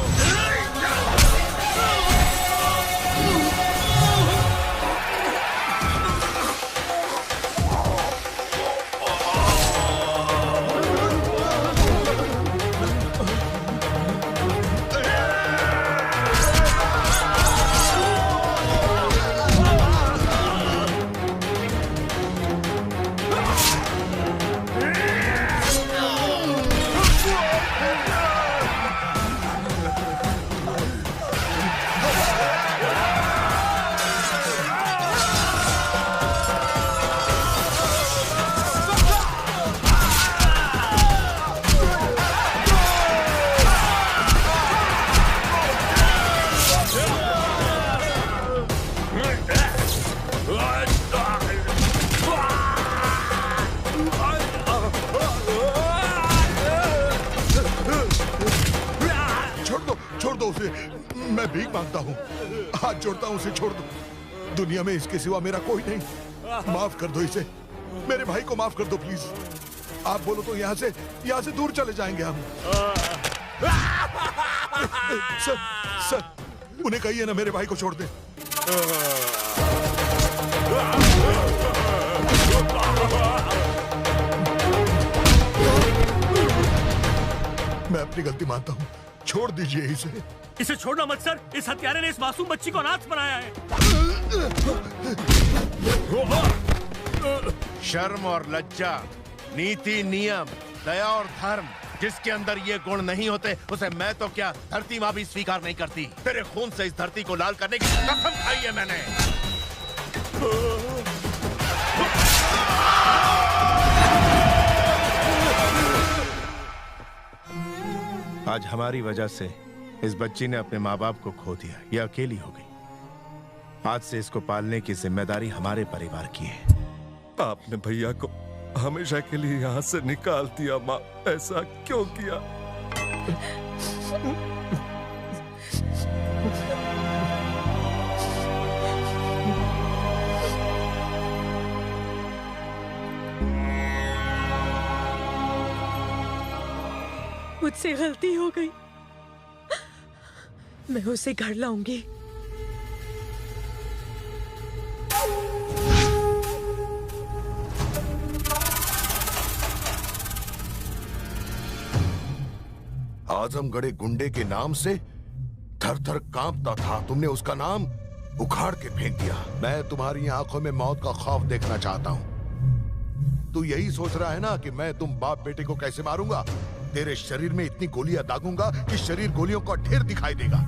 उसे, मैं भीख मांगता हूँ, हाथ जोड़ता हूँ, उसे छोड़ दो। दुनिया में इसके सिवा मेरा कोई नहीं। माफ कर दो इसे, मेरे भाई को माफ कर दो प्लीज। आप बोलो तो यहाँ से दूर चले जाएंगे हम। सर, उन्हें कहिए ना मेरे भाई को छोड़ दे। मैं अपनी गलती मानता हूँ, छोड़ दीजिए इसे।
इसे छोड़ना मत सर, इस हत्यारे ने इस मासूम बच्ची को अनाथ बनाया है।
शर्म और लज्जा, नीति नियम, दया और धर्म, जिसके अंदर ये गुण नहीं होते उसे मैं तो क्या धरती माँ भी स्वीकार नहीं करती। तेरे खून से इस धरती को लाल करने की कसम खाई है मैंने। आज हमारी वजह से इस बच्ची ने अपने माँ बाप को खो दिया। ये अकेली हो गई। आज से इसको पालने की जिम्मेदारी हमारे परिवार की है।
आपने भैया को हमेशा के लिए यहाँ से निकाल दिया माँ, ऐसा क्यों किया?
मुझसे गलती हो गई, मैं उसे घर लाऊंगी।
आजमगढ़े गुंडे के नाम से थर थर कांपता था, तुमने उसका नाम उखाड़ के फेंक दिया। मैं तुम्हारी आंखों में मौत का खौफ देखना चाहता हूँ। तू यही सोच रहा है ना कि मैं तुम बाप बेटे को कैसे मारूंगा? तेरे शरीर में इतनी गोलियां दागूंगा कि शरीर गोलियों का ढेर दिखाई देगा।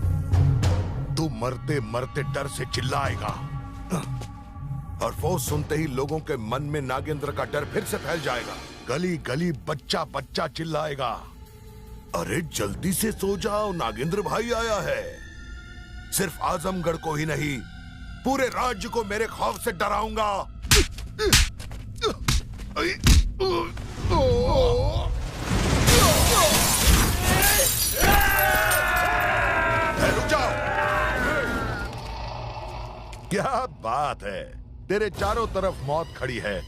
तू मरते मरते डर से चिल्लाएगा और वो सुनते ही लोगों के मन में नागेंद्र का डर फिर से फैल जाएगा। गली गली बच्चा बच्चा चिल्लाएगा, अरे जल्दी से सो जाओ, नागेंद्र भाई आया है। सिर्फ आजमगढ़ को ही नहीं, पूरे राज्य को मेरे खौफ से डराऊंगा। रुक जाओ। क्या बात है, तेरे चारों तरफ मौत खड़ी है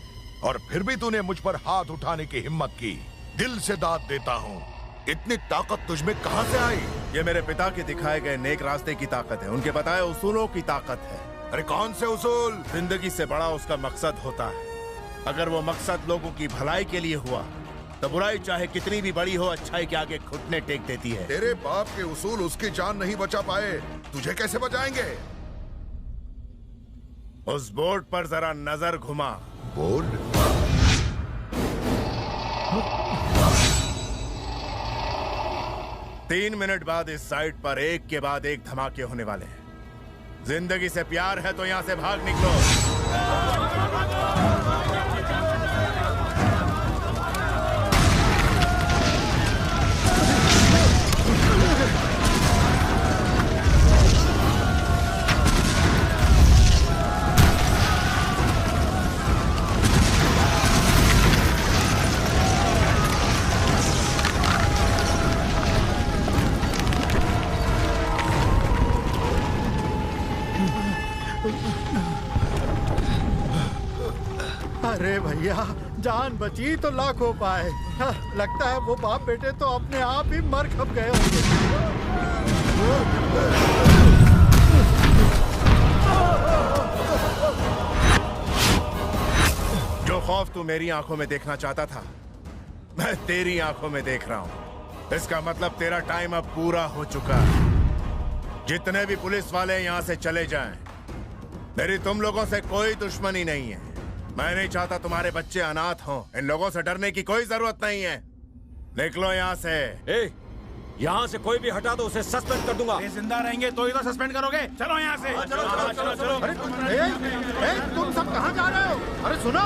और फिर भी तूने मुझ पर हाथ उठाने की हिम्मत की। दिल से दाद देता हूँ, इतनी ताकत तुझमें कहां से आई?
ये मेरे पिता के दिखाए गए नेक रास्ते की ताकत है, उनके बताए उसूलों की ताकत है।
अरे कौन से उसूल?
जिंदगी से बड़ा उसका मकसद होता है। अगर वो मकसद लोगों की भलाई के लिए हुआ तो बुराई चाहे कितनी भी बड़ी हो, अच्छाई के आगे घुटने टेक देती है।
तेरे बाप के उसूल उसकी जान नहीं बचा पाए, तुझे कैसे बचाएंगे?
उस बोर्ड पर जरा नजर घुमा।
बोर्ड?
3 मिनट बाद इस साइट पर एक के बाद एक धमाके होने वाले हैं। जिंदगी से प्यार है तो यहां से भाग निकलो।
अरे भैया, जान बची तो लाखों पाए। लगता है वो बाप बेटे तो अपने आप ही मर खप गए होंगे।
जो खौफ तू मेरी आंखों में देखना चाहता था, मैं तेरी आंखों में देख रहा हूं। इसका मतलब तेरा टाइम अब पूरा हो चुका है। जितने भी पुलिस वाले यहां से चले जाएं। मेरी तुम लोगों से कोई दुश्मनी नहीं है। मैं नहीं चाहता तुम्हारे बच्चे अनाथ हों। इन लोगों से डरने की कोई जरूरत नहीं है। निकलो यहाँ से।
यहाँ से कोई भी हटा तो उसे सस्पेंड कर दूंगा।
जिंदा रहेंगे तो ही तो सस्पेंड करोगे। चलो यहाँ से। चलो।
अरे तुम सब कहाँ जा रहे हो? अरे सुनो,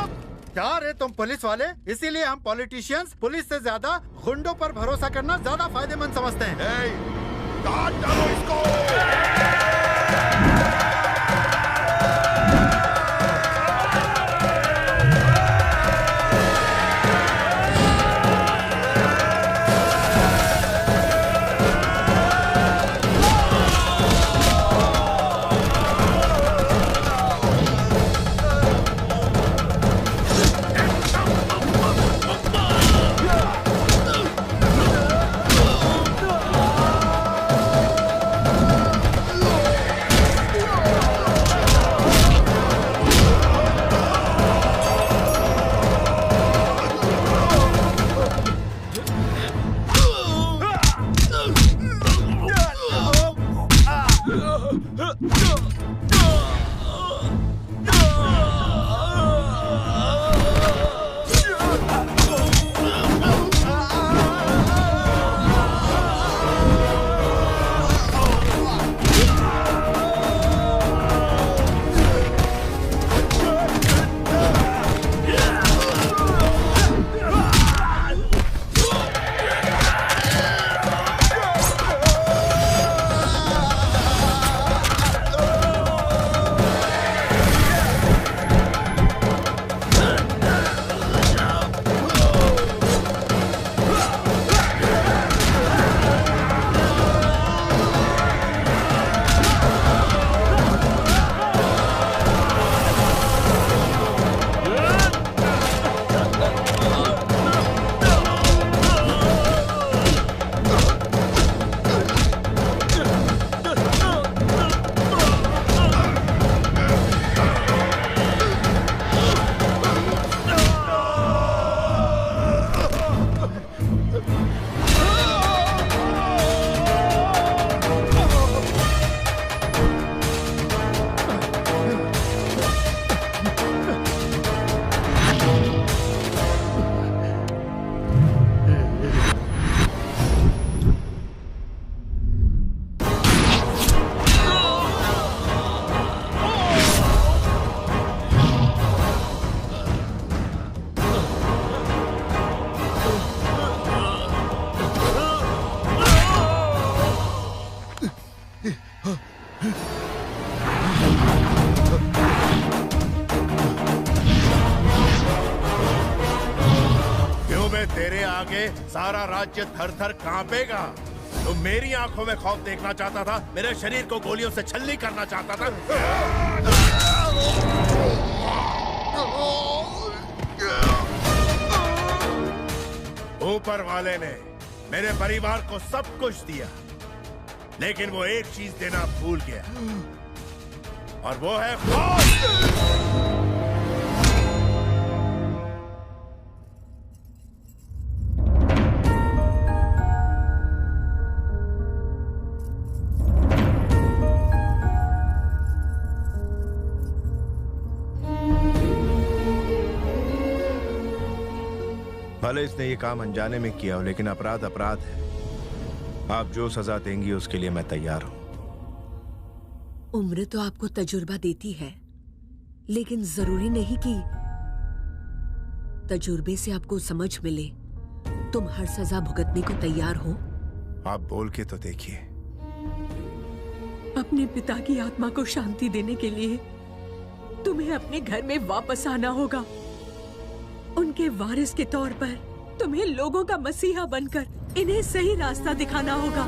क्या रे तुम पुलिस वाले? इसीलिए हम पॉलिटिशियंस पुलिस से ज्यादा गुंडों पर भरोसा करना ज्यादा फायदेमंद समझते हैं।
काट डालो इसको।
में तेरे आगे सारा राज्य थर थर कांपेगा। तो मेरी आंखों में खौफ देखना चाहता था, मेरे शरीर को गोलियों से छलनी करना चाहता था। ऊपर वाले ने मेरे परिवार को सब कुछ दिया, लेकिन वो एक चीज देना भूल गया, और वो है खौफ। भले इसने ये काम अनजाने में किया हो, लेकिन अपराध अपराध है। आप जो सजा देंगी उसके लिए मैं तैयार हूं।
उम्र तो आपको तजुर्बा देती है, लेकिन जरूरी नहीं कि तजुर्बे से आपको समझ मिले। तुम हर सजा भुगतने को तैयार हो?
आप बोल के तो देखिए।
अपने पिता की आत्मा को शांति देने के लिए तुम्हें अपने घर में वापस आना होगा। उनके वारिस के तौर पर तुम्हें लोगों का मसीहा बनकर इन्हें सही रास्ता दिखाना होगा।